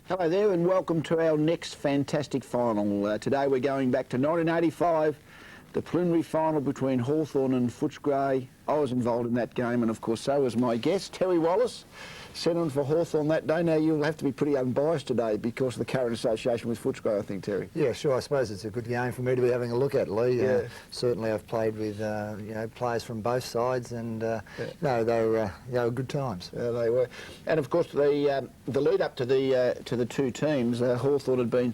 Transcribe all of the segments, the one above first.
Hello there and welcome to our next fantastic final. Today we're going back to 1985, the preliminary final between Hawthorn and Footscray. I was involved in that game and of course so was my guest, Terry Wallace, centering for Hawthorn that day. Now you'll have to be pretty unbiased today because of the current association with Footscray, I think, Terry. Yeah, sure. I suppose it's a good game for me to be having a look at, Lee. Yeah. Certainly I've played with players from both sides and no, they were good times. Yeah, they were. And of course the lead up to the two teams, Hawthorn had been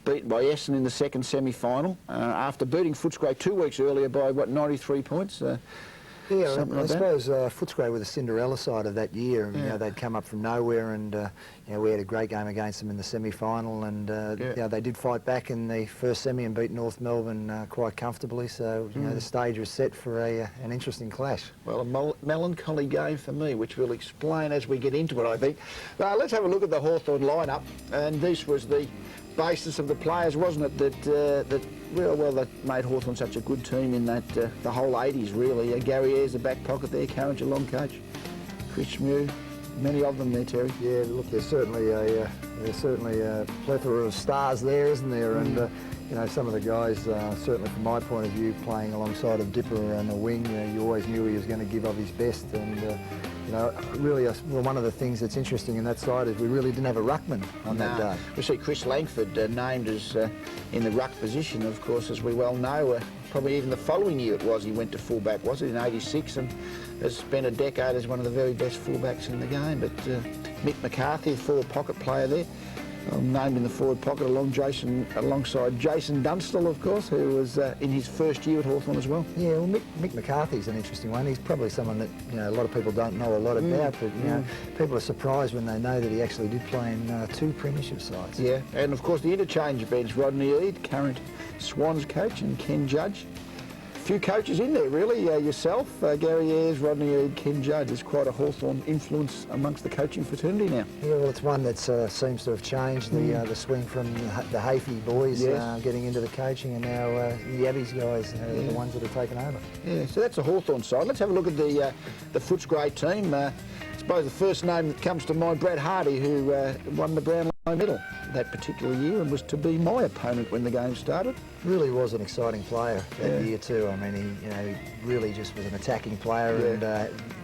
beaten by Essendon in the second semi-final after beating Footscray 2 weeks earlier by, 93 points? Yeah, I suppose Footscray were the Cinderella side of that year. Yeah. They'd come up from nowhere and we had a great game against them in the semi-final and they did fight back in the first semi and beat North Melbourne quite comfortably. So the stage was set for an interesting clash. Well, a melancholy game for me, which we'll explain as we get into it, I think. Let's have a look at the Hawthorn lineup, and this was the basis of the players, wasn't it, that made Hawthorn such a good team in that the whole 80s, really. Gary Ayres, the back pocket there, Curran Geelong coach, Chris Mew, many of them there, Terry. Yeah, look, there's certainly a plethora of stars there, isn't there? And some of the guys, certainly from my point of view, playing alongside of Dipper and the wing, you always knew he was going to give of his best. And really, one of the things that's interesting in that side is we really didn't have a ruckman on that day. We see Chris Langford named as in the ruck position, of course, as we well know. Probably even the following year it was, he went to fullback, was it, in '86, and has spent a decade as one of the very best fullbacks in the game. But Mick McCarthy, a forward pocket player there, named in the forward pocket alongside Jason Dunstall, of course, who was in his first year at Hawthorn as well. Yeah, well, Mick McCarthy's an interesting one. He's probably someone that a lot of people don't know a lot about, but people are surprised when they know that he actually did play in 2 premiership sides. Yeah, and of course the interchange bench, Rodney Eade, current Swans coach, and Ken Judge. Few coaches in there, really. Yourself, Gary Ayres, Rodney Eade, Ken Judge. There's quite a Hawthorn influence amongst the coaching fraternity now. Yeah, well, it's one that seems to have changed, the swing from the Hafey boys getting into the coaching, and now the Abbeys guys are the ones that have taken over. Yeah, so that's the Hawthorn side. Let's have a look at the Footscray team. I suppose the first name that comes to mind, Brad Hardy, who won the Brownlow medal that particular year and was to be my opponent when the game started. Really was an exciting player that year too. I mean, he really just was an attacking player and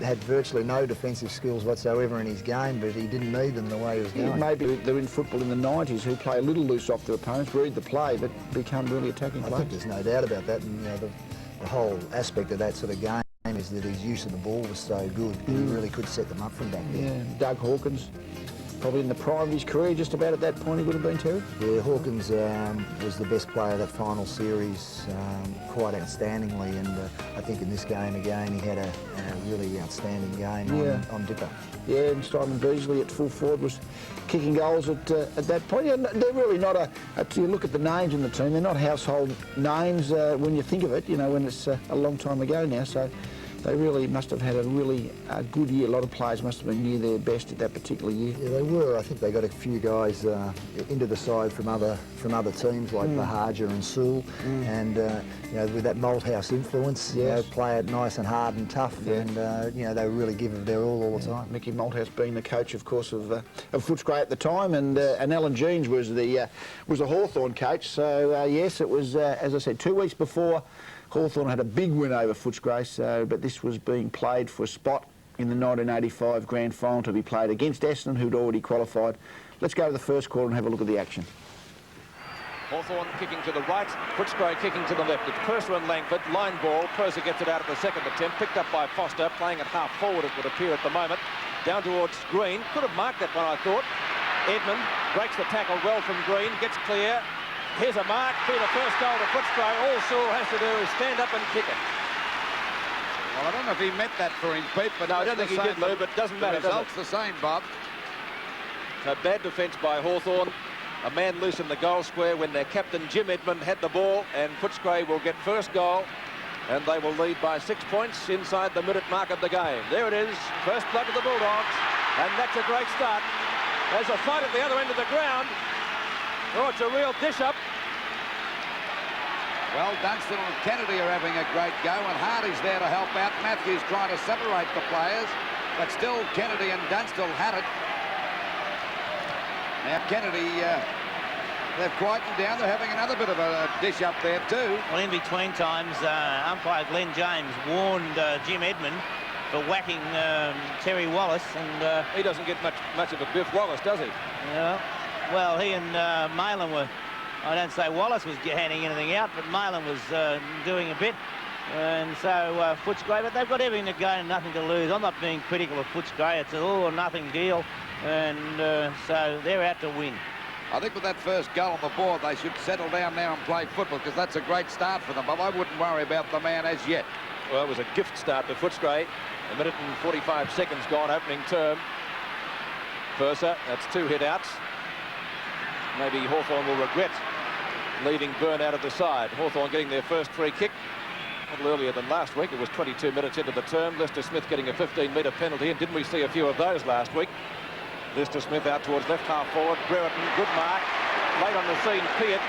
had virtually no defensive skills whatsoever in his game, but he didn't need them the way he was going. Maybe they're in football in the 90s who play a little loose off their opponents, read the play, but become really attacking players. I think there's no doubt about that, and the whole aspect of that sort of game is that his use of the ball was so good. He really could set them up from back there. Yeah, Doug Hawkins, probably in the prime of his career, just about at that point he would have been, Terry? Yeah, Hawkins was the best player of that final series quite outstandingly, and I think in this game again he had a really outstanding game on Dipper. Yeah, and Simon Beasley at full forward was kicking goals at that point. Yeah, they're really not you look at the names in the team, they're not household names when you think of it, when it's a long time ago now, so they really must have had a really good year. A lot of players must have been near their best at that particular year. Yeah, they were. I think they got a few guys into the side from other teams like Bahaja and Sewell, and with that Malthouse influence, play it nice and hard and tough, and they really give it their all the time. Mickey Malthouse being the coach, of course, of Footscray at the time, and Alan Jeans was a Hawthorn coach. So yes, it was as I said, 2 weeks before Hawthorn had a big win over Footscray, but this was being played for a spot in the 1985 grand final to be played against Essendon, who'd already qualified. Let's go to the first quarter and have a look at the action. Hawthorn kicking to the right, Footscray kicking to the left. It's Purser and Langford, line ball. Purser gets it out at the second attempt, picked up by Foster, playing at half forward it would appear at the moment. Down towards Green, could have marked that one I thought. Edmund breaks the tackle well from Green, gets clear. Here's a mark, be the first goal to Footscray. All Sewell has to do is stand up and kick it. Well, I don't know if he meant that for him, Pete, but no, I don't think he did, Lou, but it doesn't matter. The result's the same, Bob. So bad defence by Hawthorn. A man loose in the goal square when their captain Jim Edmund had the ball, and Footscray will get first goal, and they will lead by 6 points inside the minute mark of the game. There it is, first blood of the Bulldogs, and that's a great start. There's a fight at the other end of the ground. Oh, it's a real dish-up. Well, Dunstall and Kennedy are having a great go, and Hardy's there to help out. Matthews trying to separate the players, but still Kennedy and Dunstall had it. Now Kennedy, they've quietened down. They're having another bit of a dish up there too. Well, in between times, umpire Glenn James warned Jim Edmund for whacking Terry Wallace, and He doesn't get much of a biff, Wallace, does he? yeah, well, he and Malin were, I don't say Wallace was handing anything out, but Malin was doing a bit. And so Footscray, but they've got everything to gain and nothing to lose. I'm not being critical of Footscray. It's an all or nothing deal, and so they're out to win. I think with that first goal on the board, they should settle down now and play football, because that's a great start for them. But I wouldn't worry about the man as yet. Well, it was a gift start to Footscray. A minute and 45 seconds gone, opening term. Purser, that's 2 hit-outs. Maybe Hawthorn will regret leaving Byrne out of the side. Hawthorn getting their first free kick a little earlier than last week. It was 22 minutes into the term. Lester Smith getting a 15-metre penalty, and didn't we see a few of those last week? Lester Smith out towards left half forward. Brereton, good mark. Late on the scene, Peart.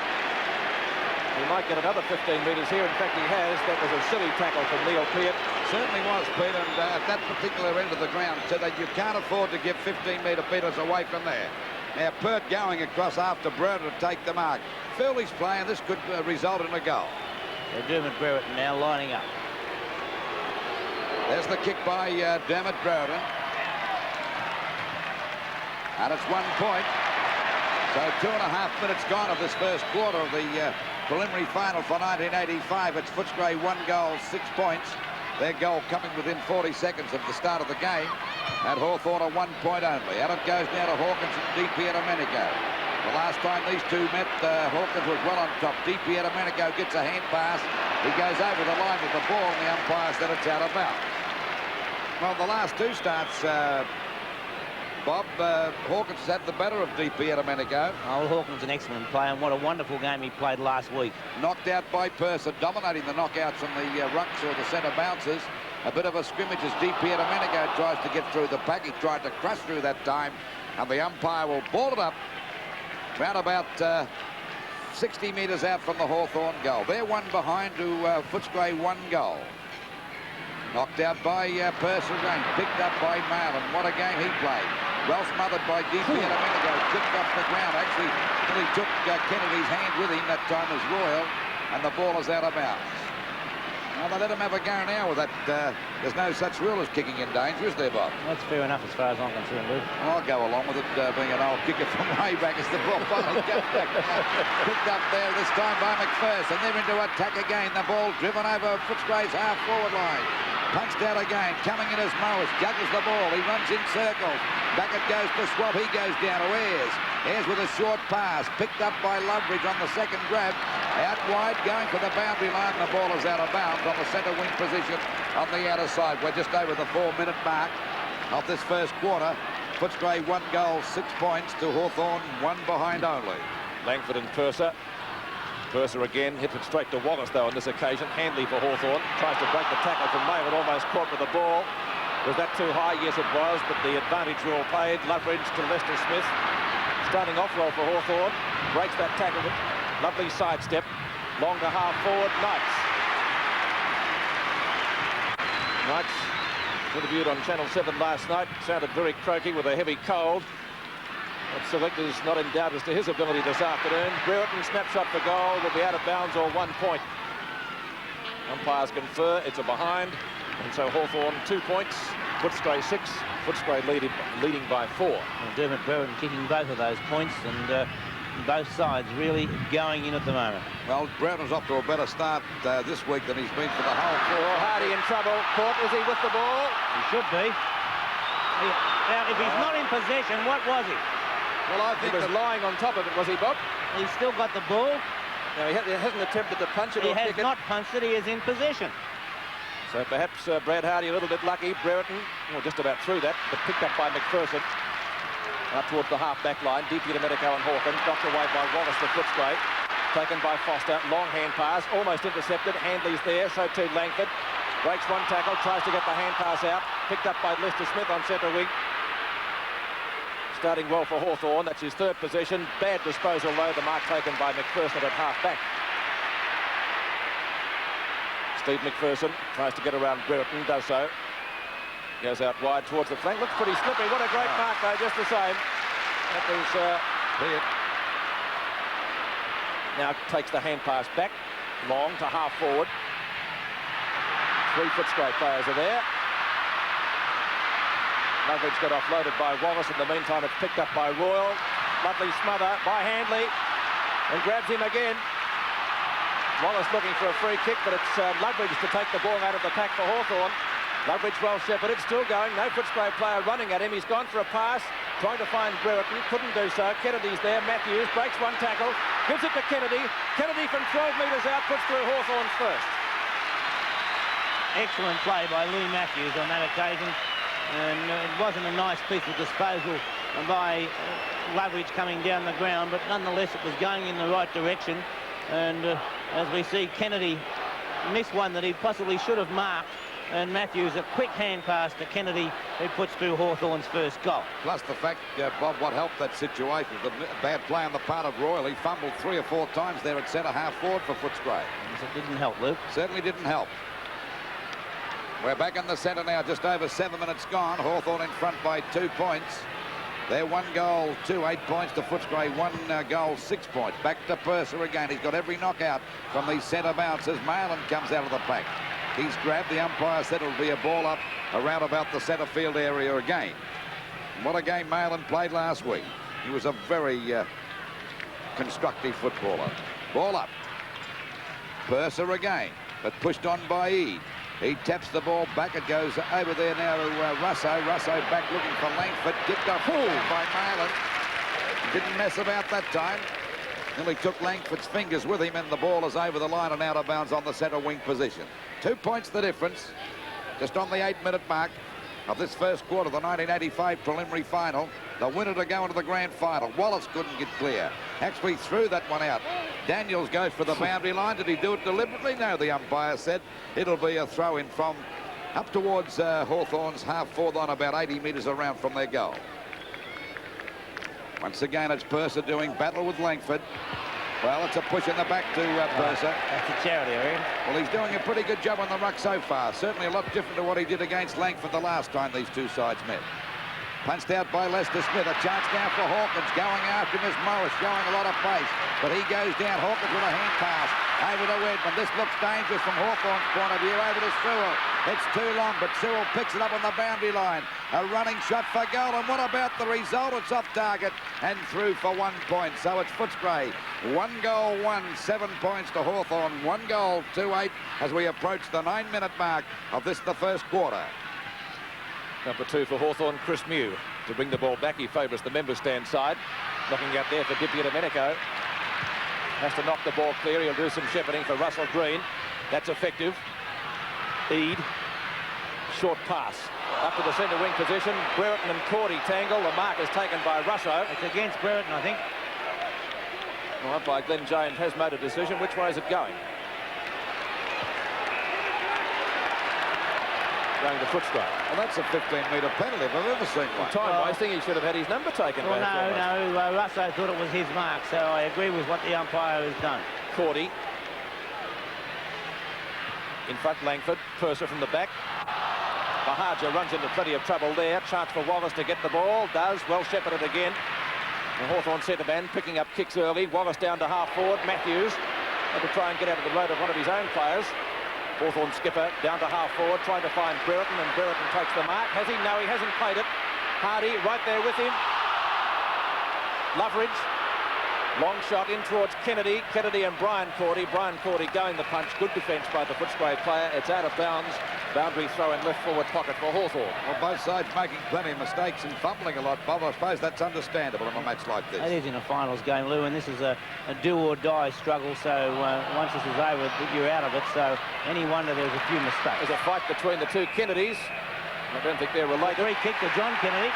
He might get another 15 metres here. In fact, he has. That was a silly tackle from Neil Peart. Certainly was, Peter, and at that particular end of the ground, so that you can't afford to give 15-metre beaters away from there. Now, Peart going across after Brereton to take the mark. Philly's playing. This could result in a goal. Dermot Brereton now lining up. There's the kick by Dermot Brereton. And it's 1 point. So 2.5 minutes gone of this first quarter of the preliminary final for 1985. It's Footscray 1 goal, 6 points. Their goal coming within 40 seconds of the start of the game. And Hawthorn a 1 point only. And it goes now to Hawkins and DiPierdomenico. The last time these two met, Hawkins was well on top. DiPierdomenico gets a hand pass. He goes over the line with the ball, and the umpire said it's out of bounds. Well, the last two starts, Bob, Hawkins had the better of DiPierdomenico. Oh, Hawkins an excellent player, and what a wonderful game he played last week. Knocked out by Purser, dominating the knockouts from the rucks or the centre bounces. A bit of a scrimmage as DiPierdomenico tries to get through the pack. He tried to crush through that time, and the umpire will ball it up round about 60 metres out from the Hawthorn goal. They're 1 behind to Footscray 1 goal. Knocked out by Purser again, picked up by Malin. What a game he played. Well smothered by DiPierdomenico, kicked off the ground. Actually, he took Kennedy's hand with him that time as Royal, and the ball is out of bounds. Now they let him have a go now with that. There's no such rule as kicking in danger, is there, Bob? That's fair enough as far as I'm concerned, Luke. I'll go along with it being an old kicker from way back as the ball finally goes back. Picked up there this time by McPherson. They're into attack again. The ball driven over Footscray's half-forward line. Punched out again. Coming in as Morris. Juggles the ball. He runs in circles. Back it goes to Swab. He goes down to Ayres. Ayres with a short pass. Picked up by Loveridge on the second grab. Out wide, going for the boundary line. The ball is out of bounds on the centre wing position on the outer side. We're just over the 4-minute mark of this first quarter. Footscray 1 goal, 6 points to Hawthorn, 1 behind only. Langford and Purser. Purser again hits it straight to Wallace, though, on this occasion. Handley for Hawthorn. Tries to break the tackle from Mayo, almost caught with the ball. Was that too high? Yes, it was, but the advantage rule played. Loveridge to Lester Smith. Starting off well for Hawthorn. Breaks that tackle. Lovely sidestep. Long to half forward. Knights. Knights, interviewed on Channel 7 last night, sounded very croaky with a heavy cold. But selector's not in doubt as to his ability this afternoon. Brereton, snapshot for goal, will be out of bounds or 1 point. Umpires confer it's a behind, and so Hawthorn 2 points, Footscray 6, Footscray leading by 4. Well, Dermot Brereton kicking both of those points, and both sides really going in at the moment. Well, Brereton's off to a better start this week than he's been for the whole Oh, Hardy in trouble. Caught, is he with the ball? He should be. Now, if he's not in possession, what was he? Well, I think he was lying on top of it, was he, Bob? He's still got the ball. No, he hasn't attempted to punch it He or has kick it. not punched it. He is in possession. So perhaps Brad Hardy a little bit lucky. Brereton, well, just about through that, but picked up by McPherson. Up towards the half-back line. DiPierdomenico and Hawkins. Knocked away by Wallace to Footscray. Taken by Foster. Long hand pass. Almost intercepted. Handley's there. So too Langford. Breaks one tackle. Tries to get the hand pass out. Picked up by Lester Smith on centre wing. Starting well for Hawthorn. That's his third possession. Bad disposal though. The mark taken by McPherson at half-back. Steve McPherson tries to get around Brereton. Does so. Goes out wide towards the flank. Looks pretty slippery. What a great mark, though, just the same. That was Be it. Now takes the hand pass back, long to half forward. 3 Footscray players are there. Loveridge got offloaded by Wallace. In the meantime, it's picked up by Royal. Lovely smother by Handley, and grabs him again. Wallace looking for a free kick, but it's Loveridge to take the ball out of the pack for Hawthorn. Loveridge well shepherded, still going. No Footscray player running at him. He's gone for a pass, trying to find Brereton. Couldn't do so. Kennedy's there. Matthews breaks one tackle, gives it to Kennedy. Kennedy from 12 metres out puts through Hawthorn's first. Excellent play by Lee Matthews on that occasion. And it wasn't a nice piece of disposal by Loveridge coming down the ground, but nonetheless it was going in the right direction. And as we see, Kennedy missed one that he possibly should have marked, and Matthews a quick hand pass to Kennedy, who puts through Hawthorn's first goal. Plus the fact, Bob, what helped that situation, the bad play on the part of Royal. He fumbled 3 or 4 times there at centre half forward for Footscray. It didn't help, Luke. Certainly didn't help. We're back in the centre now, just over 7 minutes gone. Hawthorn in front by 2 points. They're 1 goal, 8 points to Footscray, 1 goal, 6 points. Back to Purser again. He's got every knockout from these centre bounces. Malin comes out of the pack. He's grabbed. The umpire said it'll be a ball up around about the centre field area again. What a game Malin played last week. He was a very constructive footballer. Ball up. Purser again, but pushed on by Eade. He taps the ball back. It goes over there now to Russo. Russo back looking for Langford. Dipped off by Malin. Didn't mess about that time. Nearly took Langford's fingers with him, and the ball is over the line and out of bounds on the centre wing position. 2 points the difference. Just on the 8-minute mark of this first quarter, the 1985 preliminary final. The winner to go into the grand final. Wallace couldn't get clear. Actually threw that one out. Daniels goes for the boundary line. Did he do it deliberately? No, the umpire said it'll be a throw-in from up towards Hawthorn's half-forward line, about 80 metres around from their goal. Once again, it's Purser doing battle with Langford. Well, it's a push in the back to Purser. That's a charity, area. Well, he's doing a pretty good job on the ruck so far. Certainly a lot different to what he did against Langford the last time these two sides met. Punched out by Lester Smith. A chance now for Hawkins. Going after him is Morris, showing a lot of pace. But he goes down. Hawkins with a hand pass over to Wedman. This looks dangerous from Hawthorn's point of view. Over to Sewell. It's too long, but Sewell picks it up on the boundary line. A running shot for goal. And what about the result? It's off target and through for 1 point. So it's Footscray. 1 goal, 7 points to Hawthorn. 1 goal, 2-8 as we approach the 9-minute mark of the first quarter. Number 2 for Hawthorn, Chris Mew, to bring the ball back. He favours the member stand side. Looking out there for Dippia Domenico. Has to knock the ball clear. He'll do some shepherding for Russell Green. That's effective. Eade. Short pass. Up to the centre wing position. Brereton and Cordy tangle. The mark is taken by Russo. It's against Brereton, I think. Well, by Glenn James has made a decision. Which way is it going? Going to Footscray. Well, that's a 15-metre penalty if I've ever seen one. Time wasting, he should have had his number taken. Well, no, Russo thought it was his mark, so I agree with what the umpire has done. Cordy. In front, Langford. Purser from the back. Bahaja runs into plenty of trouble there. Chance for Wallace to get the ball. Does. Well shepherded again. The Hawthorn centre-man picking up kicks early. Wallace down to half-forward. Matthews had to try and get out of the road of one of his own players. Hawthorn skipper down to half-forward, trying to find Brereton, and Brereton takes the mark. Has he? No, he hasn't played it. Hardy right there with him. Loveridge. Long shot in towards Kennedy. Kennedy and Brian Cordy. Brian Cordy going the punch. Good defence by the Footscray player. It's out of bounds. Boundary throw in left forward pocket for Hawthorn. Well, both sides making plenty of mistakes and fumbling a lot, Bob. I suppose that's understandable in a match like this. It is in a finals game, Lou, and this is a do-or-die struggle, so once this is over, you're out of it, so any wonder there's a few mistakes. There's a fight between the two Kennedys. I don't think they're related. Free kick to John Kennedy.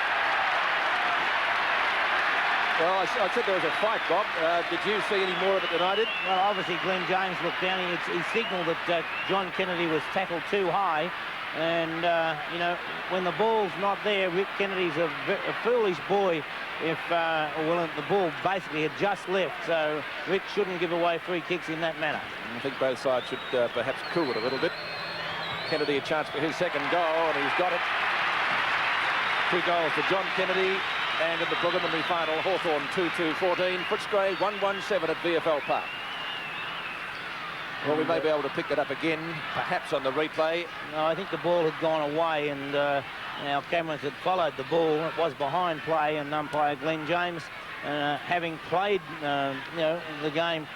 Well, I said there was a fight, Bob. Did you see any more of it than I did? Well, obviously Glenn James looked down. He signalled that John Kennedy was tackled too high. And, you know, when the ball's not there, Rick Kennedy's a foolish boy if, well, the ball basically had just left. So Rick shouldn't give away free kicks in that manner. I think both sides should perhaps cool it a little bit. Kennedy a chance for his second goal, and he's got it. 2 goals for John Kennedy. And in the preliminary final, Hawthorn 2-2-14, Footscray 1-1-7 at VFL Park. Well, we may be able to pick that up again, perhaps on the replay. No, I think the ball had gone away, and our cameras had followed the ball. It was behind play, and umpire Glenn James, having played the game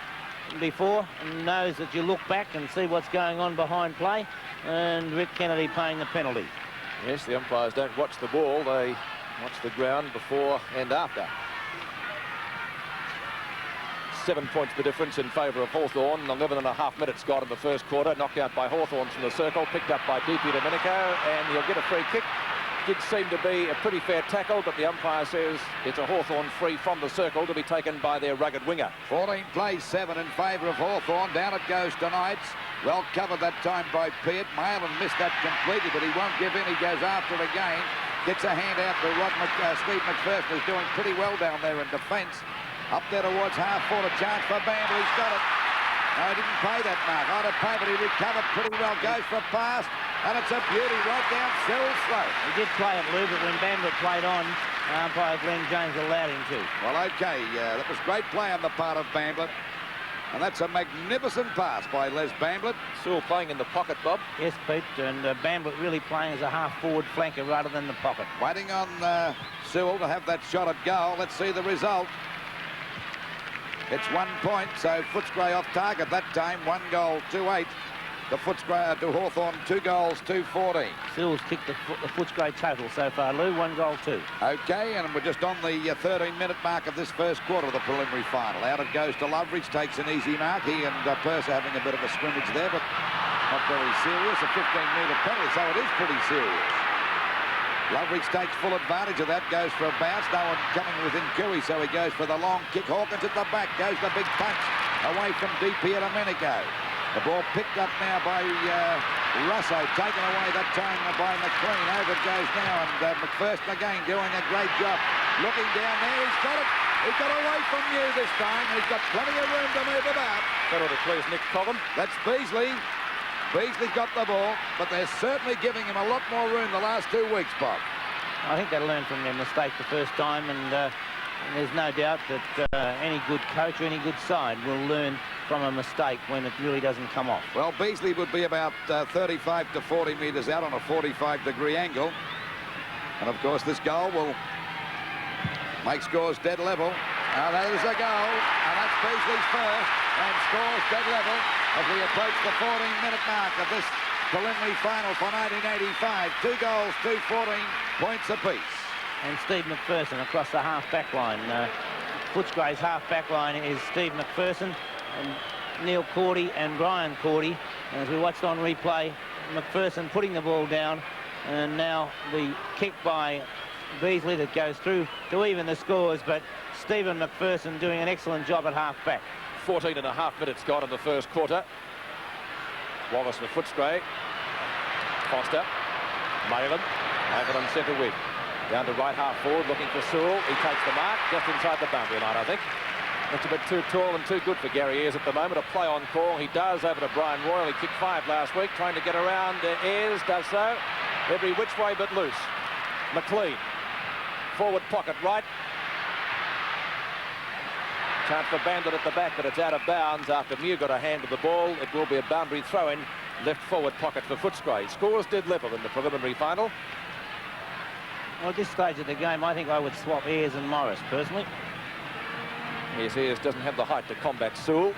before, knows that you look back and see what's going on behind play, and Rick Kennedy paying the penalty. Yes, the umpires don't watch the ball, they watch the ground before and after. 7 points the difference in favour of Hawthorn. 11.5 minutes gone in the first quarter. Knocked out by Hawthorn from the circle. Picked up by DP Domenico, and he'll get a free kick. Did seem to be a pretty fair tackle, but the umpire says it's a Hawthorn free from the circle to be taken by their rugged winger. 14 plays 7 in favour of Hawthorn. Down it goes tonight. Well covered that time by Peart. Mayland missed that completely, but he won't give in. He goes after it again. Gets a hand out to Steve McPherson, who's doing pretty well down there in defence. Up there towards half-forward, a chance for Bamber. He's got it. No, he didn't pay that mark. I'd have paid, but he recovered pretty well. Goes for a pass, and it's a beauty right down Cyril Sloat. He did play it, Lou, but when Bamber played on, umpire Glenn James allowed him to. Well, OK, that was great play on the part of Bamblett. And that's a magnificent pass by Les Bamblett. Sewell playing in the pocket, Bob. Yes, Pete, and Bamblett really playing as a half-forward flanker rather than the pocket. Waiting on Sewell to have that shot at goal. Let's see the result. It's 1 point, so Footscray off target that time. 1 goal, 2-8. The Footscray to Hawthorn, 2 goals, 2-14. Sewell's kicked the Footscray total so far, Lou, 1 goal, 2. OK, and we're just on the 13-minute mark of this first quarter of the preliminary final. Out it goes to Loveridge, takes an easy mark. He and Purser having a bit of a scrimmage there, but not very serious. A 15-metre penalty, so it is pretty serious. Loveridge takes full advantage of that, goes for a bounce. No one coming within Cooey, so he goes for the long kick. Hawkins at the back, goes the big punch away from DP and Domenico. The ball picked up now by Russo, taken away that time by McLean. Over it goes now, and McPherson again doing a great job. Looking down there, he's got it. He got away from you this time. He's got plenty of room to move about. That ought to please Nick Cobham. That's Beasley. Beasley got the ball, but they're certainly giving him a lot more room the last 2 weeks, Bob. I think they learned from their mistake the first time, and there's no doubt that any good coach or any good side will learn from a mistake when it really doesn't come off. Well, Beasley would be about 35 to 40 metres out on a 45-degree angle. And, of course, this goal will make scores dead level. Now, there's a goal, and that's Beasley's first, and scores dead level as we approach the 14-minute mark of this preliminary final for 1985. 2 goals, 14 points apiece. And Steve McPherson across the half-back line. Footscray's half-back line is Steve McPherson and Neil Cordy and Brian Cordy. And as we watched on replay, McPherson putting the ball down, and now the kick by Beasley that goes through to even the scores, but Stephen McPherson doing an excellent job at half-back. 14.5 minutes gone in the first quarter. Wallace for Footscray. Foster. Mayland. Mayland centre wing. Down to right half forward, looking for Sewell. He takes the mark just inside the boundary line, I think. Looks a bit too tall and too good for Gary Ayres at the moment. A play on call. He does over to Brian Royal. He kicked 5 last week, trying to get around. Ayres does so. Every which way but loose. McLean. Forward pocket right. Chance for Bandit at the back, but it's out of bounds after Mew got a hand of the ball. It will be a boundary throw-in. Left forward pocket for Footscray. Scores dead level in the preliminary final. Well, at this stage of the game, I think I would swap Ayres and Morris, personally. Yes, Ayres doesn't have the height to combat Sewell.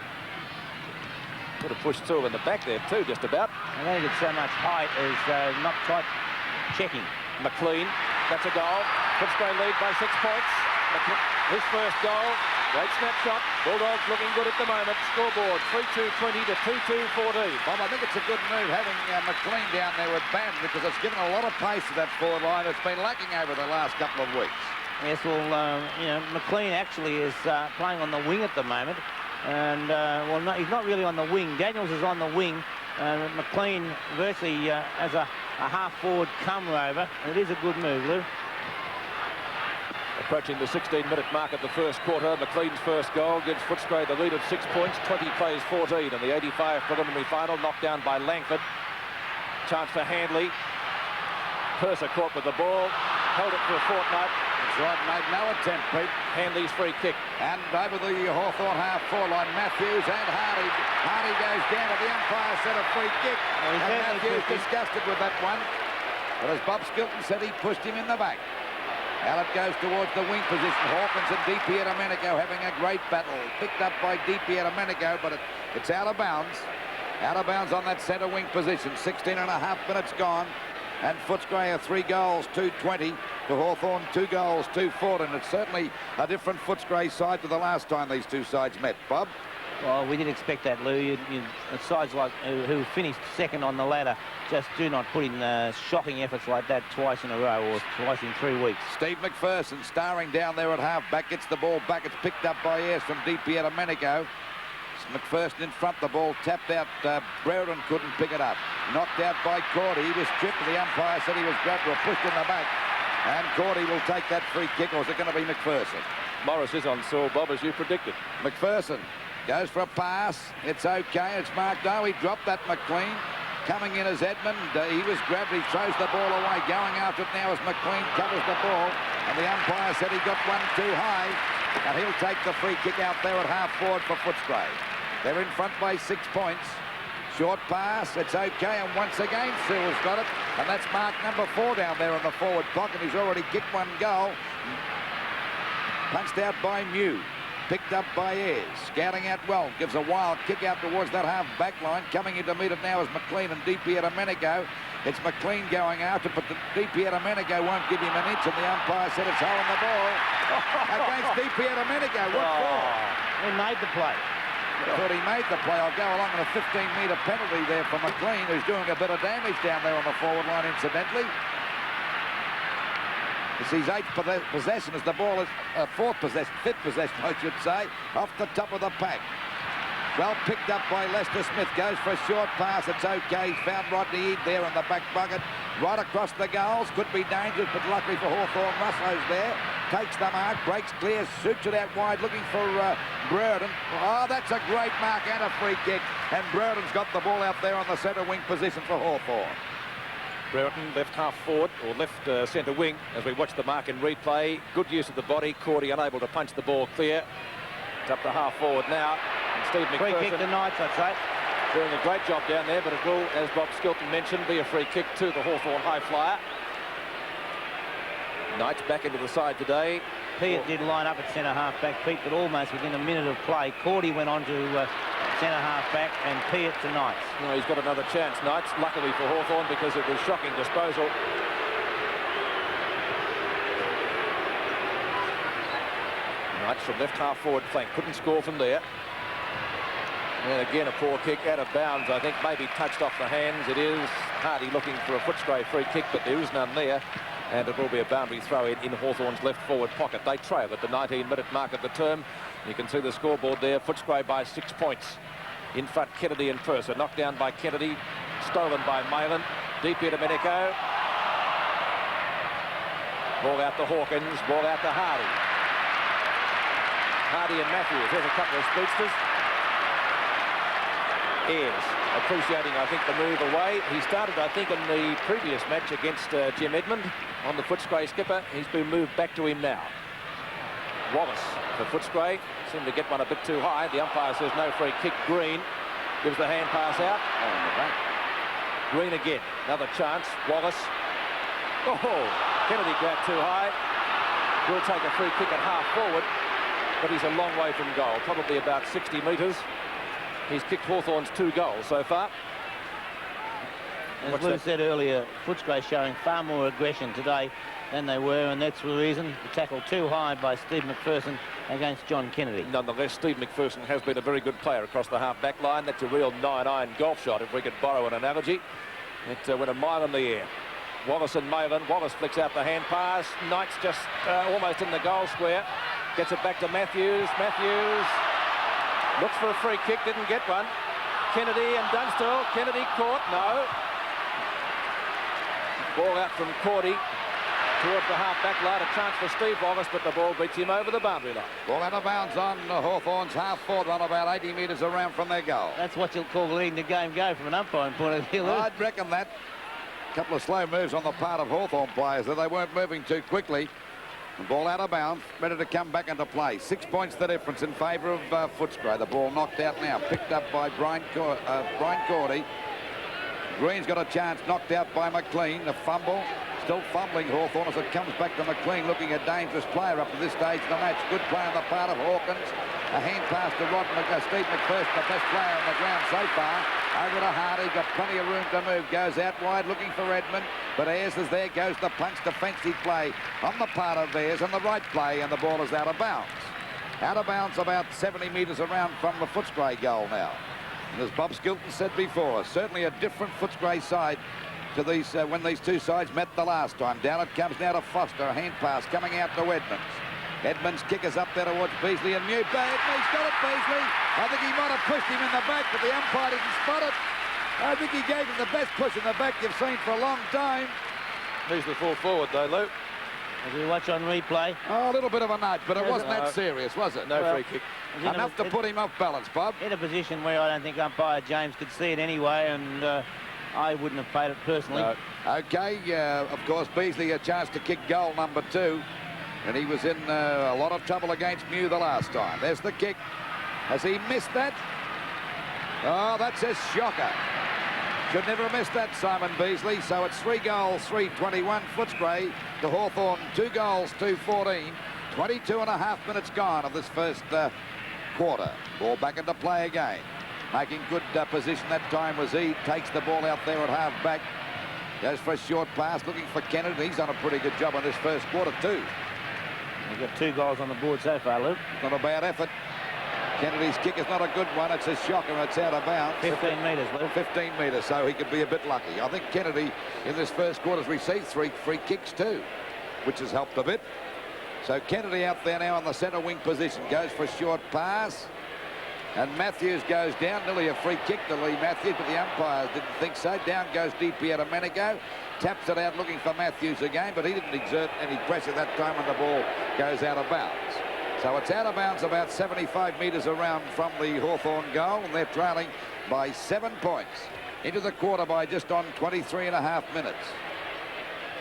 Could have pushed Sewell in the back there too, just about. I don't think it's so much height as not quite checking. McLean, that's a goal. Footscray lead by 6 points. His first goal. Great snapshot. Bulldogs looking good at the moment. Scoreboard 3-2-20 to 2-2-14. Bob, I think it's a good move having McLean down there with Bandit, because it's given a lot of pace to that forward line. It's been lacking over the last couple of weeks. Yes, well, McLean actually is playing on the wing at the moment. And, well, no, he's not really on the wing. Daniels is on the wing. McLean virtually as a half-forward come rover. It is a good move, Lou. Approaching the 16-minute mark of the first quarter, McLean's first goal gives Footscray the lead of 6 points, 20 plays 14 in the 85 preliminary final, knocked down by Langford. Chance for Handley. Purser caught with the ball, held it for a fortnight, and right, made no attempt, Pete. Hanley's free kick. And over the Hawthorn half-forward line, Matthews and Hardy. Hardy goes down to the umpire, set a free kick. Well, And Matthews disgusted with that one. But as Bob Skilton said, he pushed him in the back. Out it goes towards the wing position. Hawkins and Di Pierdomenico having a great battle. Picked up by Di Pierdomenico, but it's out of bounds. Out of bounds on that centre wing position. 16 and a half minutes gone. And Footscray are 3 goals, 2-20 to Hawthorn, 2 goals, 2-4. And it's certainly a different Footscray side to the last time these two sides met. Bob? Well, we did expect that, Lou. Sides like who finished second on the ladder just do not put in shocking efforts like that twice in a row or twice in 3 weeks. Steve McPherson starring down there at half-back, gets the ball back. It's picked up by Ayres from Di Pierdomenico. McPherson in front, the ball tapped out. Brereton couldn't pick it up. Knocked out by Cordy. He was tripped. The umpire said he was grabbed or pushed in the back. And Cordy will take that free kick, or is it going to be McPherson? Morris is on sore, Bob, as you predicted. McPherson goes for a pass. It's okay. It's marked. No, he dropped that, McLean. Coming in as Edmund. He was grabbed. He throws the ball away. Going after it now as McLean covers the ball. And the umpire said he got one too high. And he'll take the free kick out there at half-forward for Footscray. They're in front by 6 points. Short pass, it's okay, and once again Sewell's got it, and that's mark number 4 down there in the forward pocket. He's already kicked 1 goal. Punched out by Mew, picked up by Ayres, scouting out well, gives a wild kick out towards that half-back line. Coming in to meet it now is McLean and Di Pierdomenico. It's McLean going after, but Di Pierdomenico won't give him an inch, and the umpire said it's holding the ball against Di Pierdomenico. What for? He made the play. I thought he made the play. I'll go along with a 15-metre penalty there for McLean, who's doing a bit of damage down there on the forward line, incidentally. It's his 8th possession as the ball is 4th possession, 5th possession, I should say, off the top of the pack. Well picked up by Lester Smith. Goes for a short pass. It's okay. He's found Rodney Eade there in the back bucket. Right across the goals. Could be dangerous, but luckily for Hawthorn, Russo's there. Takes the mark, breaks clear, shoots it out wide, looking for Brereton. Oh, that's a great mark and a free kick. And Brereton's got the ball out there on the centre wing position for Hawthorn. Brereton left half forward, or left centre wing, as we watch the mark in replay. Good use of the body. Cordy unable to punch the ball clear. It's up to half forward now. And Steve McPherson, free kick to Knights, I'd say. Doing a great job down there, but it will, as Bob Skilton mentioned, be a free kick to the Hawthorn high flyer. Knights back into the side today. Peart did line up at centre half-back, Pete, but almost within a minute of play, Cordy went on to centre half-back and Peart to Knights. No, he's got another chance, Knights, luckily for Hawthorn, because it was shocking disposal. Knights from left half-forward flank, couldn't score from there. And again, a poor kick out of bounds, I think, maybe touched off the hands. It is Hardy looking for a Footscray free kick, but there is none there. And it will be a boundary throw in Hawthorn's left forward pocket. They trail at the 19-minute mark of the term. You can see the scoreboard there. Footscray by 6 points. In front, Kennedy and Purser. Knocked down by Kennedy. Stolen by Maylan. Di Pierdomenico. Ball out to Hawkins. Ball out to Hardy. Hardy and Matthews. There's a couple of speedsters. Ayres appreciating, I think, the move away. He started, I think, in the previous match against Jim Edmund on the Footscray skipper. He's been moved back to him now. Wallace for Footscray. Seemed to get one a bit too high. The umpire says no free kick. Green gives the hand pass out. Green again. Another chance. Wallace. Oh, Kennedy grabbed too high. Will take a free kick at half forward, but he's a long way from goal, probably about 60 metres. He's kicked Hawthorn's 2 goals so far. As Lou said earlier, Footscray showing far more aggression today than they were, and that's the reason. The tackle too high by Steve McPherson against John Kennedy. Nonetheless, Steve McPherson has been a very good player across the half-back line. That's a real 9-iron golf shot, if we could borrow an analogy. It went a mile in the air. Wallace and Maylan. Wallace flicks out the hand pass. Knights just almost in the goal square. Gets it back to Matthews. Matthews looks for a free kick, didn't get one. Kennedy and Dunstall. Kennedy caught, no. Ball out from Cordy towards the half-back line. A chance for Steve Wallace, but the ball beats him over the boundary line. Ball out of bounds on Hawthorn's half-forward run, about 80 metres around from their goal. That's what you'll call letting the game go from an umpiring point of view. I'd reckon that. A couple of slow moves on the part of Hawthorn players, that they weren't moving too quickly. The ball out of bounds, ready to come back into play. 6 points the difference in favour of Footscray. The ball knocked out now, picked up by Brian Cordy. Green's got a chance, knocked out by McLean. The fumble, still fumbling Hawthorn as it comes back to McLean, looking a dangerous player up to this stage of the match. Good play on the part of Hawkins. A hand pass to Steve McPherson, the best player on the ground so far. Over to Hardy, got plenty of room to move. Goes out wide looking for Edmund, but Ayres is there. Goes the punch, defensive play on the part of Ayres, and the right play, and the ball is out of bounds. Out of bounds about 70 metres around from the Footscray goal now. And as Bob Skilton said before, certainly a different Footscray side to these when these two sides met the last time. Down it comes now to Foster. A hand pass coming out to Edmonds. Edmonds' kick is up there towards Beasley and Mew. He's got it, Beasley. I think he might have pushed him in the back, but the umpire didn't spot it. I think he gave him the best push in the back you've seen for a long time. He's the full forward, though, Lou. As we watch on replay. Oh, a little bit of a nudge, but it wasn't that serious, was it? No free kick. Enough to put him off balance, Bob. In a position where I don't think umpire James could see it anyway, and I wouldn't have paid it personally. No. Okay, of course, Beasley a chance to kick goal number 2. And he was in a lot of trouble against Mew the last time. There's the kick. Has he missed that? Oh, that's a shocker. Should never have missed that, Simon Beasley. So it's 3 goals, 3-21. Footscray to Hawthorn, 2 goals, 2-14. 22 and a half minutes gone of this first quarter. Ball back into play again. Making good position that time was he. Takes the ball out there at half back. Goes for a short pass, looking for Kennedy. He's done a pretty good job on this first quarter too. We've got 2 goals on the board so far, Luke. Not a bad effort. Kennedy's kick is not a good one. It's a shocker. It's out of bounds. 15 metres, Luke. 15 metres, so he could be a bit lucky. I think Kennedy in this first quarter has received 3 free kicks too, which has helped a bit. So Kennedy out there now on the centre wing position. Goes for a short pass. And Matthews goes down. Nearly a free kick to Lee Matthews, but the umpires didn't think so. Down goes DiPierdomenico. Taps it out looking for Matthews again, but he didn't exert any pressure that time when the ball goes out of bounds. So it's out of bounds about 75 metres around from the Hawthorn goal, and they're trailing by 7 points. Into the quarter by just on 23 and a half minutes.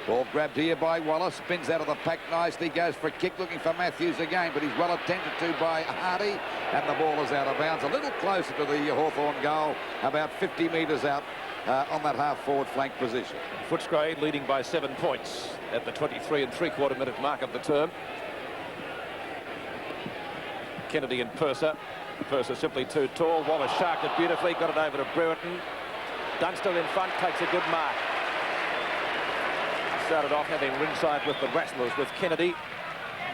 Ball grabbed here by Wallace, spins out of the pack nicely, goes for a kick looking for Matthews again, but he's well attended to by Hardy, and the ball is out of bounds. A little closer to the Hawthorn goal, about 50 metres out on that half-forward flank position. Footscray leading by 7 points at the 23 3/4 minute mark of the term. Kennedy and Purser. Purser simply too tall. Wallace sharked it beautifully, got it over to Brereton. Dunstall in front, takes a good mark. Started off having ringside with the Wrestlers with Kennedy.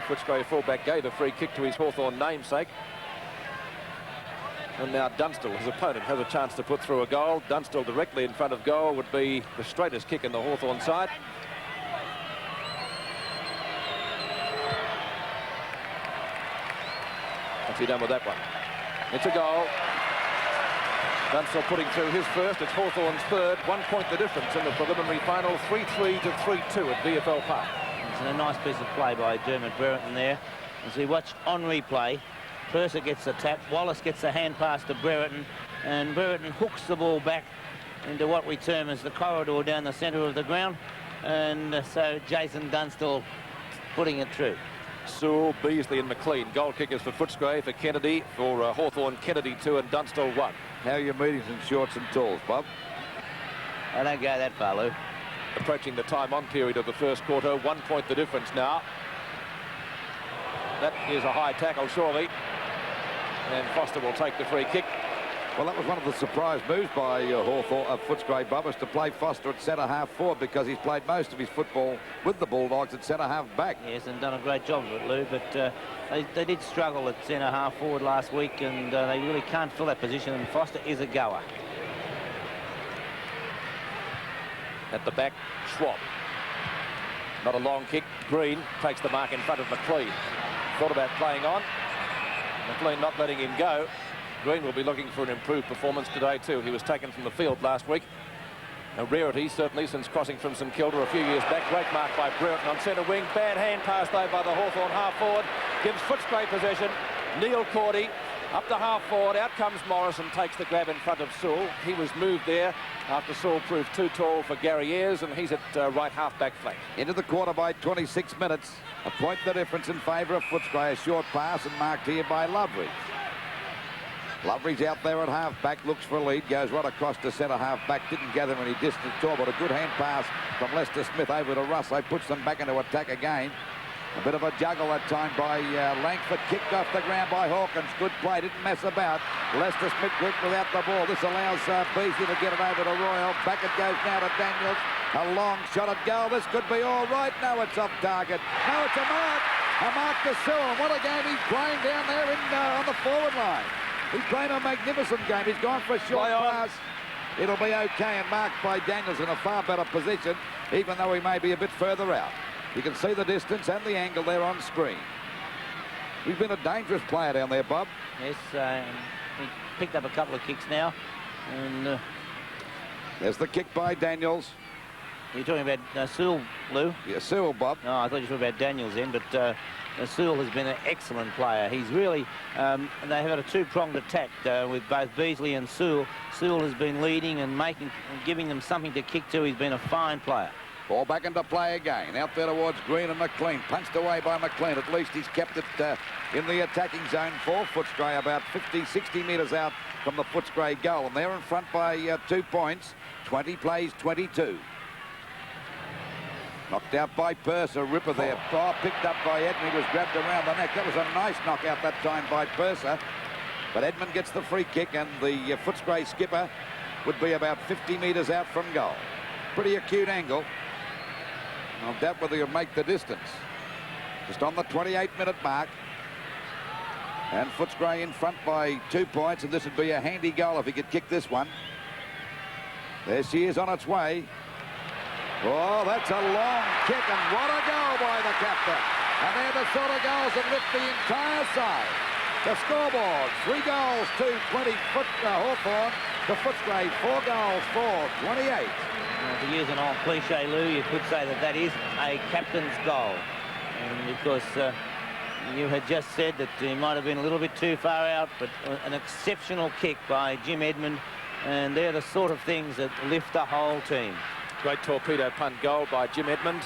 Footscray fullback gave a free kick to his Hawthorn namesake. And now Dunstall, his opponent, has a chance to put through a goal. Dunstall directly in front of goal would be the straightest kick in the Hawthorn side. What's he done with that one? It's a goal. Dunstall putting through his first. It's Hawthorn's third. 1 point the difference in the preliminary final. 3-3 to 3-2 at VFL Park. It's a nice piece of play by Dermot Brereton there. As we watch on replay, Purser gets the tap, Wallace gets the hand pass to Brereton, and Brereton hooks the ball back into what we term as the corridor down the centre of the ground, and so Jason Dunstall putting it through. Sewell, Beasley and McLean. Goal kickers for Footscray, for Kennedy, for Hawthorn, Kennedy 2 and Dunstall 1. How are your meetings in shorts and talls, Bob? I don't go that far, Lou. Approaching the time-on period of the first quarter. 1 point the difference now. That is a high tackle, surely. And Foster will take the free kick. Well, that was one of the surprise moves by Footscray, Bubbers, to play Foster at centre-half forward, because he's played most of his football with the Bulldogs at centre-half back. Yes, and done a great job of it, Lou, but they did struggle at centre-half forward last week, and they really can't fill that position, and Foster is a goer. At the back, Schwab. Not a long kick. Green takes the mark in front of McLean. Thought about playing on. McLean not letting him go. Green will be looking for an improved performance today too. He was taken from the field last week. A rarity, certainly, since crossing from St Kilda a few years back. Great mark by Brereton on centre wing. Bad hand pass, though, by the Hawthorn half-forward. Gives Footscray possession. Neil Cordy Up to half forward, out comes Morris and takes the grab in front of Sewell. He was moved there after Sewell proved too tall for Gary Ayres, and he's at right half-back flank. Into the quarter by 26 minutes. A point the difference in favour of Footscray. A short pass and marked here by Loveridge. Loveridge out there at half-back, looks for a lead, goes right across to centre half-back, didn't gather any distance at all, but a good hand pass from Lester Smith over to Russo, puts them back into attack again. A bit of a juggle that time by Langford, kicked off the ground by Hawkins. Good play, didn't mess about. Lester Smith quick without the ball. This allows Beasley to get it over to Royal. Back it goes now to Daniels. A long shot at goal. This could be all right. No, it's off target. No, it's a mark. A mark to Sewell. And what a game he's playing down there on the forward line. He's playing a magnificent game. He's gone for a short pass. It'll be okay and marked by Daniels in a far better position, even though he may be a bit further out. You can see the distance and the angle there on screen. He's been a dangerous player down there, Bob. Yes, he picked up a couple of kicks now. And there's the kick by Daniels. You're talking about Sewell, Lou? Yeah, Sewell, Bob. No, I thought you were talking about Daniels then, but Sewell has been an excellent player. He's really, they have had a two-pronged attack with both Beasley and Sewell. Sewell has been leading and giving them something to kick to. He's been a fine player. Ball back into play again. Out there towards Green and McLean. Punched away by McLean. At least he's kept it in the attacking zone for Footscray, about 50, 60 metres out from the Footscray goal. And they're in front by 2 points. 20 plays 22. Knocked out by Purser. Ripper there. Oh, picked up by Edmund. He was grabbed around the neck. That was a nice knockout that time by Purser. But Edmund gets the free kick, and the Footscray skipper would be about 50 metres out from goal. Pretty acute angle. I doubt whether he'll make the distance. Just on the 28-minute mark. And Footscray in front by 2 points, and this would be a handy goal if he could kick this one. There she is on its way. Oh, that's a long kick, and what a goal by the captain. And they're the sort of goals that lift the entire side. The scoreboard, 3 goals to 20 Hawthorn. To Footscray, 4 goals for 28. To use an old cliche, Lou, you could say that that is a captain's goal. And because you had just said that he might have been a little bit too far out, but an exceptional kick by Jim Edmund. And they're the sort of things that lift the whole team. Great torpedo punt goal by Jim Edmund.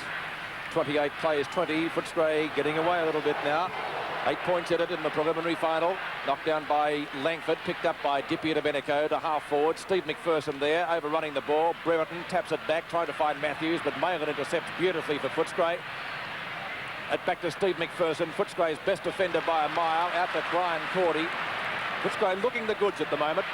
28 plays 20. Footscray getting away a little bit now. 8 points in it in the preliminary final. Knocked down by Langford, picked up by Dippy to Beneco to half forward. Steve McPherson there, overrunning the ball. Brereton taps it back, trying to find Matthews, but Maylin intercepts beautifully for Footscray. Back to Steve McPherson. Footscray's best defender by a mile. Out to Brian Cordy. Footscray looking the goods at the moment.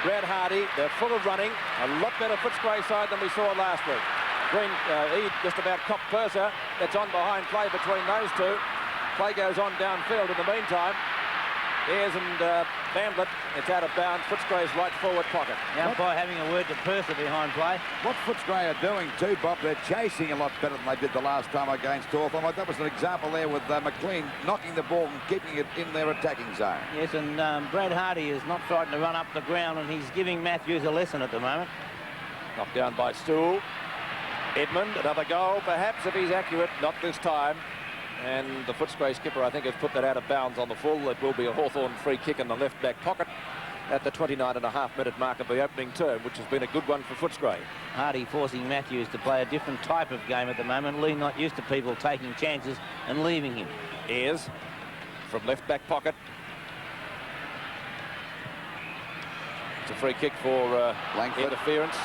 Brad Hardy, they're full of running. A lot better Footscray side than we saw last week. Green, he just about copped Purser. That's on behind play between those two. Play goes on downfield in the meantime. Ayres and Bamblett, it's out of bounds. Footscray's right forward pocket. Now by having a word to Purser behind play. What Footscray are doing too, Bob, they're chasing a lot better than they did the last time against Hawthorn. That was an example there with McLean knocking the ball and keeping it in their attacking zone. Yes, and Brad Hardy is not frightened to run up the ground, and he's giving Matthews a lesson at the moment. Knocked down by Sewell. Edmund, another goal, perhaps, if he's accurate. Not this time. And the Footscray skipper, I think, has put that out of bounds on the full. It will be a Hawthorn free kick in the left back pocket at the 29.5-minute mark of the opening term, which has been a good one for Footscray. Hardy forcing Matthews to play a different type of game at the moment. Lee not used to people taking chances and leaving him. Ayres from left back pocket. It's a free kick for Langford. Interference.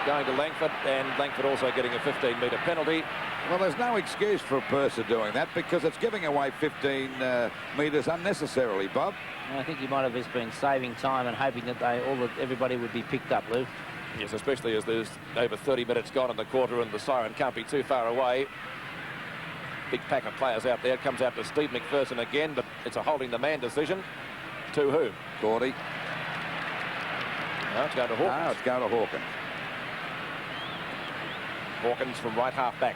Going to Langford, and Langford also getting a 15-metre penalty. Well, there's no excuse for Purser doing that because it's giving away 15 metres unnecessarily, Bob. I think he might have just been saving time and hoping that everybody would be picked up, Lou. Yes, especially as there's over 30 minutes gone in the quarter and the siren can't be too far away. Big pack of players out there. Comes out to Steve McPherson again, but it's a holding the man decision. To whom? Cordy. No, it's going to Hawkins. No, it's going to Hawkins. Hawkins from right half back.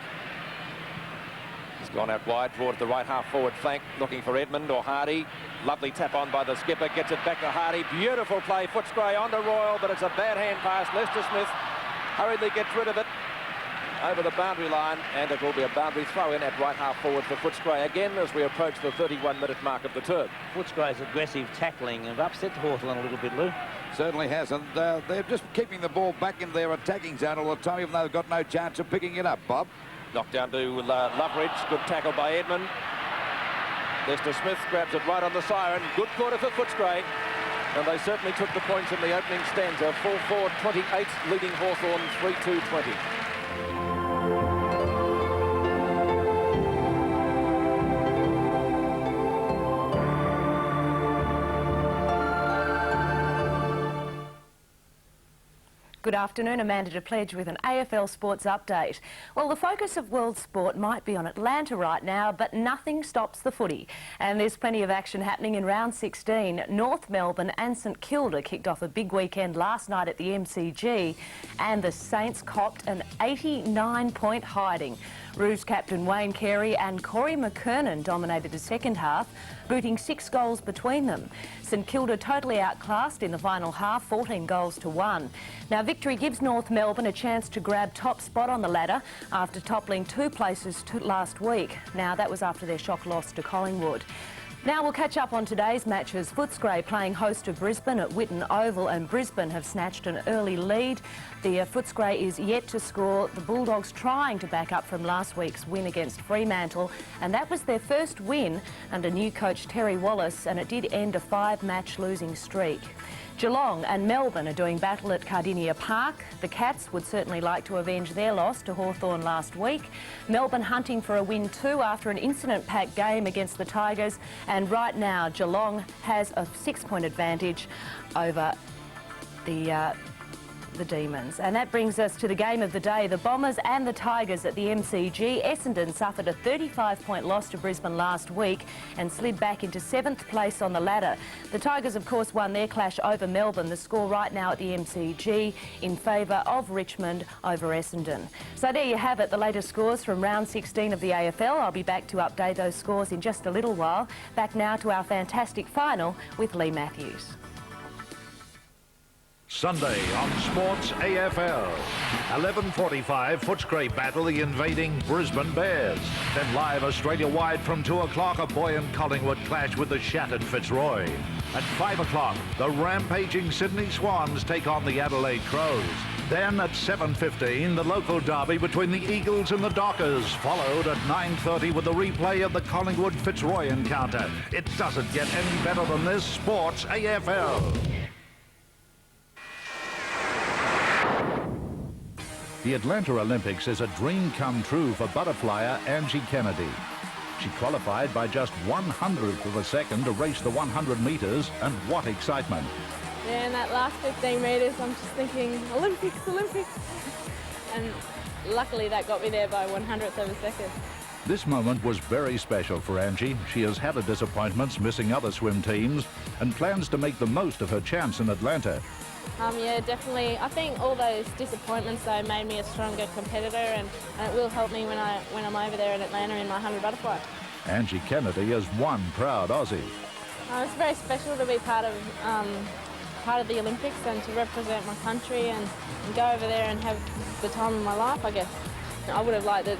He's gone out wide towards the right half forward flank, looking for Edmund or Hardy. Lovely tap on by the skipper, gets it back to Hardy. Beautiful play, Footscray on to Royal, but it's a bad hand pass. Lester Smith hurriedly gets rid of it. over the boundary line, and it will be a boundary throw-in at right half forward for Footscray again as we approach the 31-minute mark of the term. Footscray's aggressive tackling have upset Hawthorn a little bit, Lou. Certainly has, and they're just keeping the ball back in their attacking zone all the time, even though they've got no chance of picking it up, Bob. Knocked down to Loveridge. Good tackle by Edmund. Lester Smith grabs it right on the siren. Good quarter for Footscray. And they certainly took the points in the opening stanza. 4-4-28, leading Hawthorn 3-2-20. Good afternoon, Amanda de Pledge with an AFL Sports Update. Well, the focus of world sport might be on Atlanta right now, but nothing stops the footy. And there's plenty of action happening in round 16. North Melbourne and St Kilda kicked off a big weekend last night at the MCG, and the Saints copped an 89-point hiding. Roos captain Wayne Carey and Corey McKernan dominated the second half, booting 6 goals between them. St Kilda totally outclassed in the final half, 14 goals to 1. Now, victory gives North Melbourne a chance to grab top spot on the ladder after toppling 2 places last week. Now, that was after their shock loss to Collingwood. Now we'll catch up on today's matches. Footscray playing host to Brisbane at Whitten Oval, and Brisbane have snatched an early lead. The Footscray is yet to score. The Bulldogs trying to back up from last week's win against Fremantle, and that was their first win under new coach Terry Wallace, and it did end a 5-match losing streak. Geelong and Melbourne are doing battle at Cardinia Park. The Cats would certainly like to avenge their loss to Hawthorn last week. Melbourne hunting for a win too after an incident-packed game against the Tigers, and right now Geelong has a 6-point advantage over the Demons. And that brings us to the game of the day, the Bombers and the Tigers at the MCG. Essendon suffered a 35-point loss to Brisbane last week and slid back into 7th place on the ladder. The Tigers, of course, won their clash over Melbourne. The score right now at the MCG in favour of Richmond over Essendon. So there you have it, the latest scores from round 16 of the AFL. I'll be back to update those scores in just a little while. Back now to our fantastic final with Lee Matthews. Sunday on Sports AFL. 11:45, Footscray battle the invading Brisbane Bears. Then live Australia-wide from 2 o'clock, a buoyant Collingwood clash with the shattered Fitzroy. At 5 o'clock, the rampaging Sydney Swans take on the Adelaide Crows. Then at 7:15, the local derby between the Eagles and the Dockers, followed at 9:30 with the replay of the Collingwood Fitzroy encounter. It doesn't get any better than this. Sports AFL. The Atlanta Olympics is a dream come true for butterflyer Angie Kennedy. She qualified by just 1/100th of a second to race the 100 metres, and what excitement. Yeah, in that last 15 metres, I'm just thinking, Olympics, Olympics. And luckily that got me there by 100th of a second. This moment was very special for Angie. She has had her disappointments missing other swim teams and plans to make the most of her chance in Atlanta. Yeah, definitely. I think all those disappointments, though, made me a stronger competitor, and it will help me when I'm over there in Atlanta in my 100 butterfly. Angie Kennedy is one proud Aussie. It's very special to be part of the Olympics and to represent my country and go over there and have the time of my life, I guess. I would have liked the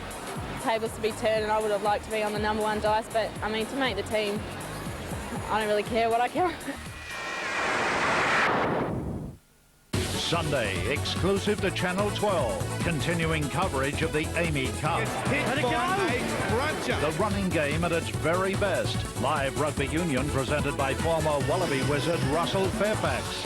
tables to be turned, and I would have liked to be on the #1 dice, but, I mean, to make the team, I don't really care what I care. Sunday, exclusive to Channel 12, continuing coverage of the Amy Cup. The running game at its very best. Live rugby union presented by former Wallaby wizard Russell Fairfax.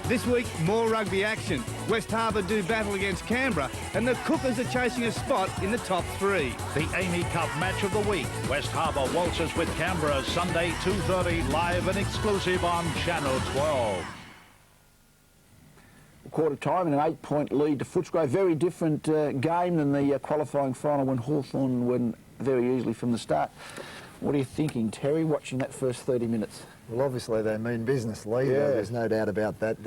This week, more rugby action. West Harbour do battle against Canberra, and the Cookers are chasing a spot in the top 3. The Amy Cup match of the week. West Harbour waltzes with Canberra, Sunday 2:30, live and exclusive on Channel 12. Quarter time and an 8-point lead to Footscray. Very different game than the qualifying final when Hawthorn won very easily from the start. What are you thinking, Terry, watching that first 30 minutes? Well, obviously they mean business, Lee. Yeah. There's no doubt about that.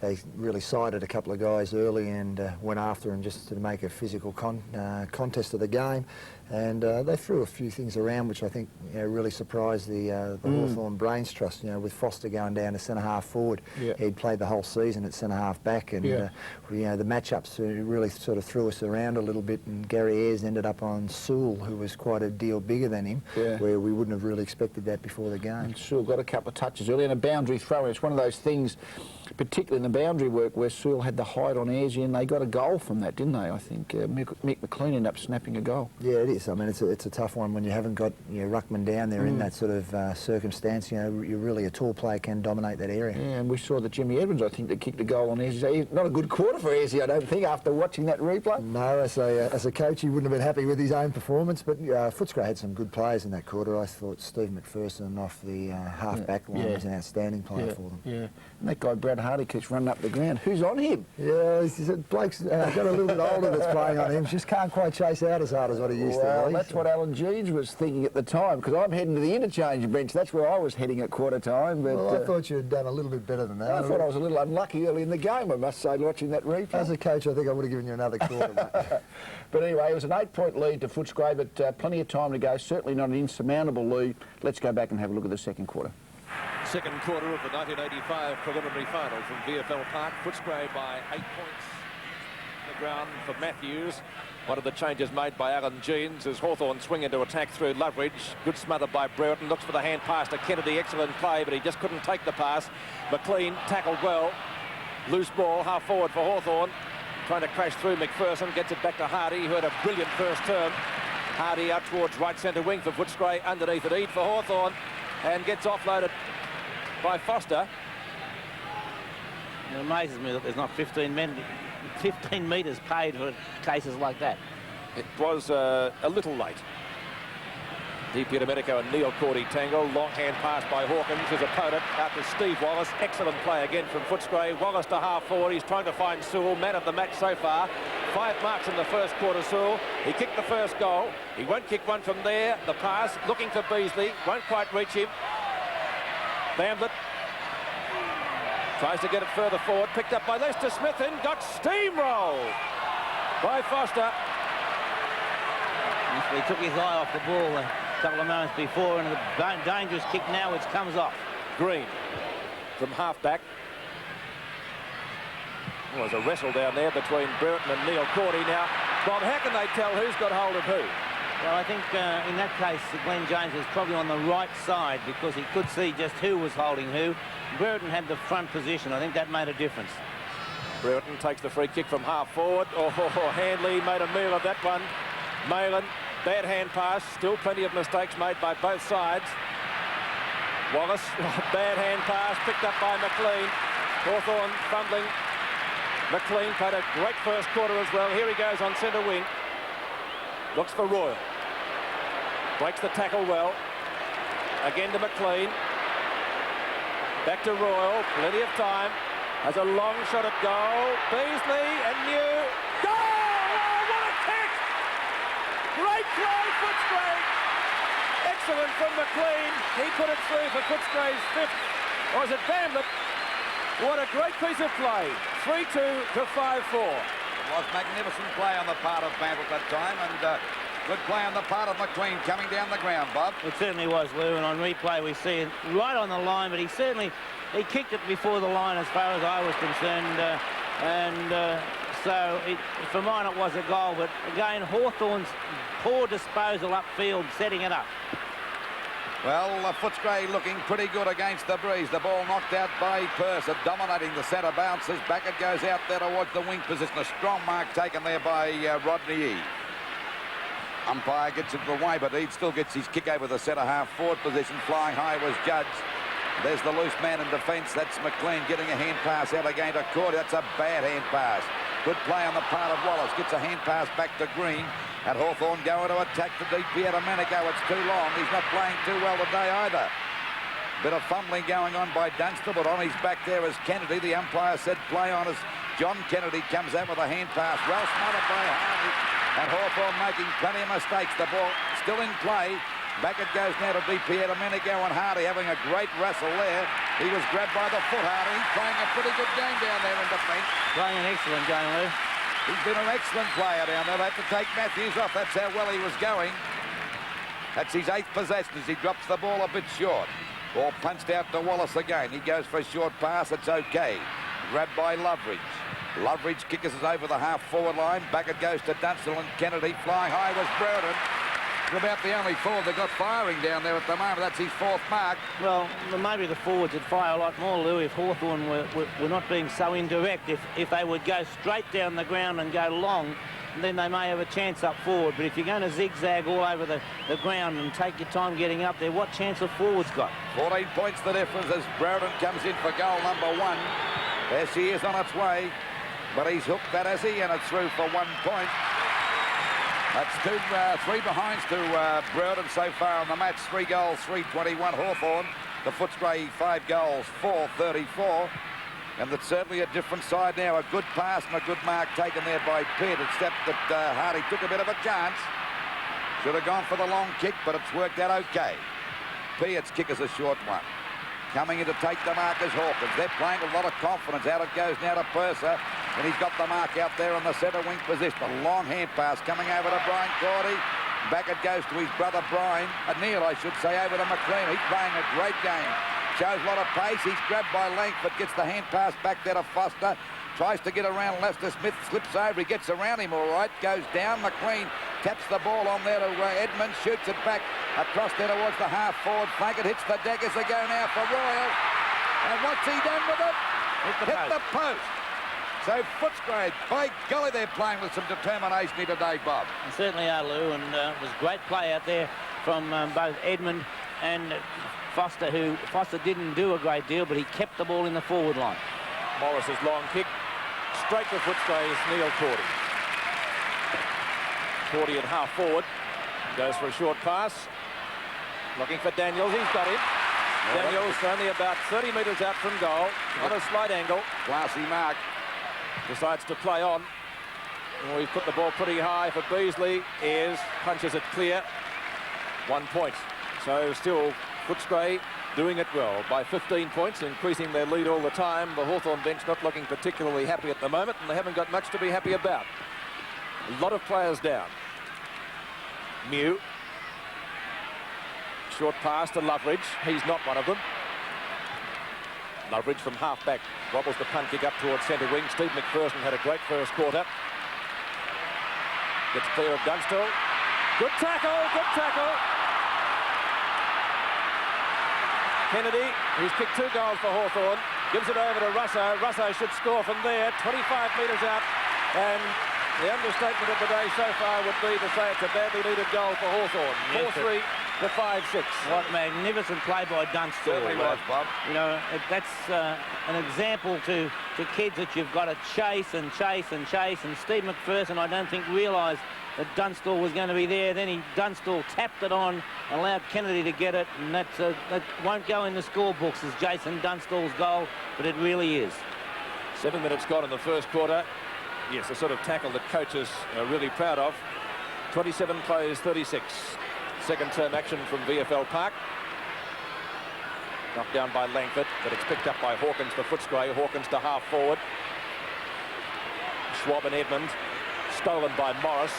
They really sided a couple of guys early and went after them just to make a physical contest of the game. And they threw a few things around which I think really surprised the Hawthorn Brains Trust. With Foster going down to centre half forward, he'd played the whole season at centre half back, and the matchups really sort of threw us around a little bit. And Gary Ayres ended up on Sewell, who was quite a deal bigger than him, where we wouldn't have really expected that before the game. And Sewell got a couple of touches early and a boundary throw. It's one of those things, particularly in the boundary work, where Sewell had the height on Ayres, and they got a goal from that, didn't they? I think Mick McLean ended up snapping a goal. Yeah, it is. I mean, it's a tough one when you haven't got ruckman down there in that sort of circumstance. You're really a tall player can dominate that area. Yeah, and we saw that Jimmy Edwards, I think, that kicked a goal on Ayres. Not a good quarter for Ayres, I don't think, after watching that replay. No, as a coach, he wouldn't have been happy with his own performance. But Footscray had some good players in that quarter. I thought Steve McPherson off the half-back line was an outstanding player for them. Yeah, and that guy Brad Hardy keeps running up the ground. Who's on him? Yeah, Blake's got a little bit older that's playing on him. Just can't quite chase out as hard as what he used to. Well, that's what Alan Jeans was thinking at the time, because I'm heading to the interchange bench. That's where I was heading at quarter time. But well, I thought you had done a little bit better than that. I thought I was a little unlucky early in the game, I must say, watching that replay. As a coach, I think I would have given you another quarter. But anyway, it was an 8-point lead to Footscray, but plenty of time to go. Certainly not an insurmountable lead. Let's go back and have a look at the second quarter. Second quarter of the 1985 preliminary final from VFL Park. Footscray by 8 points. The ground for Matthews. One of the changes made by Alan Jeans as Hawthorn swing into attack through Loveridge. Good smother by Brereton. Looks for the hand pass to Kennedy. Excellent play, but he just couldn't take the pass. McLean tackled well. Loose ball, half forward for Hawthorn. Trying to crash through McPherson. Gets it back to Hardy, who had a brilliant first term. Hardy out towards right centre wing for Footscray. Underneath it, Eade for Hawthorn. And gets offloaded by Foster. It amazes me that there's not 15 metres paid for cases like that. It was a little late. Peter Medico and Neil Cordy tangle. Long hand pass by Hawkins, his opponent, out to Steve Wallace. Excellent play again from Footscray. Wallace to half forward. He's trying to find Sewell, man of the match so far. 5 marks in the first quarter, Sewell. He kicked the first goal. He won't kick one from there. The pass, looking for Beasley. Won't quite reach him. Bamblett tries to get it further forward. Picked up by Lester Smith and got steamrolled by Foster. He took his eye off the ball a couple of moments before, and a dangerous kick now which comes off. Green from half-back. Well, there's a wrestle down there between Brereton and Neil Cordy. Now, Bob, how can they tell who's got hold of who? Well, I think in that case, Glenn James was probably on the right side because he could see just who was holding who. Brereton had the front position. I think that made a difference. Brereton takes the free kick from half forward. Handley made a meal of that one. Malin, bad hand pass. Still plenty of mistakes made by both sides. Wallace, bad hand pass, picked up by McLean. Hawthorn fumbling. McLean played a great first quarter as well. Here he goes on centre wing. Looks for Royal. Breaks the tackle well. Again to McLean. Back to Royal. Plenty of time. Has a long shot at goal. Beasley and New. Goal! Oh, what a kick! Great play, Footscray. Excellent from McLean. He put it through for Footscray's 5th. Or is it Bamblett? What a great piece of play. 3-2 to 5-4. It was magnificent play on the part of Bamblett that time, and good play on the part of McLean coming down the ground, Bob. It certainly was, Lou, and on replay we see it right on the line, but he kicked it before the line as far as I was concerned, so for mine it was a goal, but again Hawthorn's poor disposal upfield setting it up. Well, Footscray looking pretty good against the breeze. The ball knocked out by Purser, dominating the centre bounces. Back it goes out there towards the wing position. A strong mark taken there by Rodney Eade. Umpire gets it away, but Eade still gets his kick over the centre half forward position. Flying high was Judge. There's the loose man in defence. That's McLean getting a hand pass out again to Cordy. That's a bad hand pass. Good play on the part of Wallace. Gets a hand pass back to Green. And Hawthorn going to attack the deep Peter Manico. It's too long. He's not playing too well today either. Bit of fumbling going on by Dunster, but on his back there is Kennedy. The umpire said play on as John Kennedy comes out with a hand pass. Well smothered by Hardy. And Hawthorn making plenty of mistakes. The ball still in play. Back it goes now to Peter Manico, and Hardy having a great wrestle there. He was grabbed by the foot, Hardy. He's playing a pretty good game down there in defence. Playing an excellent game, Lou. He's been an excellent player down there. They had to take Matthews off. That's how well he was going. That's his 8th possession as he drops the ball a bit short. Ball punched out to Wallace again. He goes for a short pass. It's okay. Grabbed by Loveridge. Loveridge kicks us over the half-forward line. Back it goes to Dunstall and Kennedy. Flying high was Brereton. About the only forward that got firing down there at the moment. That's his 4th mark. Well, maybe the forwards would fire a lot more, Lou, if Hawthorn were not being so indirect. If they would go straight down the ground and go long, then they may have a chance up forward. But if you're going to zigzag all over the ground and take your time getting up there, what chance have forwards got? 14 points the difference as Brereton comes in for goal number 1. There she is on its way. But he's hooked that, has he? And it's through for 1 point. That's 3 behinds to Brereton so far on the match. 3 goals, 3-21 Hawthorn. The Footscray 5 goals, 4-34. And that's certainly a different side now. A good pass and a good mark taken there by Pitt, except that Hardy took a bit of a chance. Should have gone for the long kick, but it's worked out okay. Peart's kick is a short one. Coming in to take the mark is Hawkins. They're playing with a lot of confidence. Out it goes now to Purser. And he's got the mark out there on the centre wing position. A long hand pass coming over to Brian Cordy. Back it goes to his brother Brian. Neil, I should say, over to McLean. He's playing a great game. Shows a lot of pace. He's grabbed by Langford. Gets the hand pass back there to Foster. Tries to get around Lester Smith. Slips over. He gets around him all right. Goes down. McLean taps the ball on there to Edmund. Shoots it back across there towards the half-forward flank. It hits the deck as they go now for Royal. And what's he done with it? Hit the post. So Footscray, by golly, they're playing with some determination here today, Bob. They certainly are, Lou, and it was great play out there from both Edmund and Foster, who Foster didn't do a great deal, but he kept the ball in the forward line. Morris's long kick, straight to Footscray's Neil Cordy. Cordy at half forward, goes for a short pass. Looking for Daniels, he's got him. Daniels only about 30 metres out from goal, on a slight angle. Classy mark. Decides to play on. We've put the ball pretty high for Beasley. Punches it clear. 1 point. So still Footscray doing it well by 15 points, increasing their lead all the time. The Hawthorn bench not looking particularly happy at the moment, and they haven't got much to be happy about. A lot of players down. Mew. Short pass to Loveridge. He's not one of them. Loveridge from half-back wobbles the punt kick up towards centre wing. Steve McPherson had a great first quarter. Gets clear of Dunstall. Good tackle, good tackle. Kennedy, who's kicked 2 goals for Hawthorn, gives it over to Russo. Russo should score from there, 25 metres out. And the understatement of the day so far would be to say it's a badly needed goal for Hawthorn. 4-3 to 5-6. What magnificent play by Dunstall. Certainly was, Bob. You know, that's an example to kids that you've got to chase and chase and chase. And Steve McPherson, I don't think, realised that Dunstall was going to be there. Then Dunstall tapped it on, allowed Kennedy to get it, and that won't go in the scorebooks as Jason Dunstall's goal, but it really is. 7 minutes gone in the first quarter. Yes, the sort of tackle that coaches are really proud of. 27 plays, 36. Second term action from VFL Park. Knocked down by Langford, but it's picked up by Hawkins for Footscray. Hawkins to half forward. Schwab and Edmund. Stolen by Morris.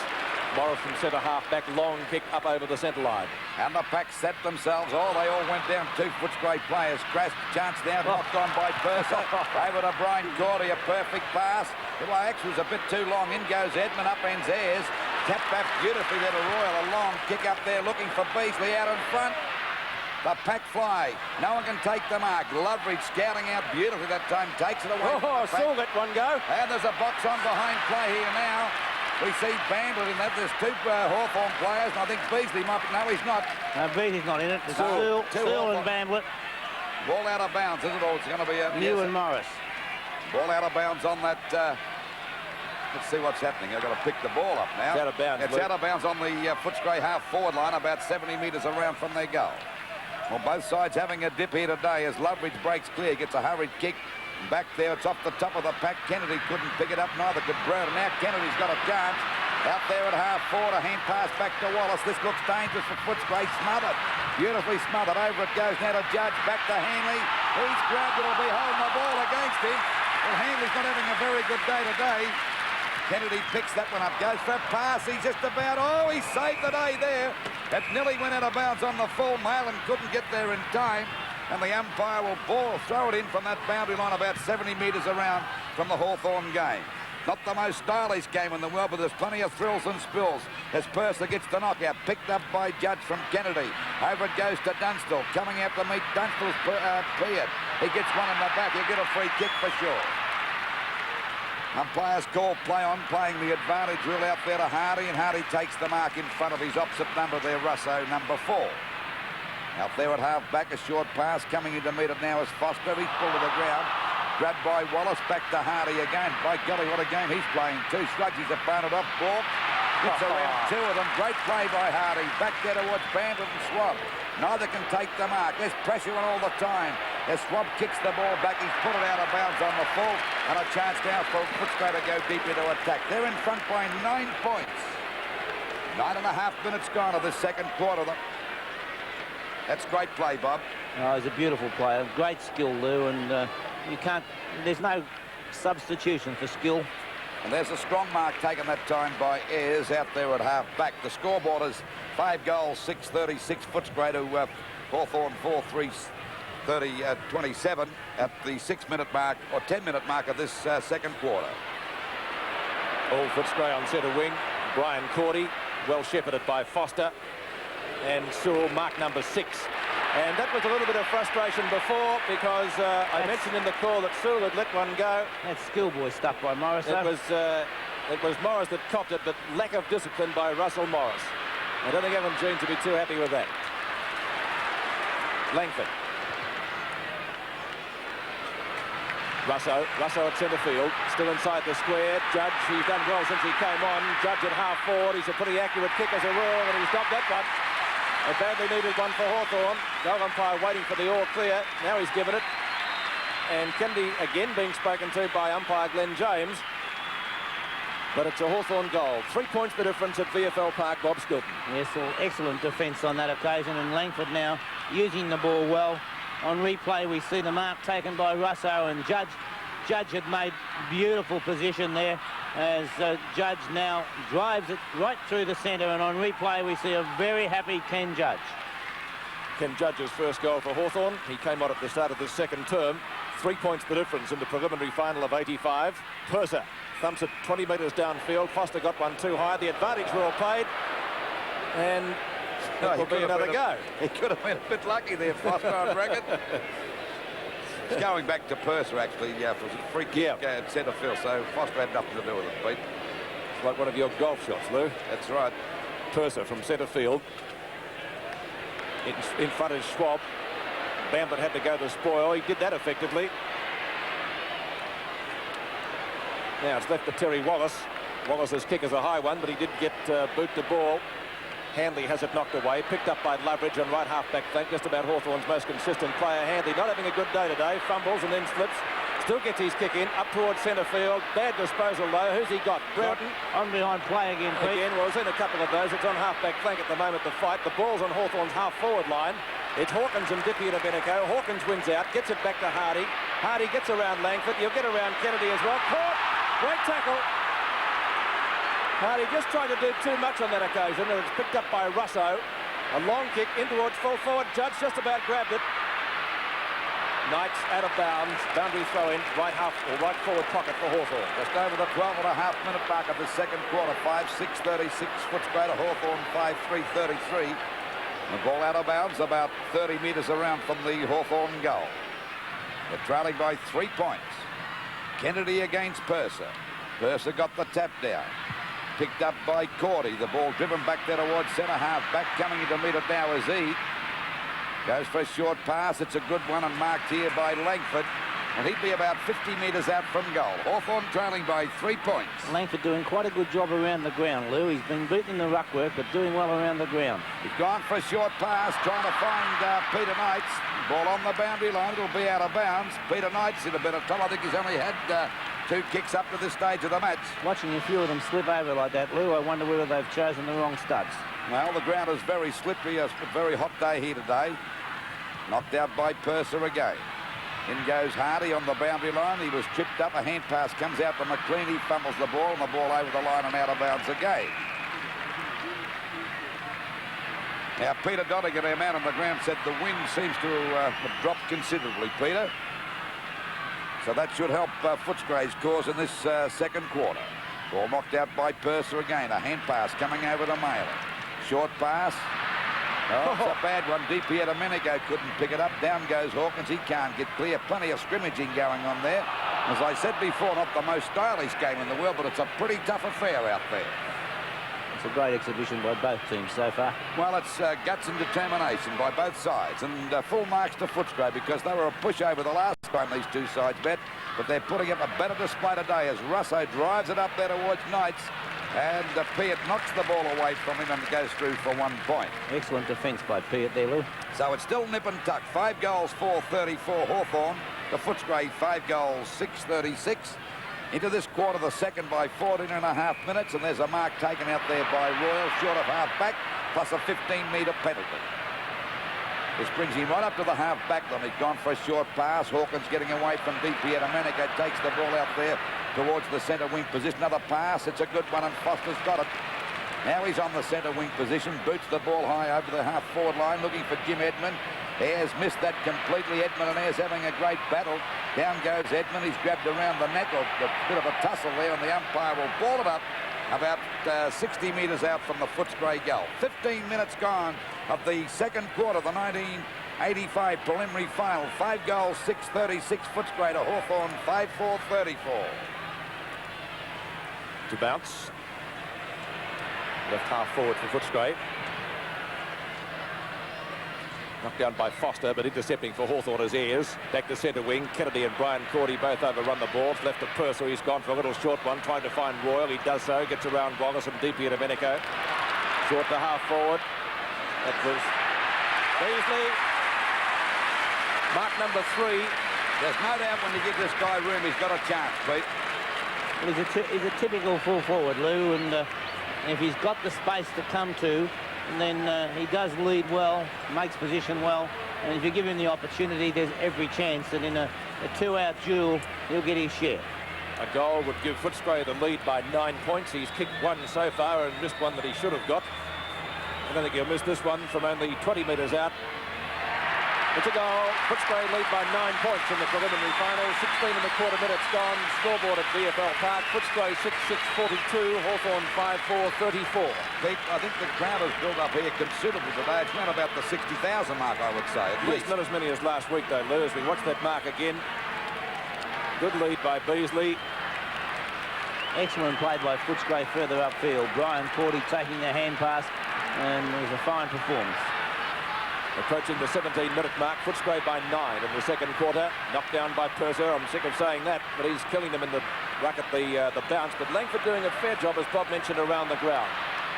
Morris from centre half back, long kick up over the centre line. And the pack set themselves. Oh, they all went down. 2 Footscray players. Crashed, chance down, knocked on by Purser. Over to Brian Cordy, a perfect pass. The Axe was a bit too long. In goes Edmund, up ends Ayres. Tapped back beautifully there to Royal. A long kick up there looking for Beasley out in front. The pack fly. No one can take the mark. Loveridge scouting out beautifully that time. Takes it away. Oh, saw that one go. And there's a box on behind play here now. We see Bamblett in that. There's 2 Hawthorn players, and I think Beasley might... No, he's not. Beasley's not in it. It's Searle and Bamblett. Ball out of bounds, isn't it? Or it's going to be a... Mew and Morris. Ball out of bounds on that... let's see what's happening. They've got to pick the ball up now. It's out of bounds. It's out of bounds on the Footscray half-forward line, about 70 metres around from their goal. Well, both sides having a dip here today as Loveridge breaks clear, gets a hurried kick. Back there, it's off the top of the pack. Kennedy couldn't pick it up, neither could Brereton. Now Kennedy's got a chance. Out there at half-forward, a hand pass back to Wallace. This looks dangerous for Footscray. Smothered. Beautifully smothered. Over it goes now to Judge. Back to Hanley. He's grabbed it. Will be holding the ball against him. Well, Hanley's not having a very good day today. Kennedy picks that one up, goes for a pass. He's just about, oh, he saved the day there. It nearly went out of bounds on the full. Malin couldn't get there in time. And the umpire will throw it in from that boundary line about 70 metres around from the Hawthorn game. Not the most stylish game in the world, but there's plenty of thrills and spills as Purser gets the knockout. Picked up by Judge from Kennedy. Over it goes to Dunstall. Coming out to meet Dunstall's Peart. He gets one in the back. He'll get a free kick for sure. Umpires call play on, playing the advantage rule out there to Hardy, and Hardy takes the mark in front of his opposite number there, Russo, number 4. Out there at half-back, a short pass coming in to meet it now is Foster. He's pulled to the ground. Grabbed by Wallace, back to Hardy again. By golly, what a game he's playing too. Shrugs his opponent off, ball. Gets around 2 of them. Great play by Hardy. Back there towards Bandit and Swab. Neither can take the mark. There's pressure on all the time. As Swab kicks the ball back, he's put it out of bounds on the full. And a chance now for Footscray to go deep into attack. They're in front by 9 points. 9.5 minutes gone of the second quarter. That's great play, Bob. Oh, it's a beautiful play. Great skill, Lou, and you can't, there's no substitution for skill. And there's a strong mark taken that time by Ayres out there at half-back. The scoreboard is 5 goals, 6-36. Footscray to Hawthorn 4-3-27 at the 6-minute mark, or 10-minute mark of this second quarter. All Footscray on centre wing. Brian Cordy, well shepherded by Foster. And Sewell, mark number 6. And that was a little bit of frustration before, because I mentioned in the call that Sewell had let one go. That's schoolboy stuff by Morris. It was Morris that copped it, but lack of discipline by Russell Morris. I don't think Evan Jean to be too happy with that. Langford. Russo at centre field, still inside the square. Judge, he's done well since he came on. Judge at half forward. He's a pretty accurate kick as a rule, and he's got that one. A badly needed one for Hawthorn. Goal umpire waiting for the all clear. Now he's given it. And Kennedy again being spoken to by umpire Glenn James. But it's a Hawthorn goal. 3 points the difference at VFL Park, Bob Skilton. Yes, well, excellent defence on that occasion, and Langford now using the ball well. On replay, we see the mark taken by Russo, and Judge had made beautiful position there as Judge now drives it right through the centre, and on replay we see a very happy Ken Judge. Ken Judge's first goal for Hawthorn. He came on at the start of the second term. 3 points the difference in the preliminary final of 85. Purser thumps it 20 metres downfield. Foster got one too high. The advantage were all played, and it will be another go. He could have been a bit lucky there, Foster, I reckon. It's going back to Purser, actually, for a free kick at centre field, so Foster had nothing to do with it, Pete. It's like one of your golf shots, Lou. That's right. Purser from centre field. In front is Schwab. Bamford had to go to spoil. He did that effectively. Now it's left to Terry Wallace. Wallace's kick is a high one, but he did get boot to ball. Handley has it knocked away, picked up by Loveridge on right half-back flank, just about Hawthorn's most consistent player. Handley not having a good day today, fumbles and then slips. Still gets his kick in, up towards centre field. Bad disposal though. Who's he got? Brereton. On behind play again, Pete. Again, well, there's in a couple of those. It's on half-back flank at the moment, the fight. The ball's on Hawthorn's half-forward line. It's Hawkins and Dippy to Beneco. Hawkins wins out, gets it back to Hardy. Hardy gets around Langford. He'll get around Kennedy as well. Caught! Great tackle. Hardy just tried to do too much on that occasion, and it's picked up by Russo. A long kick in towards full forward. Judge just about grabbed it. Knights out of bounds. Boundary throw in. Right half or right forward pocket for Hawthorn. Just over the 12.5-minute mark of the second quarter. 5-6-36. Footscray to Hawthorn 5-3-33. The ball out of bounds about 30 metres around from the Hawthorn goal. They're trailing by 3 points. Kennedy against Purser. Purser got the tap down. Picked up by Cordy. The ball driven back there towards centre half. Back coming in to meet it now is he. Goes for a short pass. It's a good one and marked here by Langford. And he'd be about 50 metres out from goal. Hawthorn trailing by 3 points. Langford doing quite a good job around the ground, Lou. He's been beaten in the ruck work, but doing well around the ground. He's gone for a short pass, trying to find Peter Knights. Ball on the boundary line. It'll be out of bounds. Peter Knights in a bit of trouble. I think he's only had 2 kicks up to this stage of the match. Watching a few of them slip over like that, Lou, I wonder whether they've chosen the wrong studs. Well, the ground is very slippery. A very hot day here today. Knocked out by Purser again. In goes Hardy on the boundary line. He was tripped up. A hand pass comes out to McLean. He fumbles the ball, and the ball over the line and out of bounds again. Now, Peter Donegan, our man on the ground, said the wind seems to have dropped considerably, Peter. So that should help Footscray's cause in this second quarter. Ball knocked out by Purser again. A hand pass coming over to Malin. Short pass. Oh, it's a bad one. Deep here. Domenico couldn't pick it up. Down goes Hawkins. He can't get clear. Plenty of scrimmaging going on there. As I said before, not the most stylish game in the world, but it's a pretty tough affair out there. It's a great exhibition by both teams so far. Well, it's guts and determination by both sides. And full marks to Footscray because they were a pushover the last time these two sides met. But they're putting up a better display today as Russo drives it up there towards Knights. And Peart knocks the ball away from him and goes through for 1 point. Excellent defence by Peart there, Lou. So it's still nip and tuck. 5 goals, 4-34 Hawthorn. The Footscray 5 goals, 6-36. Into this quarter, the second by 14.5 minutes. And there's a mark taken out there by Royal, short of half-back, plus a 15-metre penalty. This brings him right up to the half-back line. He's gone for a short pass. Hawkins getting away from deep here. Domenico takes the ball out there towards the centre wing position. Another pass. It's a good one, and Foster's got it. Now he's on the centre wing position. Boots the ball high over the half-forward line, looking for Jim Edmund. Ayres missed that completely. Edmund and Ayres having a great battle. Down goes Edmund. He's grabbed around the neck. A bit of a tussle there, and the umpire will ball it up about 60 metres out from the Footscray goal. 15 minutes gone of the second quarter, the 1985 preliminary final. 5 goals, 6-36 Footscray to Hawthorn, 5-4-34. To bounce. Left half forward for Footscray. Knocked down by Foster, but intercepting for Hawthorn as Ayres. Back to centre wing. Kennedy and Brian Cordy both overrun the ball. Left to Purser. He's gone for a little short one, trying to find Royal. He does so. Gets around Wallace and deep here to Domenico. Short to half forward. That was Beasley. Mark number 3. There's no doubt when you give this guy room, he's got a chance, Pete. Well, he's a typical full forward, Lou, and if he's got the space to come to, and then he does lead well, makes position well, and if you give him the opportunity, there's every chance that in a 2-out duel, he'll get his share. A goal would give Footscray the lead by 9 points. He's kicked one so far and missed one that he should have got. I don't think he'll miss this one from only 20 metres out. It's a goal. Footscray lead by 9 points in the preliminary final. 16.25 minutes gone. Scoreboard at VFL Park. Footscray 6-6-42. Hawthorn 5-4-34. I think the crowd has built up here considerable today. It's around about the 60,000 mark, I would say, at least. Not as many as last week, though, Lou, as we watch that mark again. Good lead by Beasley. Excellent play by Footscray further upfield. Brian Cordy taking the hand pass, and it was a fine performance. Approaching the 17-minute mark, Footscray by 9 in the second quarter. Knocked down by Purser. I'm sick of saying that, but he's killing them in the ruck at the bounce. But Langford doing a fair job, as Bob mentioned, around the ground.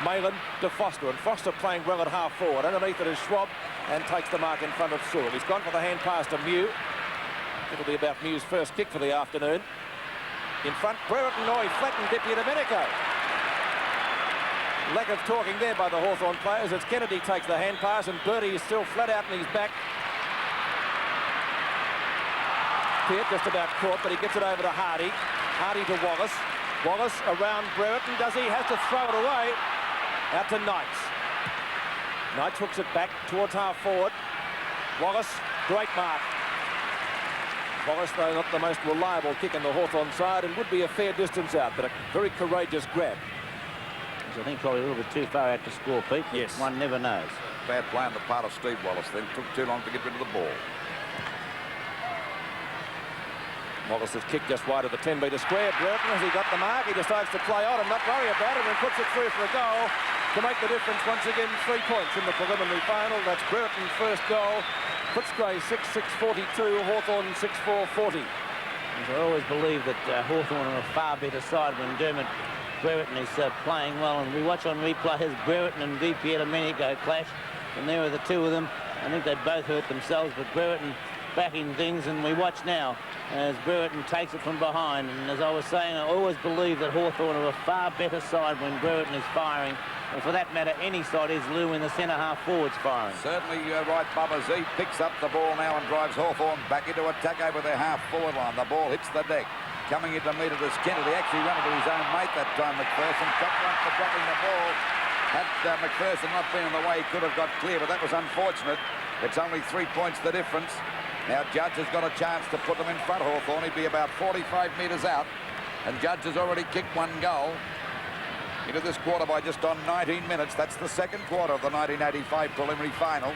Malin to Foster, and Foster playing well at half forward. Underneath it is Schwab, and takes the mark in front of Sewell. He's gone for the hand pass to Mew. It'll be about Mew's first kick for the afternoon. In front, Brereton, he flattened Deputy Domenico. Lack of talking there by the Hawthorn players as Kennedy takes the hand pass, and Bertie is still flat out and he's back. Peart just about caught, but he gets it over to Hardy. Hardy to Wallace. Wallace around Brereton. Does he? Has to throw it away. Out to Knights. Knights hooks it back towards half forward. Wallace, great mark. Wallace, though, not the most reliable kick in the Hawthorn side, and would be a fair distance out, but a very courageous grab. I think probably a little bit too far out to score, Pete. Yes. One never knows. Bad play on the part of Steve Wallace then. Took too long to get rid of the ball. Wallace's kick just wide of the 10-metre square. Brereton, has he got the mark? He decides to play on and not worry about it, and puts it through for a goal to make the difference once again. 3 points in the preliminary final. That's Brereton's first goal. Footscray 6-6-42, Hawthorn 6-4-40. I always believe that Hawthorn are a far better side when Brereton is playing well, and we watch on replay as Brereton and VFL Domenico clash, and there are the two of them. I think they both hurt themselves, but Brereton backing things, and we watch now as Brereton takes it from behind. And as I was saying, I always believe that Hawthorn are a far better side when Brereton is firing. And for that matter, any side is Lou in the centre half forwards firing. Certainly right, Bubba Z picks up the ball now and drives Hawthorn back into attack over their half-forward line. The ball hits the deck. Coming in to meet it is Kennedy. Actually ran into his own mate that time, McPherson. Top one for dropping the ball. Had McPherson not been in the way, he could have got clear, but that was unfortunate. It's only 3 points the difference. Now Judge has got a chance to put them in front. Hawthorn, he'd be about 45 metres out. And Judge has already kicked 1 goal into this quarter by just on 19 minutes. That's the second quarter of the 1985 preliminary final.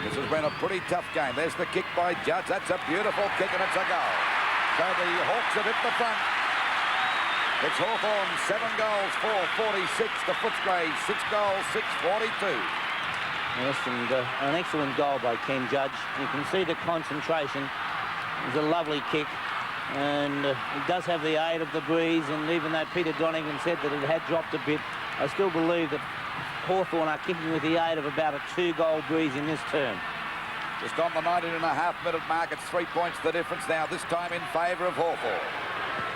This has been a pretty tough game. There's the kick by Judge. That's a beautiful kick, and it's a goal. So the Hawks have hit the front. It's Hawthorn 7 goals, 4-46 to Footscray, 6 goals, 6-42. Yes, and an excellent goal by Ken Judge. You can see the concentration. It was a lovely kick. And it does have the aid of the breeze, and even though Peter Donegan said that it had dropped a bit, I still believe that Hawthorn are kicking with the aid of about a 2-goal breeze in this term. Just on the 19.5-minute mark, it's 3 points the difference now, this time in favour of Hawthorn.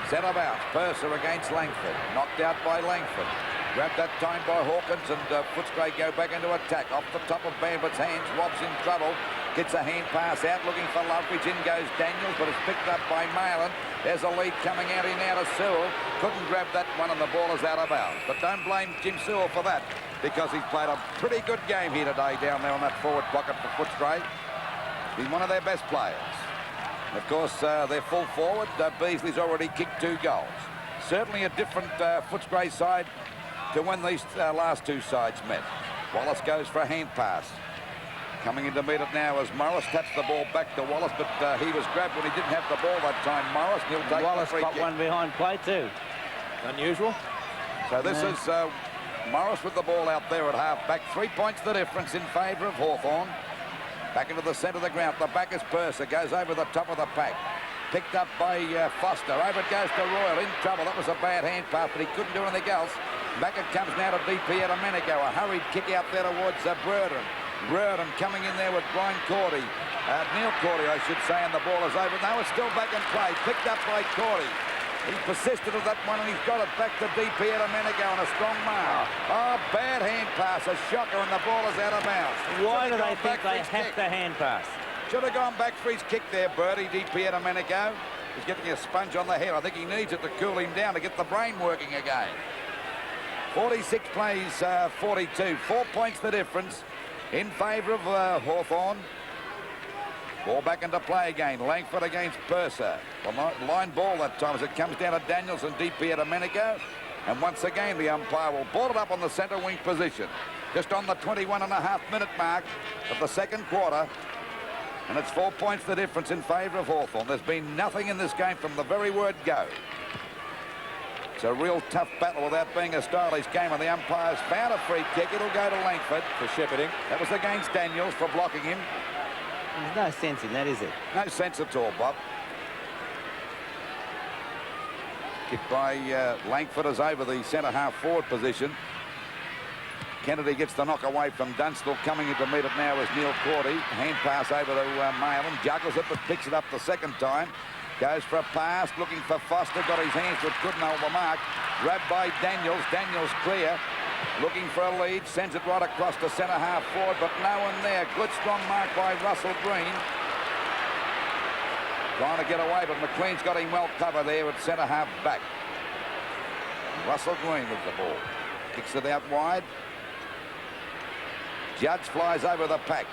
Centre bounce, Purser against Langford, knocked out by Langford. Grabbed that time by Hawkins, and Footscray go back into attack. Off the top of Bambert's hands, Rob's in trouble. Gets a hand pass out, looking for Loveridge. In goes Daniels, but it's picked up by Malin. There's a lead coming out in now to Sewell. Couldn't grab that one, and the ball is out of bounds. But don't blame Jim Sewell for that, because he's played a pretty good game here today down there on that forward pocket for Footscray. He's one of their best players. Of course, their full forward, Beasley's already kicked 2 goals. Certainly a different Footscray side to when these last 2 sides met. Wallace goes for a hand pass. Coming in to meet it now as Morris taps the ball back to Wallace, but he was grabbed when he didn't have the ball that time, Morris. He'll take Wallace the free got kick. one behind play too. Unusual. So this is Morris with the ball out there at half-back. 3 points the difference in favour of Hawthorn. Back into the centre of the ground. The back is Purser. Goes over the top of the pack. Picked up by Foster. Over it goes to Royal. In trouble. That was a bad hand pass, but he couldn't do anything else. Back it comes now to DP at Domenico. A hurried kick out there towards Brereton. Brereton coming in there with Brian Cordy. Neil Cordy, I should say, and the ball is over. Now it's still back in play. Picked up by Cordy. He persisted with that one, and he's got it back to DP at Domenico on a strong mark. Oh, bad hand pass. A shocker, and the ball is out of bounds. Why do they think they have to hand pass? Should have gone back for his kick there, Birdie. DP at Domenico. He's getting a sponge on the head. I think he needs it to cool him down to get the brain working again. 46 plays 42. 4 points the difference in favour of Hawthorn. Ball back into play again. Langford against Purser. The line ball that time as it comes down to Daniels and DP at Domenico. And once again, the umpire will ball it up on the centre wing position. Just on the 21.5-minute mark of the second quarter. And it's 4 points the difference in favour of Hawthorn. There's been nothing in this game from the very word go. It's a real tough battle without being a stylish game, and the umpire's found a free kick. It'll go to Langford for shepherding. That was against Daniels for blocking him. There's no sense in that, is it? No sense at all, Bob. Kicked by Langford is over the centre half forward position. Kennedy gets the knock away from Dunstall. Coming in to meet it now is Neil Cordy. Hand pass over to Malin. Juggles it, but picks it up the second time. Goes for a pass, looking for Foster. Got his hands, but couldn't hold the mark. Grabbed by Daniels. Daniels clear. Looking for a lead. Sends it right across to centre half forward, but no one there. Good strong mark by Russell Green. Trying to get away, but McLean's got him well covered there at centre half back. Russell Green with the ball. Kicks it out wide. Judge flies over the pack.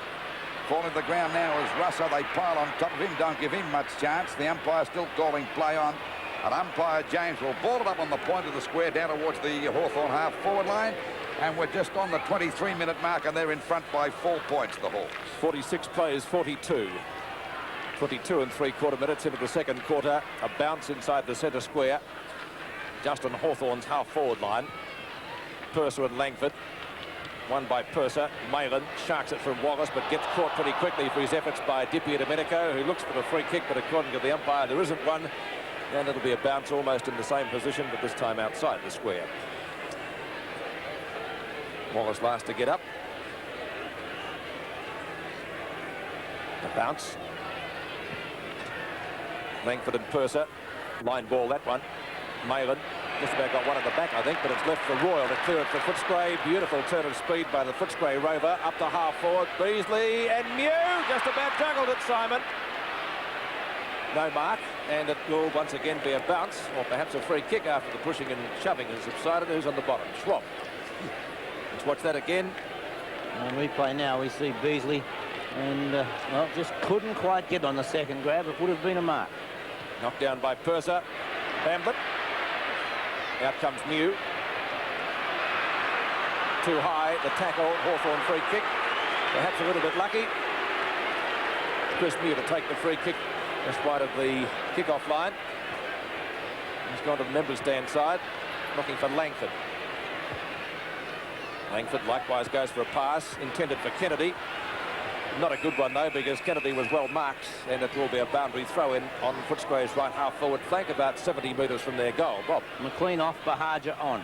Falling to the ground now is Russell. They pile on top of him. Don't give him much chance. The umpire still calling play on. And umpire James will ball it up on the point of the square down towards the Hawthorn half-forward line. And we're just on the 23-minute mark, and they're in front by 4 points, the Hawks. 46 plays, 42. 22 and 3/4 minutes into the second quarter. A bounce inside the centre square. Just on Hawthorn's half-forward line. Purser and Langford. Won by Purser. Malin sharks it from Wallace, but gets caught pretty quickly for his efforts by Dippy Domenico, who looks for the free kick, but according to the umpire, there isn't one. And it'll be a bounce almost in the same position, but this time outside the square. Wallace last to get up. The bounce. Langford and Purser. Line ball, that one. Malin just about got one at the back, I think, but it's left for Royal to clear it for Footscray. Beautiful turn of speed by the Footscray rover. Up to half forward. Beasley and Mew just about juggled it, Simon. No mark, and it will once again be a bounce, or perhaps a free kick after the pushing and shoving has subsided. Who's on the bottom? Schwab. Let's watch that again. And replay now, we see Beasley, and well, just couldn't quite get on the second grab. It would have been a mark. Knocked down by Purser. Bamblett. Out comes Mew. Too high, the tackle. Hawthorn free kick. Perhaps a little bit lucky. Chris Mew to take the free kick just wide of the kick-off line. He's gone to the members' stand side, looking for Langford. Langford likewise goes for a pass intended for Kennedy. Not a good one, though, because Kennedy was well marked, and it will be a boundary throw-in on Footscray's right half-forward flank, about 70 metres from their goal. Bob. McLean off, Bahaja on.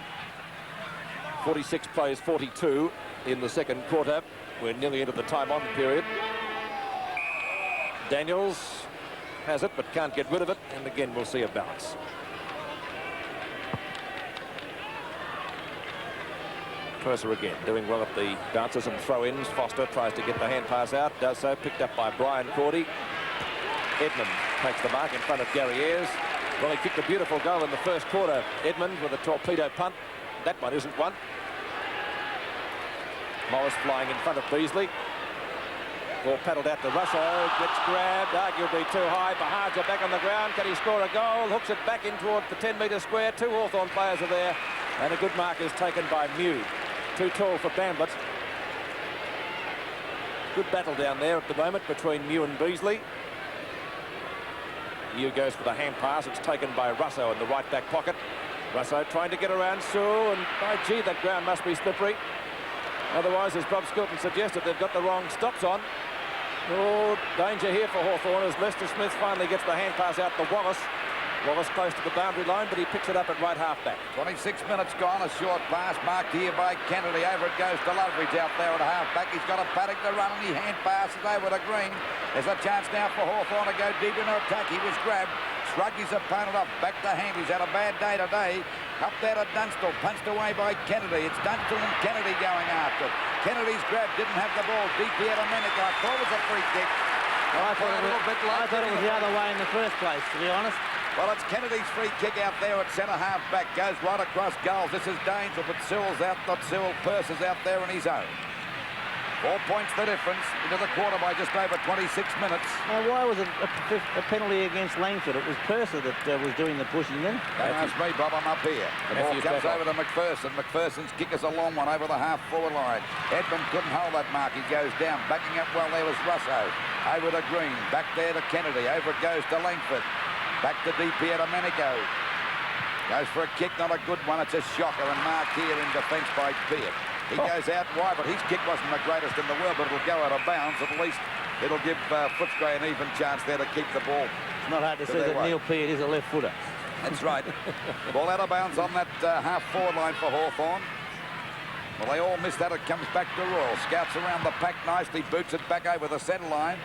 46 plays 42 in the second quarter. We're nearly into the time-on period. Daniels has it, but can't get rid of it, and again we'll see a bounce. Purser again doing well at the bounces and throw-ins. Foster tries to get the hand pass out, does so, picked up by Brian Cordy. Edmund takes the mark in front of Gary Ayres. Well, he kicked a beautiful goal in the first quarter, Edmund, with a torpedo punt. That one isn't one. Morris flying in front of Beasley. Ball paddled out to Russo, gets grabbed, arguably too high. Bahaja back on the ground, can he score a goal? Hooks it back in towards the 10-metre square. Two Hawthorn players are there, and a good mark is taken by Mew. Too tall for Bamblett. Good battle down there at the moment between Mew and Beasley. Mew goes for the hand pass. It's taken by Russo in the right back pocket. Russo trying to get around Sewell, and by gee, that ground must be slippery. Otherwise, as Bob Skilton suggested, they've got the wrong stops on. Oh, danger here for Hawthorn as Lester Smith finally gets the hand pass out to Wallace. Wallace close to the boundary line, but he picks it up at right half-back. 26 minutes gone, a short pass marked here by Kennedy. Over it goes to Loveridge out there at half-back. He's got a paddock to run, and he hand passes over to Green. There's a chance now for Hawthorn to go deep into attack. He was grabbed, shrugged his opponent off, back to hand. He's had a bad day today. Up there to Dunstall, punched away by Kennedy. It's Dunstall and Kennedy going after it. Kennedy's grab, didn't have the ball. Deep here to Menick. I thought it was a free kick. I thought it was the other way in the first place, to be honest. Well, it's Kennedy's free kick out there at centre half-back. Goes right across goals. This is danger, but Sewell's out. Not Sewell. Purser's out there on his own. 4 points the difference into the quarter by just over 26 minutes. Now, why was it a penalty against Langford? It was Purser that was doing the pushing then. Don't ask me, Bob. I'm up here. The ball comes over to McPherson. McPherson's kick is a long one over the half-forward line. Edmund couldn't hold that mark. He goes down. Backing up well there was Russo. Over to Green. Back there to Kennedy. Over it goes to Langford. Back to deep here to Menico. Goes for a kick, not a good one. It's a shocker, and marked here in defence by Peart. He goes out wide, but his kick wasn't the greatest in the world, but it'll go out of bounds. At least it'll give Footscray an even chance there to keep the ball. It's not hard to see that Neil Peart is a left footer. That's right. Ball out of bounds on that half-forward line for Hawthorn. Well, they all missed that. It comes back to Royal. Scouts around the pack nicely, boots it back over the centre line.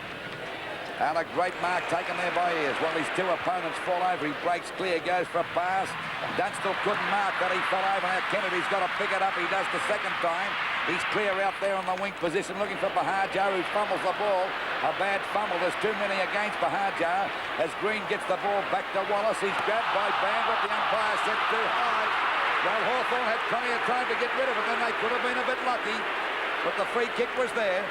And a great mark taken there by Ayres. Well, his two opponents fall over. He breaks clear, goes for a pass. Dunstall couldn't mark that. He fell over. Now Kennedy's got to pick it up. He does the second time. He's clear out there on the wing position, looking for Bahaja, who fumbles the ball. A bad fumble. There's too many against Bahaja. As Green gets the ball back to Wallace. He's grabbed by Bamblett. The umpire set too high. Well, Hawthorn had plenty of time to get rid of it. Then they could have been a bit lucky. But the free kick was there.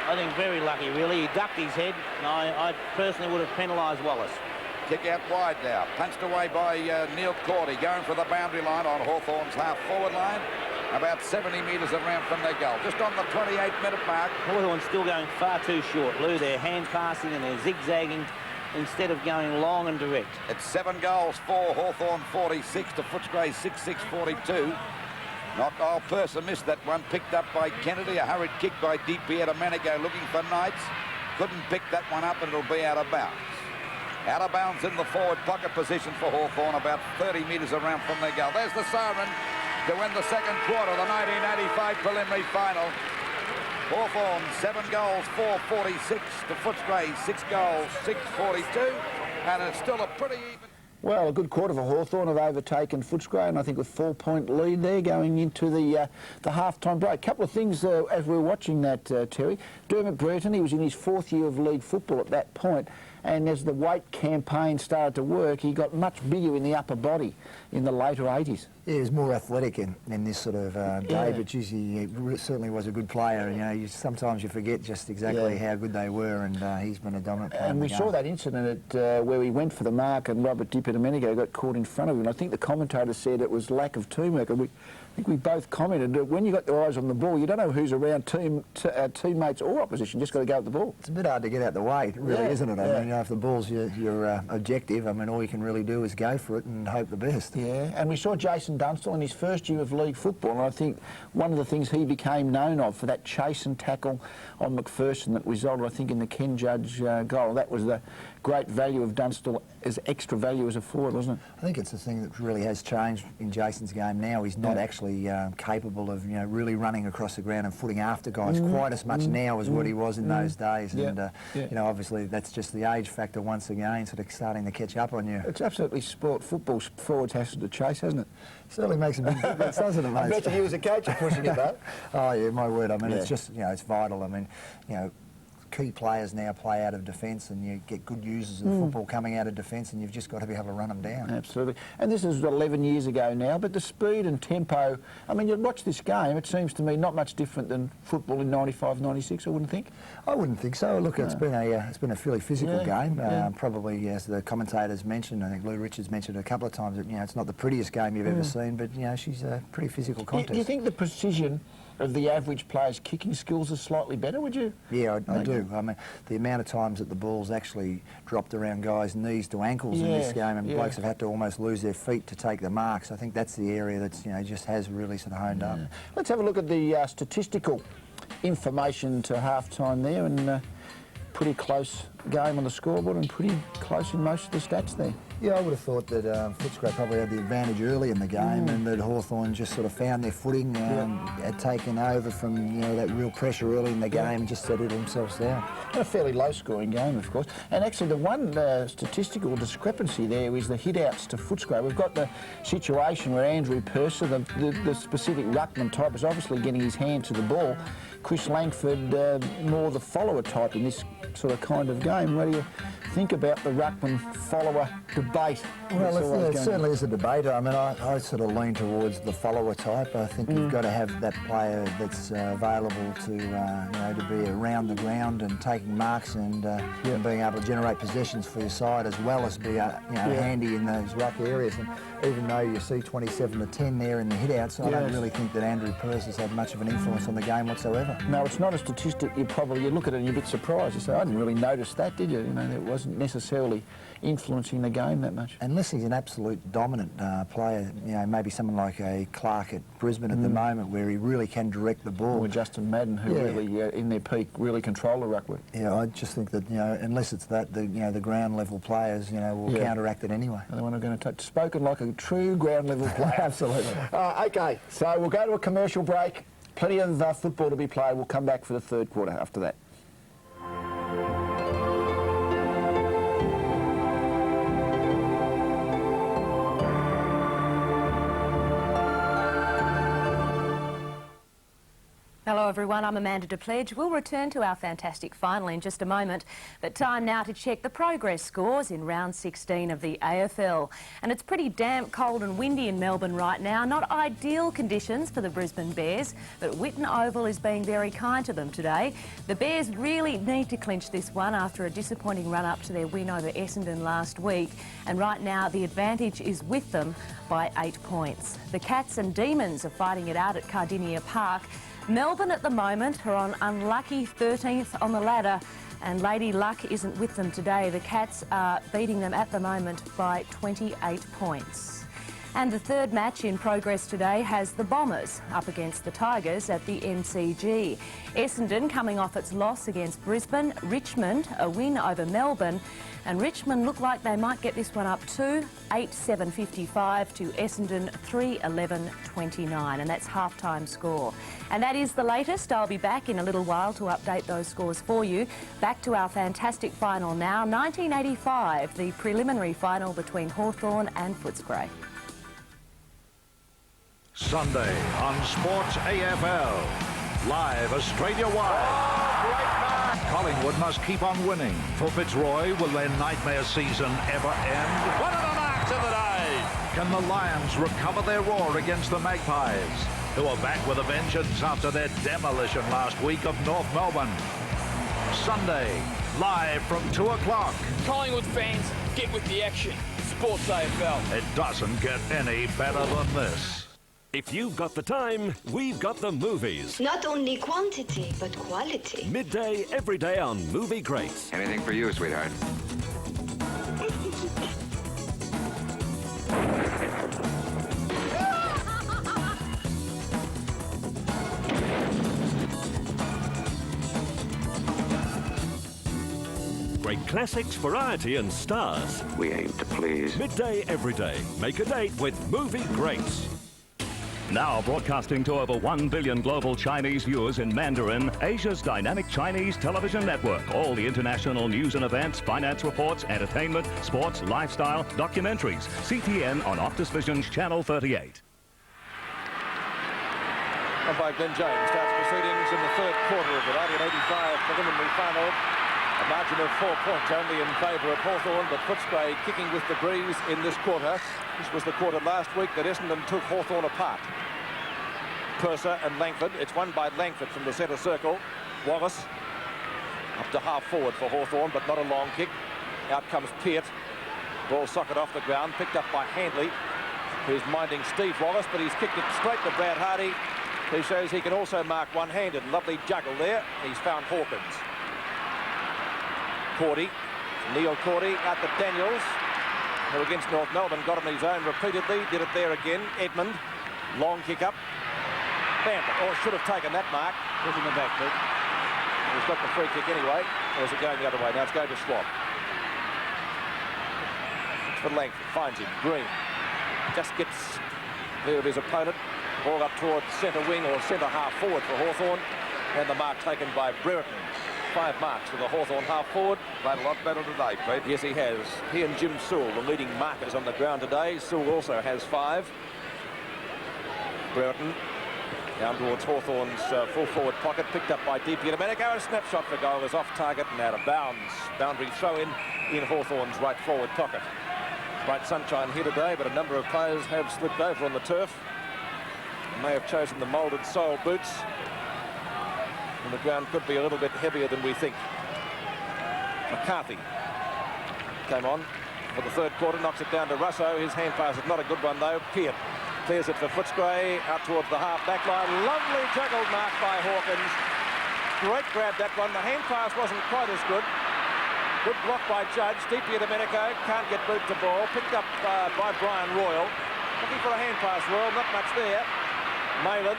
I think very lucky, really. He ducked his head. I personally would have penalised Wallace. Kick out wide now. Punched away by Neil Cordy, going for the boundary line on Hawthorn's half-forward line. About 70 metres around from their goal. Just on the 28-minute mark. Hawthorn's still going far too short, Lou. They're hand-passing and they're zigzagging instead of going long and direct. It's 7 goals for Hawthorn, 46 to Footscray, 6-6-42. Oh, Purser missed that one. Picked up by Kennedy. A hurried kick by Deep here to Manigo, looking for Knights. Couldn't pick that one up, and it'll be out of bounds. Out of bounds in the forward pocket position for Hawthorn, about 30 metres around from their goal. There's the siren to win the second quarter, the 1985 preliminary final. Hawthorn, 7 goals, 446 to Footscray, 6 goals, 642, and it's still a pretty even... Well, a good quarter for Hawthorn have overtaken Footscray, and I think a 4-point lead there going into the half-time break. A couple of things as we were watching that, Terry. Dermot Brereton, he was in his 4th year of league football at that point, and as the weight campaign started to work, he got much bigger in the upper body in the later 80s. Yeah, he was more athletic in this sort of day, but geez, he certainly was a good player. You know, sometimes you forget just exactly how good they were, and he's been a dominant player. And we saw that incident at, where he went for the mark and Robert Di Domenico got caught in front of him. And I think the commentator said it was lack of teamwork. And I think we both commented that when you got your eyes on the ball, you don't know who's around teammates or opposition. Just got to go at the ball. It's a bit hard to get out the way, really, isn't it? I mean, you know, if the ball's your objective, I mean, all you can really do is go for it and hope the best. Yeah, and we saw Jason Dunstall in his 1st year of league football, and I think one of the things he became known of for that chase and tackle on McPherson that resulted, I think, in the Ken Judge goal. That was the great value of Dunstall as extra value as a forward, wasn't it? I think it's the thing that really has changed in Jason's game now. He's not actually capable of, you know, really running across the ground and footing after guys quite as much now as what he was in those days. And, you know, obviously that's just the age factor once again, sort of starting to catch up on you. It's absolutely football forwards has to chase, hasn't it? Certainly makes a big difference, doesn't it, mate? I bet you as a coach are pushing it, though. Oh, yeah, my word. I mean, it's just, you know, it's vital. I mean, you know, key players now play out of defence, and you get good users of football coming out of defence, and you've just got to be able to run them down. Absolutely. And this is 11 years ago now, but the speed and tempo, I mean, you watch this game, it seems to me not much different than football in 95, 96, I wouldn't think. I wouldn't think so. Look, it's been a fairly physical game. Probably, as the commentators mentioned, I think Lou Richards mentioned a couple of times that, you know, it's not the prettiest game you've ever seen, but, you know, she's a pretty physical contest. Do you think the precision of the average player's kicking skills is slightly better, would you? Yeah, I do. I mean, the amount of times that the ball's actually dropped around guys' knees to ankles in this game, and blokes have had to almost lose their feet to take the marks. I think that's the area that's, you know, just has really sort of honed up. Let's have a look at the statistical information to half-time there, and pretty close game on the scoreboard and pretty close in most of the stats there. Yeah, I would have thought that Footscray probably had the advantage early in the game, and that Hawthorn just sort of found their footing, had taken over from, you know, that real pressure early in the game and just settled themselves down. And a fairly low-scoring game, of course. And actually, the one statistical discrepancy there is the hit-outs to Footscray. We've got the situation where Andrew Purser, the specific ruckman type, is obviously getting his hand to the ball. Chris Langford, more the follower type in this sort of kind of game. What do you think about the ruckman-follower debate? Well, it certainly is a debate. I mean, I sort of lean towards the follower type. I think you've got to have that player that's available to, you know, to be around the ground and taking marks and being able to generate possessions for your side, as well as be, you know, handy in those ruck areas. And even though you see 27 to 10 there in the hit-outs, I don't really think that Andrew Purser's had much of an influence on the game whatsoever. No, it's not a statistic. You look at it and you're a bit surprised. You say, I didn't really notice that, did you? You know, it wasn't necessarily influencing the game that much. Unless he's an absolute dominant player, you know, maybe someone like a Clark at Brisbane at the moment, where he really can direct the ball. Or Justin Madden, who really, in their peak, really control the ruck work. Yeah, I just think that, you know, unless it's that, you know, the ground level players, you know, will counteract it anyway. And the one I'm going to touch, spoken like a true ground level player. Absolutely. Okay, so we'll go to a commercial break. Plenty of football to be played. We'll come back for the third quarter after that. Hello everyone, I'm Amanda DePledge. We'll return to our fantastic final in just a moment, but time now to check the progress scores in round 16 of the AFL. And it's pretty damp, cold and windy in Melbourne right now. Not ideal conditions for the Brisbane Bears, but Whitten Oval is being very kind to them today. The Bears really need to clinch this one after a disappointing run up to their win over Essendon last week, and right now the advantage is with them by 8 points. The Cats and Demons are fighting it out at Cardinia Park. Melbourne at the moment are on unlucky 13th on the ladder, and Lady Luck isn't with them today. The Cats are beating them at the moment by 28 points. And the third match in progress today has the Bombers up against the Tigers at the MCG. Essendon coming off its loss against Brisbane, Richmond a win over Melbourne, and Richmond look like they might get this one up too, 8-7-55 to Essendon 3-11-29, and that's half-time score. And that is the latest. I'll be back in a little while to update those scores for you. Back to our fantastic final now, 1985, the preliminary final between Hawthorn and Footscray. Sunday on Sports AFL. Live Australia-wide. Collingwood must keep on winning. For Fitzroy, will their nightmare season ever end? One of the marks of the day. Can the Lions recover their roar against the Magpies, who are back with a vengeance after their demolition last week of North Melbourne? Sunday, live from 2 o'clock. Collingwood fans, get with the action. Sports AFL. It doesn't get any better than this. If you've got the time, we've got the movies. Not only quantity, but quality. Midday, every day on Movie Greats. Anything for you, sweetheart. Great classics, variety and stars. We aim to please. Midday, every day. Make a date with Movie Greats. Now broadcasting to over 1 billion global Chinese viewers in Mandarin, Asia's dynamic Chinese television network. All the international news and events, finance reports, entertainment, sports, lifestyle, documentaries. CTN on Optus Vision's Channel 38. Umpire Glenn James starts proceedings in the third quarter of the 1985 preliminary final. A margin of 4 points only in favour of Hawthorn, but Footscray kicking with the breeze in this quarter. This was the quarter last week that Essendon took Hawthorn apart. Purser and Langford. It's won by Langford from the centre circle. Wallace up to half forward for Hawthorn, but not a long kick. Out comes Peart. Ball socket off the ground, picked up by Handley, who's minding Steve Wallace, but he's kicked it straight to Brad Hardy, who shows he can also mark one-handed. Lovely juggle there. He's found Hawkins. Cordy, Neil Cordy out to Daniels, who against North Melbourne got on his own repeatedly, did it there again. Edmund, long kick up. Bamber, or should have taken that mark. Pushing him back, Pete. He's got the free kick anyway. Or is it going the other way? Now it's going to Schwab. It's for Langford, finds him. Green just gets clear of his opponent. Ball up towards centre wing or centre half forward for Hawthorn. And the mark taken by Brereton. 5 marks for the Hawthorn half forward. Played a lot better today, Pete. Yes, he has. He and Jim Sewell, the leading markers on the ground today. Sewell also has 5. Brereton down towards Hawthorn's full forward pocket, picked up by DP and Domenico. A snapshot for goal is off target and out of bounds. Boundary throw in Hawthorn's right forward pocket. Bright sunshine here today, but a number of players have slipped over on the turf. And may have chosen the moulded sole boots. And the ground could be a little bit heavier than we think. McCarthy came on for the third quarter, knocks it down to Russo. His hand pass is not a good one though. Peart clears it for Footscray out towards the half back line. Lovely juggled mark by Hawkins. Great grab that one. The hand pass wasn't quite as good. Good block by Judge. Deeply Domenico can't get boot to ball. Picked up by Brian Royal. Looking for a hand pass, Royal. Not much there. Malin.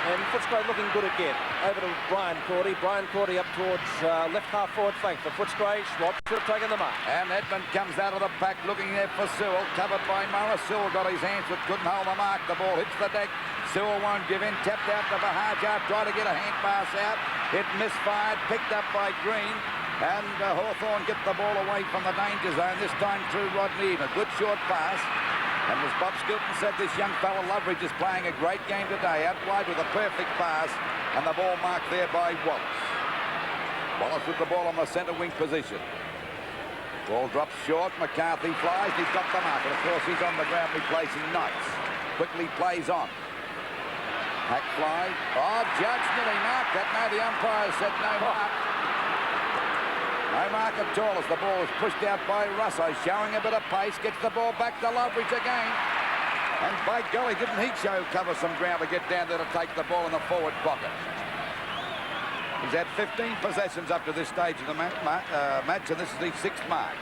And Footscray looking good again. Over to Brian Cordy. Brian Cordy up towards left half forward flank for Footscray. Schwab should have taken the mark. And Edmund comes out of the pack looking there for Sewell. Covered by Morris. Sewell got his hands but couldn't hold the mark. The ball hits the deck. Sewell won't give in. Tapped out to Bahajar. Tried to get a hand pass out. It misfired. Picked up by Green. And Hawthorn get the ball away from the danger zone. This time through Rodney. A good short pass. And as Bob Skilton said, this young fella Loveridge is playing a great game today. Out wide with a perfect pass. And the ball marked there by Wallace. Wallace with the ball on the centre wing position. Ball drops short. McCarthy flies. He's got the mark. And of course he's on the ground replacing Knights. Quickly plays on. Hack fly. Oh, Judge nearly marked that. Now the umpire said no mark. No mark at all as the ball is pushed out by Russo, showing a bit of pace, gets the ball back to Loveridge again. And by golly, didn't he cover some ground to get down there to take the ball in the forward pocket. He's had 15 possessions up to this stage of the match, and this is his 6th mark.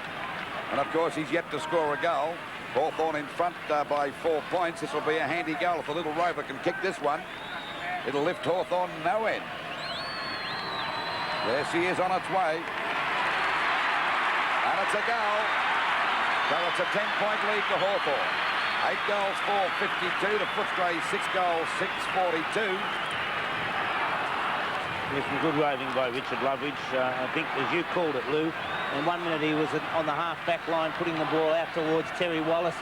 And of course, he's yet to score a goal. Hawthorn in front by 4 points. This will be a handy goal if the little rover can kick this one. It'll lift Hawthorn no end. There she is on its way. And it's a goal. So it's a 10-point lead to Hawthorn. 8 goals, 4-52 to Footscray, 6 goals, 6-42. There's some good roving by Richard Loveridge. I think, as you called it, Lou, in 1 minute he was on the half-back line putting the ball out towards Terry Wallace.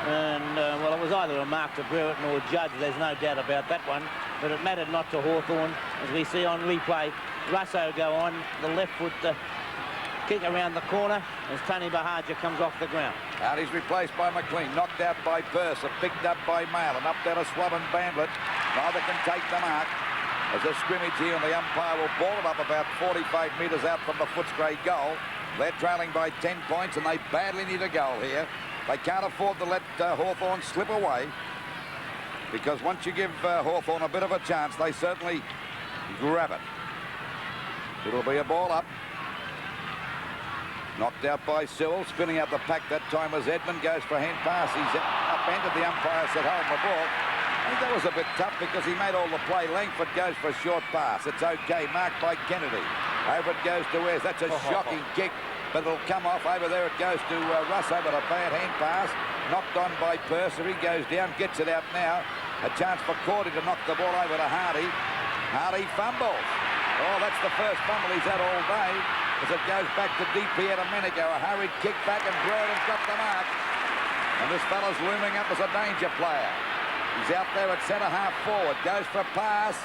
And, well, it was either a mark to Brereton or Judge. There's no doubt about that one. But it mattered not to Hawthorn. As we see on replay, Russo go on the left foot kick around the corner as Tony Bahaja comes off the ground. Out he's replaced by McLean, knocked out by Purser, picked up by Malin, up there to Swab and Bandlet. Neither can take the mark. There's a scrimmage here and the umpire will ball it up about 45 metres out from the Footscray goal. They're trailing by 10 points and they badly need a goal here. They can't afford to let Hawthorn slip away, because once you give Hawthorn a bit of a chance, they certainly grab it. It'll be a ball up. Knocked out by Sewell, spinning out the pack that time was Edmund, goes for a hand pass. He's upended, the umpire said hold the ball. I think that was a bit tough because he made all the play. Langford goes for a short pass. It's okay, marked by Kennedy. Over it goes to Wes. That's a shocking kick, but it'll come off. Over there it goes to Russo, but a bad hand pass. Knocked on by Purser. He goes down, gets it out now. A chance for Cordy to knock the ball over to Hardy. Hardy fumbles. Oh, that's the first fumble he's had all day. As it goes back to DP at a minute ago. A hurried kick back and Brereton's got the mark. And this fella's looming up as a danger player. He's out there at centre-half forward. Goes for a pass.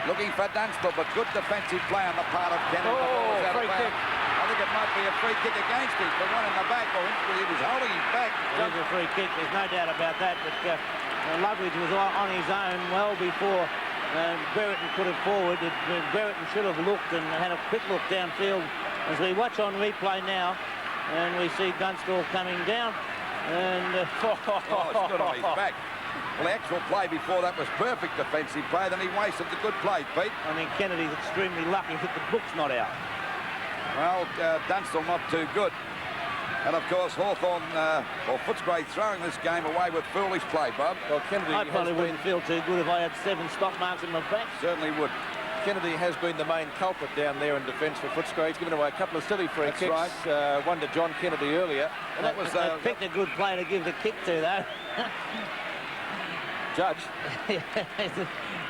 Looking for Dunstall, but good defensive play on the part of Kennedy. Oh, free kick. I think it might be a free kick against him for one in the back, or he was holding him back. It is a free kick, there's no doubt about that, but Loveridge was on his own well before Brereton put it forward. Brereton should have looked and had a quick look downfield. As we watch on replay now, and we see Dunstall coming down, and it's good on his back. Well, the actual play before that was perfect defensive play, then he wasted the good play, Pete. I mean, Kennedy's extremely lucky that the book's not out. Well, Dunstall not too good. And, of course, Hawthorn, or Footscray throwing this game away with foolish play, Bob. Well, Kennedy I probably wouldn't feel too good if I had 7 stop marks in my back. Certainly would. Kennedy has been the main culprit down there in defence for Footscray. He's given away a couple of silly free kicks. Right. One to John Kennedy earlier. And that was picked a good play to give the kick to, though. Judge.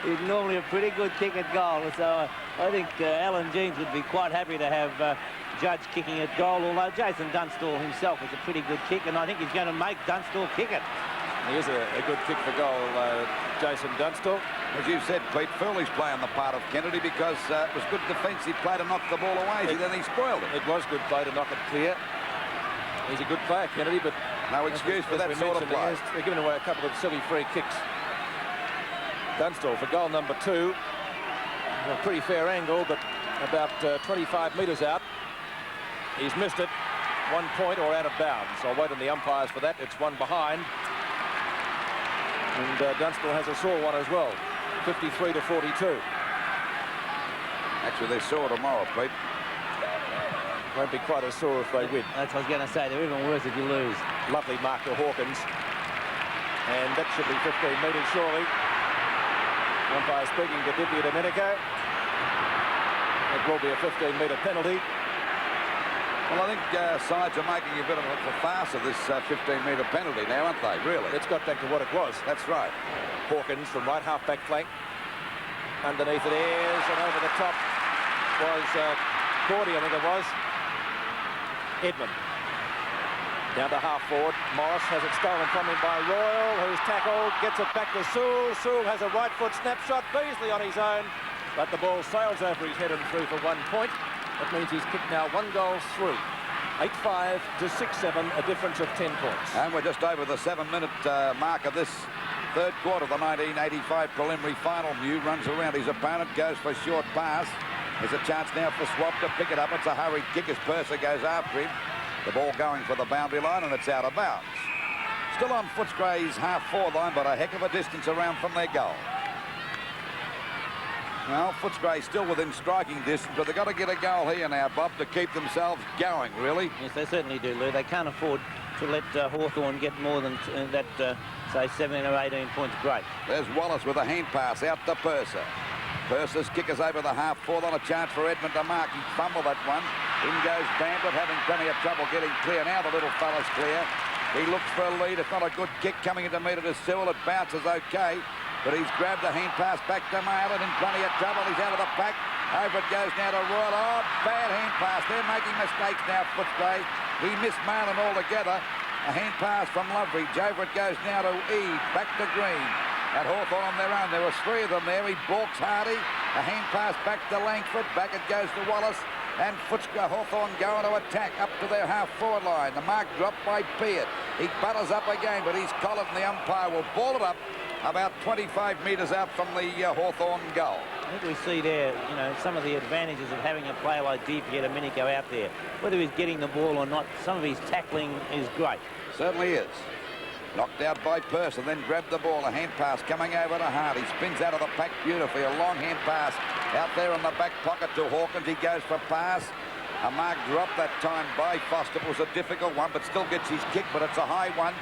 He's normally a pretty good kick at goal, so I think Alan Jeans would be quite happy to have Judge kicking at goal, although Jason Dunstall himself is a pretty good kick, and I think he's going to make Dunstall kick it. He is a good kick for goal, Jason Dunstall. As you said, Pete, foolish play on the part of Kennedy, because it was good defensive play to knock the ball away, then he spoiled it. It was good play to knock it clear. He's a good player, Kennedy, but no excuse for that sort of play. They're giving away a couple of silly free kicks. Dunstall for goal number 2. A pretty fair angle, but about 25 metres out. He's missed it. 1 point or out of bounds. I'll wait on the umpires for that. It's one behind. And Dunstall has a sore one as well. 53 to 42. Actually, they sore tomorrow, Pete. Won't be quite as sore if they win. That's what I was going to say. They're even worse if you lose. Lovely mark to Hawkins. And that should be 15 metres, surely. Umpire speaking to Dippy Domenico. It will be a 15-metre penalty. Well, I think sides are making a bit of a farce of this 15-metre penalty now, aren't they, really? It's got back to what it was. That's right. Hawkins from right half-back flank. Underneath it is, and over the top was Cordy, I think it was. Edmund. Down to half-forward. Morris has it stolen from him by Royal, who's tackled, gets it back to Sewell. Sewell has a right-foot snapshot. Beasley on his own, but the ball sails over his head and through for 1 point. That means he's kicked now 1 goal through. 8-5 to 6-7, a difference of 10 points. And we're just over the 7-minute mark of this third quarter of the 1985 preliminary final. Mew runs around his opponent, goes for a short pass. There's a chance now for Swab to pick it up. It's a hurried kick as Purser goes after him. The ball going for the boundary line, and it's out of bounds. Still on Footscray's half-forward line, but a heck of a distance around from their goal. Well, Footscray still within striking distance, but they've got to get a goal here now, Bob, to keep themselves going, really. Yes, they certainly do, Lou. They can't afford to let Hawthorn get more than that, say, 17 or 18 points. Great. There's Wallace with a hand pass out to Purser. Purser's kick is over the half-forward on a chance for Edmund to mark. He fumbled that one. In goes Bandit, having plenty of trouble getting clear. Now the little fella's clear. He looks for a lead. It's not a good kick coming into metre to Sewell. It bounces okay, but he's grabbed the hand pass back to Malin in plenty of trouble. He's out of the pack. Over it goes now to Royal. Oh, bad hand pass. They're making mistakes now, Footscray. He missed Malin altogether. A hand pass from Loveridge. Over it goes now to Eve. Back to Green. At Hawthorn on their own. There was three of them there. He balks Hardy. A hand pass back to Langford. Back it goes to Wallace. And Footscray, Hawthorn going to attack up to their half-forward line. The mark dropped by Peart. He butters up again, but he's collared, and the umpire will ball it up about 25 metres out from the Hawthorn goal. I think we see there, you know, some of the advantages of having a player like Domenico out there. Whether he's getting the ball or not, some of his tackling is great. Certainly is. Knocked out by Purser, then grabbed the ball. A hand pass coming over to Hardy. Spins out of the pack beautifully. A long hand pass out there in the back pocket to Hawkins. He goes for pass. A mark dropped that time by Foster. It was a difficult one, but still gets his kick, but it's a high one.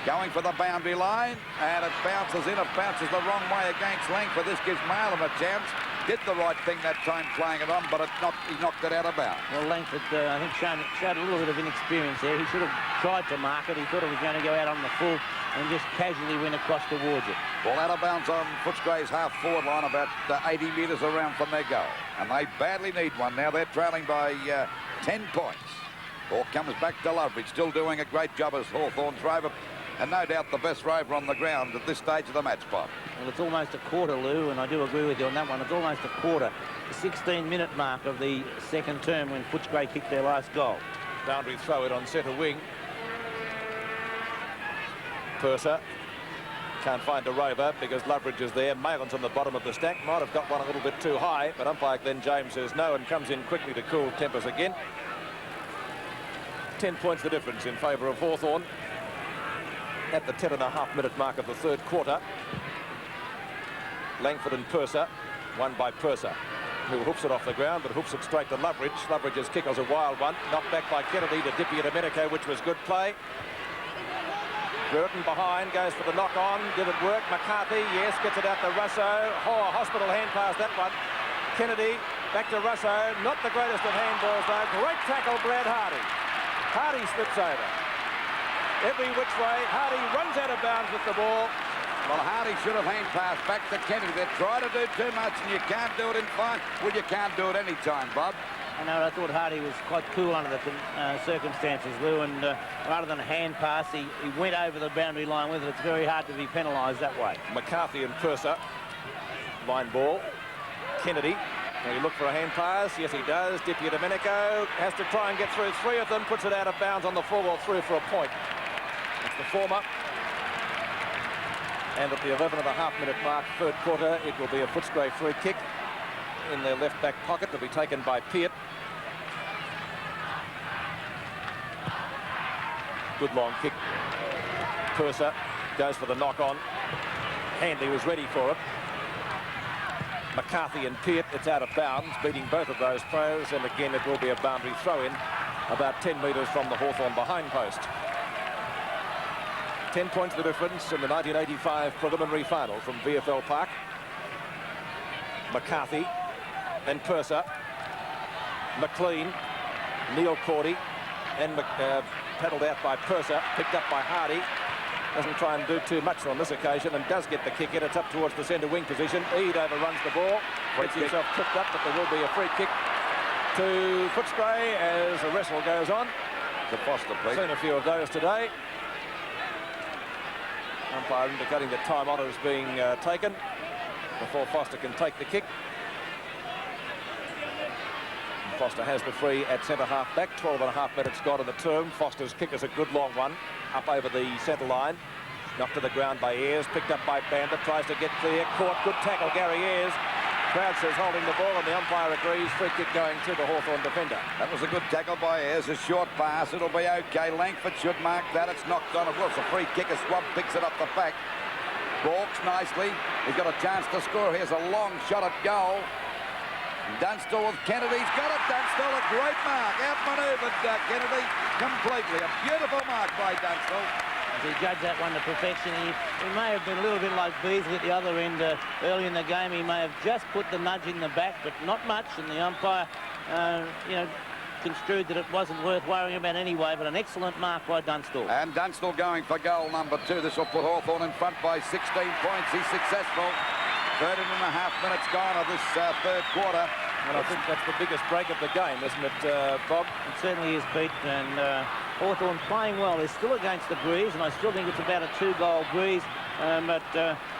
Going for the boundary line, and it bounces in. It bounces the wrong way against Langford. This gives Malin a chance. Did the right thing that time playing it on, but he knocked it out of bounds. Well, Langford, I think, showed a little bit of inexperience there. He should have tried to mark it. He thought it was going to go out on the full and just casually went across towards it. Ball out of bounds on Footscray's half-forward line, about 80 metres around from their goal. And they badly need one. Now they're trailing by 10 points. Ball comes back to Loveridge, still doing a great job as Hawthorn's rover. And no doubt the best rover on the ground at this stage of the match, Bob. Well, it's almost a quarter, Lou, and I do agree with you on that one. It's almost a quarter. The 16-minute mark of the second term when Footscray kicked their last goal. Boundary throw it on centre wing. Purser can't find a rover because Loveridge is there. Malin's on the bottom of the stack. Might have got one a little bit too high, but umpire Glenn James says no and comes in quickly to cool tempers again. 10 points the difference in favour of Hawthorn at the 10.5-minute mark of the third quarter. Langford and Purser, won by Purser, who hoops it off the ground, but hoops it straight to Loveridge. Loveridge's kick was a wild one, knocked back by Kennedy to Domenico, which was good play. Burton behind, goes for the knock-on. Did it work? McCarthy, yes, gets it out to Russo. Oh, hospital hand pass, that one. Kennedy, back to Russo. Not the greatest of handballs, though. Great tackle, Brad Hardy. Hardy slips over. Every which way, Hardy runs out of bounds with the ball. Well, Hardy should have hand passed back to Kennedy. They try to do too much, and you can't do it in fine. Well, you can't do it any time, Bob. I know, I thought Hardy was quite cool under the circumstances, Lou, and rather than a hand pass, he went over the boundary line with it. It's very hard to be penalised that way. McCarthy and Purser, line ball. Kennedy, will he look for a hand pass? Yes, he does. Domenico has to try and get through three of them, puts it out of bounds on the full ball through for a point. It's the former. And at the 11.5-minute mark, third quarter, it will be a Footscray free kick in their left back pocket to be taken by Peart. Good long kick. Purser goes for the knock-on. Handley was ready for it. McCarthy and Peart, it's out of bounds, beating both of those throws, and again it will be a boundary throw-in about 10 metres from the Hawthorn behind post. 10 points the difference in the 1985 preliminary final from VFL Park. McCarthy and Purser, McLean, Neil Cordy, and paddled out by Purser, picked up by Hardy. Doesn't try and do too much on this occasion and does get the kick in. It's up towards the centre wing position. Eade overruns the ball, gets himself tripped up, but there will be a free kick to Footscray as the wrestle goes on. To Foster, please. Seen a few of those today. Umpire indicating that time on is being taken before Foster can take the kick. And Foster has the free at centre half back. 12.5 minutes gone in the term. Foster's kick is a good long one up over the centre line. Knocked to the ground by Ayres, picked up by Bandit, tries to get clear, caught, good tackle, Gary Ayres. Crowd says holding the ball, and the umpire agrees. Free kick going to the Hawthorn defender. That was a good tackle by Ayres, a short pass. It'll be okay. Langford should mark that. It's knocked on. It was a free kick. A Swab picks it up the back. Balks nicely. He's got a chance to score. Here's a long shot at goal. Dunstall with Kennedy's got it. Dunstall, a great mark. Outmanoeuvred Kennedy completely. A beautiful mark by Dunstall. He judged that one to perfection. He may have been a little bit like Beasley at the other end early in the game. He may have just put the nudge in the back, but not much. And the umpire, you know, construed that it wasn't worth worrying about anyway, but an excellent mark by Dunstall. And Dunstall going for goal number 2. This will put Hawthorn in front by 16 points. He's successful. 13.5 minutes gone of this third quarter. And I think that's the biggest break of the game, isn't it, Bob? It certainly is, Pete. And Hawthorn playing well. They're still against the breeze, and I still think it's about a 2-goal breeze. But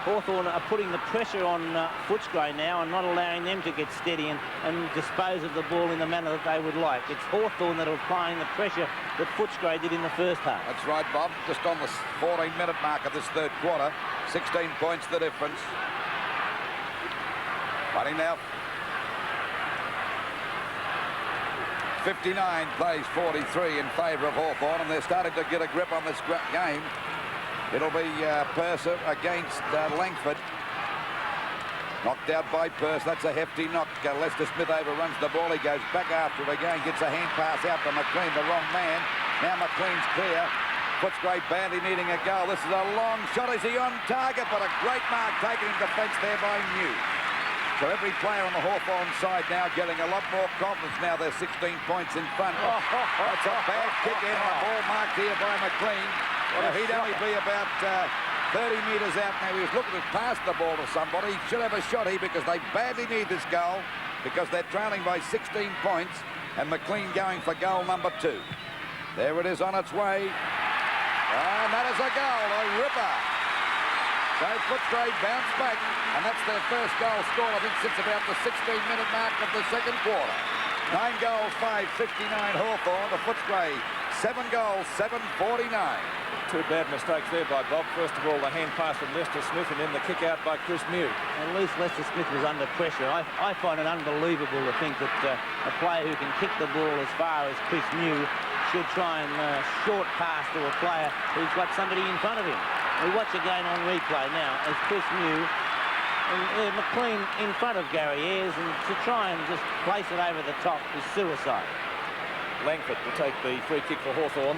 Hawthorn are putting the pressure on Footscray now and not allowing them to get steady and dispose of the ball in the manner that they would like. It's Hawthorn that are applying the pressure that Footscray did in the first half. That's right, Bob. Just on the 14-minute mark of this third quarter. 16 points the difference. Fighting now. 59 plays 43 in favour of Hawthorn, and they're starting to get a grip on this game. It'll be Purser against Langford. Knocked out by Purse. That's a hefty knock. Lester Smith overruns the ball. He goes back after it again. Gets a hand pass out to McLean, the wrong man. Now McLean's clear. Footscray badly needing a goal. This is a long shot. Is he on target? But a great mark taken in defence there by New. So every player on the Hawthorn side now getting a lot more confidence now. They're 16 points in front. That's a bad kick in. A ball marked here by McLean. He'd only be about 30 metres out now. He was looking to pass the ball to somebody. He should have a shot here because they badly need this goal because they're trailing by 16 points. And McLean going for goal number 2. There it is on its way. And that is a goal, a ripper. So Footscray bounced back, and that's their first goal scored, I think, since about the 16-minute mark of the second quarter. 9 goals, 5-59 Hawthorn to Footscray. 7 goals, 7-49. 2 bad mistakes there by Bob. First of all, the hand pass from Lester Smith, and then the kick out by Chris Mew. At least Lester Smith was under pressure. I find it unbelievable to think that a player who can kick the ball as far as Chris Mew should try and short pass to a player who's got somebody in front of him. We watch again on replay now as Chris Mew and McLean in front of Gary Ayres, and to try and just place it over the top is suicide. Langford will take the free kick for Hawthorn.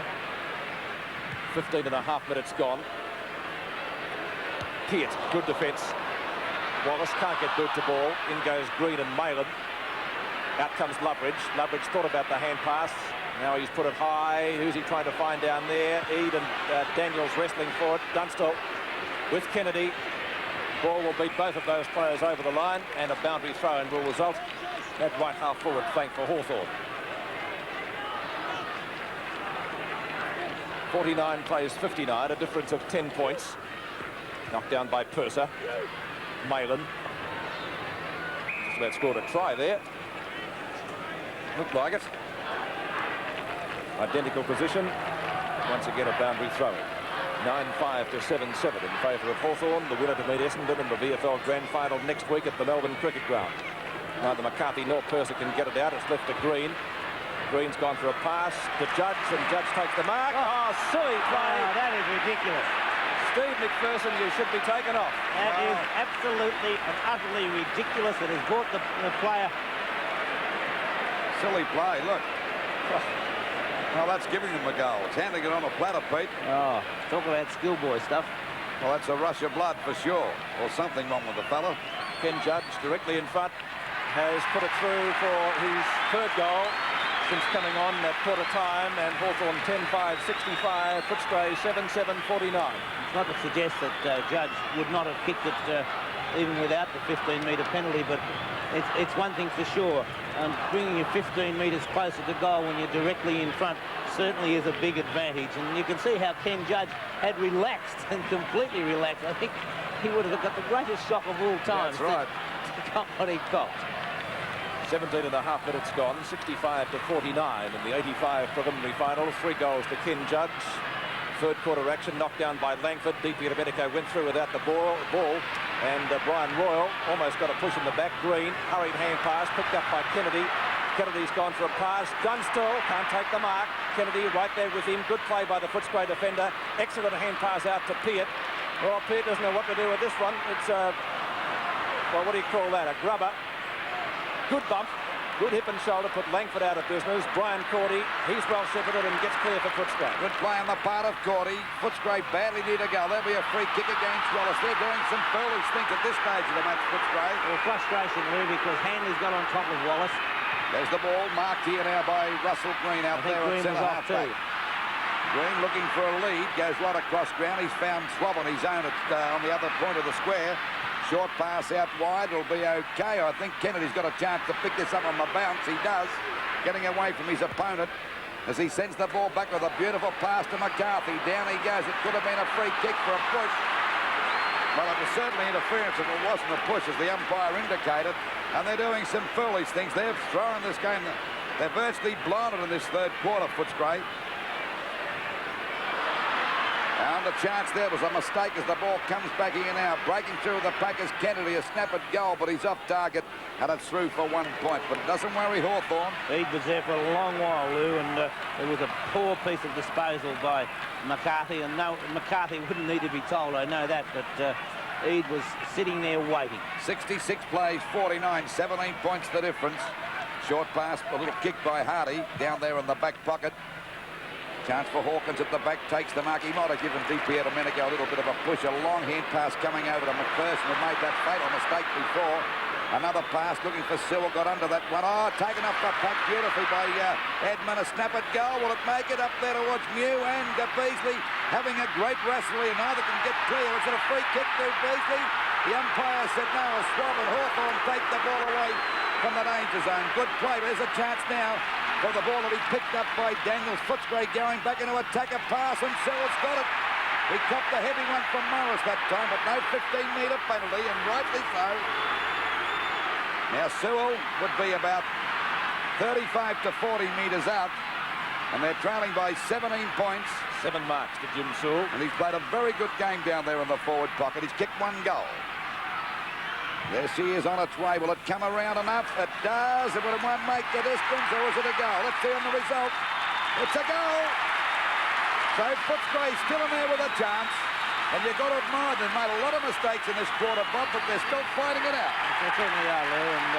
15.5 minutes gone. Peart, good defence. Wallace can't get boot to ball. In goes Green and Malin. Out comes Loveridge. Loveridge thought about the hand pass. Now he's put it high. Who's he trying to find down there? Eade and Daniels wrestling for it. Dunstall with Kennedy. Ball will beat both of those players over the line, and a boundary throw-in will result. That right half forward flank for Hawthorn. 49 plays 59, a difference of 10 points. Knocked down by Purser. Malin just about scored a try there. Looked like it. Identical position. Once again, a boundary throw-in. 9-5 to 7-7 in favour of Hawthorn. The winner to meet Essendon in the VFL Grand Final next week at the Melbourne Cricket Ground. Neither McCarthy nor Purser can get it out. It's left to Green. Green's gone for a pass to Judge, and Judge takes the mark. Oh, silly play. Oh, that is ridiculous. Steve McPherson, you should be taken off. That is absolutely and utterly ridiculous. It has brought the player. Silly play, look. Well, that's giving them a goal. It's handing it on a platter, Pete. Oh, talk about schoolboy stuff. Well, that's a rush of blood for sure. Or something wrong with the fella. Ken Judge, directly in front, has put it through for his third goal since coming on at quarter time, and Hawthorn 10-5-65, Footscray 7-7-49. It's not to suggest that Judge would not have kicked it even without the 15-metre penalty, but it's one thing for sure. Bringing you 15 metres closer to goal when you're directly in front certainly is a big advantage. And you can see how Ken Judge had relaxed and completely relaxed. I think he would have got the greatest shock of all time. That's right. To got what he got. 17.5 minutes gone, 65 to 49 in the 85 preliminary final. 3 goals to Ken Judge. Third quarter action, knocked down by Langford. DP Domenico went through without the ball. And Brian Royal almost got a push in the back. Green, hurried hand pass, picked up by Kennedy. Kennedy's gone for a pass. Dunstall can't take the mark. Kennedy right there with him. Good play by the Footscray defender. Excellent hand pass out to Peart. Well, Peart doesn't know what to do with this one. It's a, well, what do you call that? A grubber. Good bump. Good hip and shoulder, put Langford out of business. Brian Cordy, he's well separated and gets clear for Footscray. Good play on the part of Cordy. Footscray badly need to go. There'll be a free kick against Wallace. They're doing some foolish things at this stage of the match, Footscray. Well, frustration, Lou, because Hanley's got on top of Wallace. There's the ball marked here now by Russell Green out there at centre half-back. Green looking for a lead, goes right across ground. He's found Swab on his own on the other point of the square. Short pass out wide, it'll be okay. I think Kennedy's got a chance to pick this up on the bounce. He does, getting away from his opponent as he sends the ball back with a beautiful pass to McCarthy. Down he goes. It could have been a free kick for a push. Well, it was certainly interference if it wasn't a push, as the umpire indicated. And they're doing some foolish things. They've thrown this game. They're virtually blinded in this third quarter, Footscray. And the chance there was a mistake as the ball comes back in now. Breaking through the pack is Kennedy, a snap at goal, but he's off target and it's through for 1 point. But it doesn't worry Hawthorn. He was there for a long while, Lou, and it was a poor piece of disposal by McCarthy. And no, McCarthy wouldn't need to be told, I know that, but Eade was sitting there waiting. 66 plays, 49, 17 points the difference. Short pass, a little kick by Hardy down there in the back pocket. Chance for Hawkins at the back, takes the mark. He might have given DP Domenico a little bit of a push. A long hand pass coming over to McPherson, who made that fatal mistake before. Another pass looking for Sewell, got under that one. Oh, taken off the puck beautifully by Edmund. A snap at goal. Will it make it up there towards Mew and Beasley having a great wrestle here. Neither can get clear. Is it a free kick to Beasley? The umpire said no. A swab and Hawthorn take the ball away from the danger zone. Good play. There's a chance now for the ball to be picked up by Daniels. Footscray going back into attack, a pass, and Sewell's got it. He copped a heavy one from Morris that time, but no 15-metre penalty, and rightly so. Now Sewell would be about 35 to 40 metres out, and they're trailing by 17 points. 7 marks to Jim Sewell. And he's played a very good game down there in the forward pocket. He's kicked 1 goal. There she is on its way. Will it come around enough? It does. It won't make the distance, or is it a goal? Let's see on the result. It's a goal. So Footscray still in there with a chance. And you've got to admire them. Made a lot of mistakes in this quarter, Bob, but they're still fighting it out. They certainly are, Lou, and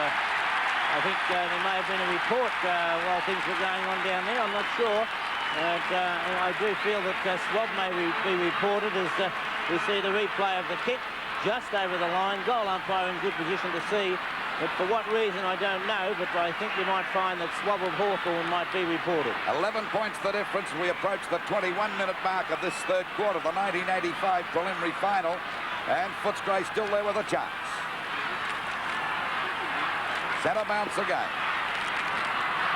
I think there may have been a report while things were going on down there. I'm not sure. But I do feel that Swab may be reported as we see the replay of the kick. Just over the line, goal umpire in good position to see, but for what reason I don't know, but I think you might find that Swab of Hawthorn might be reported. 11 points the difference. We approach the 21-minute mark of this third quarter, the 1985 preliminary final, and Footscray still there with a chance. Centre bounce again.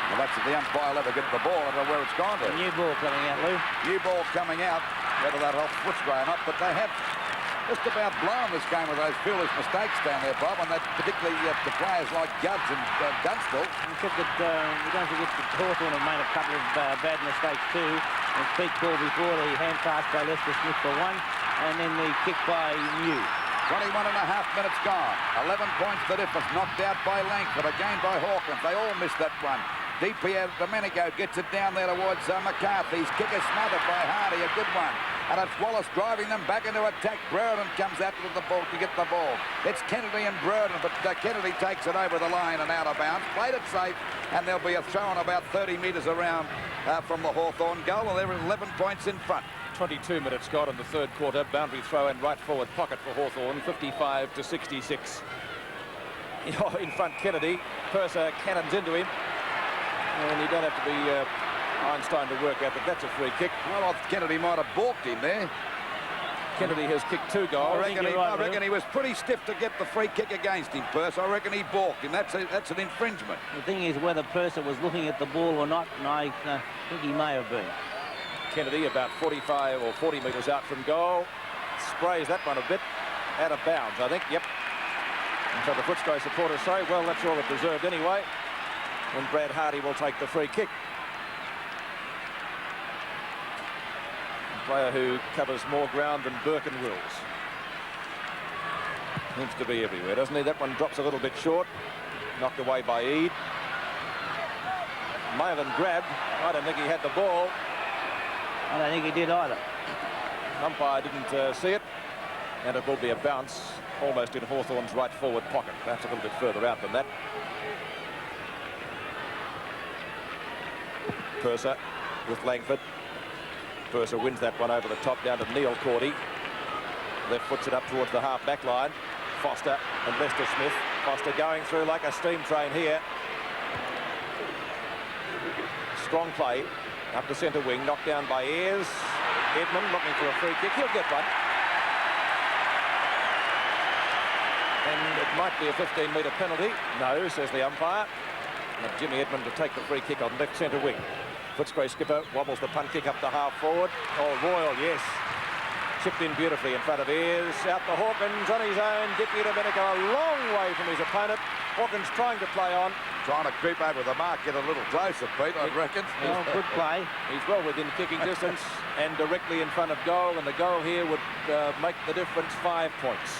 Well, that's if the umpire will ever get the ball. I don't know where it's gone to. A new ball coming out, Lou. New ball coming out, whether that'll help Footscray or not, but they have just about blown this game with those foolish mistakes down there, Bob, and that's particularly the players like Judge and Dunstall. We don't forget that Hawthorn have made a couple of bad mistakes too. And Pete called before the hand pass by Lester Smith for 1, and then the kick by Mew. 21 and a half minutes gone. 11 points the difference. Knocked out by Langford, again by Hawkins. They all missed that one. DP Domenico gets it down there towards McCarthy's kick is smothered by Hardy, a good one. And it's Wallace driving them back into attack. Brereton comes out with the ball to get the ball. It's Kennedy and Brereton, but Kennedy takes it over the line and out of bounds. Played it safe, and there'll be a throw on about 30 metres around from the Hawthorn goal, and they're 11 points in front. 22 minutes gone in the third quarter. Boundary throw in right forward pocket for Hawthorn, 55 to 66. In front, Kennedy. Purser cannons into him. And you don't have to be Einstein to work out that that's a free kick. Well, Kennedy might have balked him there. Kennedy has kicked 2 goals. I reckon he was pretty stiff to get the free kick against him, Purser. I reckon he balked him. That's an infringement. The thing is whether Purser was looking at the ball or not, and I think he may have been. Kennedy about 45 or 40 metres out from goal. Sprays that one a bit. Out of bounds, I think. Yep. And so the Footscray supporters say, well, that's all it deserved anyway. And Brad Hardy will take the free kick. A player who covers more ground than Burke and Wills. Seems to be everywhere, doesn't he? That one drops a little bit short. Knocked away by Eade. Malin grabbed. I don't think he had the ball. I don't think he did either. Umpire didn't see it. And it will be a bounce almost in Hawthorn's right forward pocket. That's a little bit further out than that. Purser with Langford. Purser wins that one over the top down to Neil Cordy. Left foots it up towards the half-back line. Foster and Lester Smith. Foster going through like a steam train here. Strong play. Up the centre wing. Knocked down by Ayres. Edmund looking for a free kick. He'll get one. And it might be a 15-metre penalty. No, says the umpire. And Jimmy Edmund to take the free kick on left centre wing. Footscray skipper wobbles the punt kick up the half forward. Oh, Royal, yes. Chipped in beautifully in front of Ayres. Out to Hawkins on his own. Dippy Domenico a long way from his opponent. Hawkins trying to play on. Trying to creep over the mark, get a little closer, Pete, I reckon. Oh, good play. He's well within kicking distance and directly in front of goal. And the goal here would make the difference 5 points.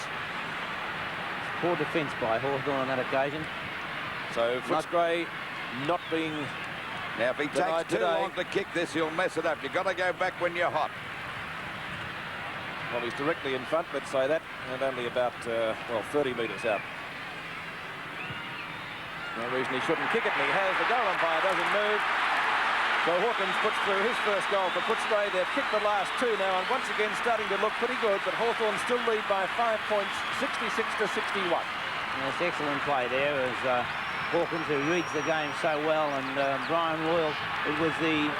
Poor defence by Hawthorn on that occasion. So Footscray not being... Now, if he takes too long to kick this, he'll mess it up. You've got to go back when you're hot. Well, he's directly in front, let's say that, and only about, 30 metres out. No reason he shouldn't kick it, and he has. The goal umpire doesn't move. So Hawkins puts through his first goal for Footscray. They've kicked the last two now, and once again starting to look pretty good, but Hawthorn still lead by 5 points, 66 to 61. Yes, excellent play there as Hawkins, who reads the game so well, and Brian Royal, it was the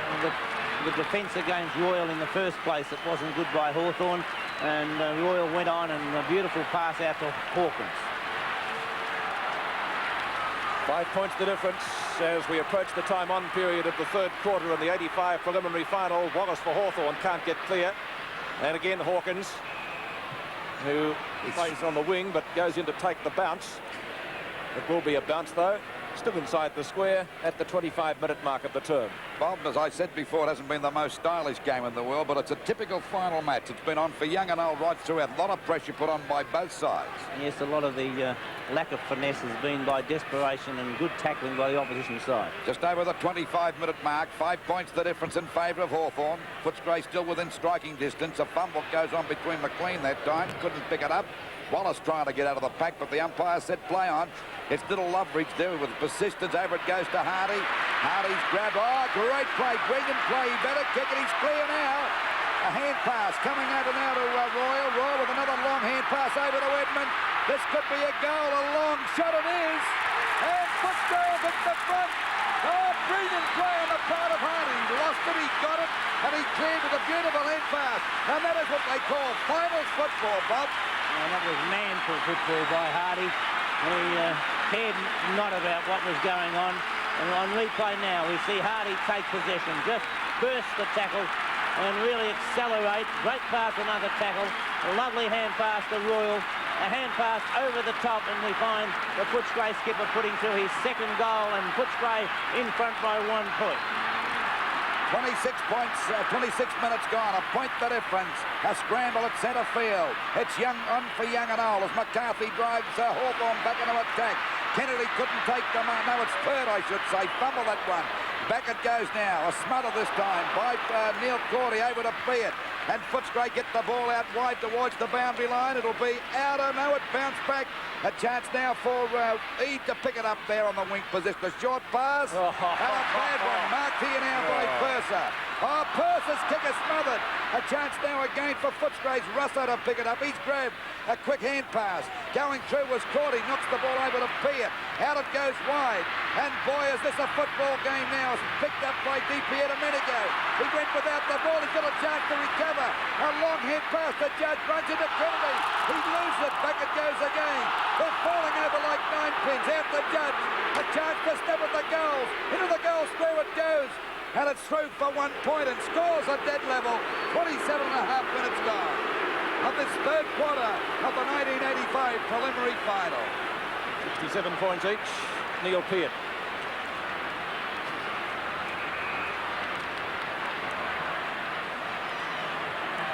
defence against Royal in the first place that wasn't good by Hawthorn, and Royal went on and a beautiful pass out to Hawkins. 5 points the difference as we approach the time-on period of the third quarter in the 85 preliminary final. Wallace for Hawthorn can't get clear. And again, Hawkins, who plays on the wing but goes in to take the bounce. It will be a bounce, though. Still inside the square at the 25-minute mark of the term. Bob, as I said before, it hasn't been the most stylish game in the world, but it's a typical final match. It's been on for young and old right throughout. A lot of pressure put on by both sides. Yes, a lot of the lack of finesse has been by desperation and good tackling by the opposition side. Just over the 25-minute mark, 5 points the difference in favour of Hawthorn. Footscray still within striking distance. A fumble goes on between McLean that time. Couldn't pick it up. Wallace trying to get out of the pack, but the umpire said play on. It's little Loveridge there with persistence. Over it goes to Hardy. Hardy's grabbed. Oh, great play. Brilliant play. He better kick it. He's clear now. A hand pass coming over now to Royal. Royal with another long hand pass over to Edmund. This could be a goal. A long shot it is. And Footscray at the front. Oh, brilliant play on the part of Hardy. Lost it. He got it. And he cleared with a beautiful hand pass. And that is what they call finals football, Bob. And that was manful football by Hardy. He cared not about what was going on. And on replay now, we see Hardy take possession, just burst the tackle and really accelerate. Great pass, another tackle. A lovely hand pass to Royal. A hand pass over the top, and we find the Footscray skipper putting through his second goal, and Footscray in front by 1 point. 26 points, 26 minutes gone, a point the difference. A scramble at centre field. It's young on for young and old as McCarthy drives Hawthorn back into attack. Kennedy couldn't take them on. No, it's third, I should say. Fumble that one. Back it goes now. A smother this time by Neil Cordy over to Beard. And Footscray get the ball out wide towards the boundary line. It'll be out. Oh, no, it bounced back. A chance now for Eade to pick it up there on the wing position. A short pass. And a bad one. Marked here now by Purser. Oh, Purser's kick is smothered. A chance now again for Footscray's Russo to pick it up. He's grabbed a quick hand pass. Going through was Cordy. Knocks the ball over to Peart. Out it goes wide. And boy, is this a football game now. It's picked up by DP a minute ago. He went without the ball. He's got a chance to recover. A long hand pass. The judge runs into Kennedy. He loses it. Back it goes again. They're falling over like 9 pins. Out the judge. A chance to step at the goals. Into the goal square it goes. And it's through for 1 point and scores a dead level. 27.5 minutes gone of this third quarter of the 1985 preliminary final. 67 points each. Neil Peart.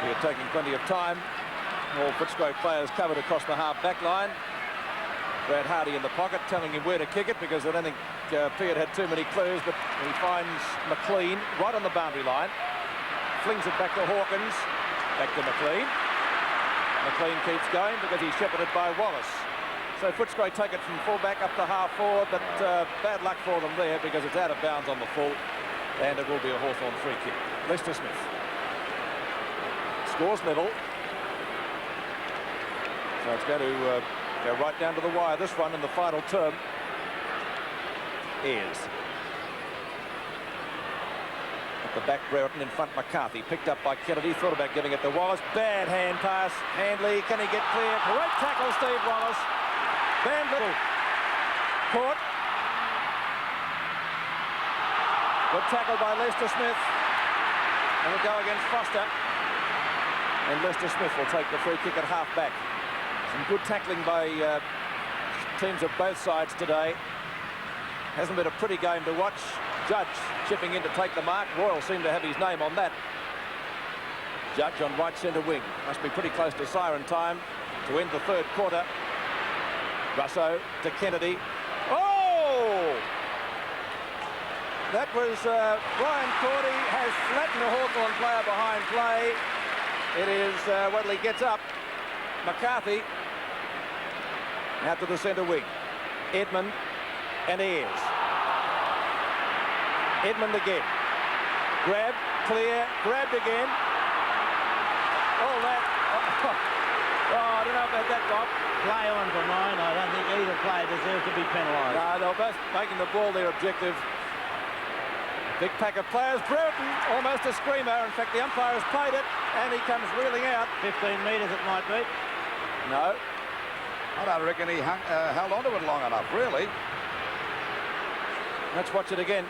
Peart taking plenty of time. All Footscray players covered across the half-back line. Brad Hardy in the pocket telling him where to kick it because I don't think Peart had too many clues, but he finds McLean right on the boundary line. Flings it back to Hawkins. Back to McLean. McLean keeps going because he's shepherded by Wallace. So Footscray take it from full-back up to half-forward, but bad luck for them there because it's out of bounds on the full. And it will be a Hawthorn free kick. Lester Smith scores medal. So it's going to go right down to the wire, this one in the final term. Is at the back, Brereton, in front, McCarthy, picked up by Kennedy, thought about giving it to Wallace. Bad hand pass. Handley, can he get clear? Great tackle, Steve Wallace. Van Little caught. Good tackle by Lester Smith. And will go against Foster. And Lester Smith will take the free kick at half-back. Some good tackling by teams of both sides today. Hasn't been a pretty game to watch. Judge chipping in to take the mark. Royal seemed to have his name on that. Judge on right centre wing. Must be pretty close to siren time to end the third quarter. Russo to Kennedy. Oh! That was Brian Cordy has flattened a Hawthorn player behind play. It is Wadley gets up. McCarthy out to the centre wing. Edmund and Ayres. Edmund again. Grab, clear, grabbed again. All that. Oh, I don't know about that, Bob. Play on for mine. I don't think either player deserves to be penalised. No, they're both making the ball their objective. Big pack of players. Brereton, almost a screamer. In fact, the umpire has played it, and he comes reeling out. 15 metres it might be. No. I don't reckon he held on to it long enough, really. Let's watch it again.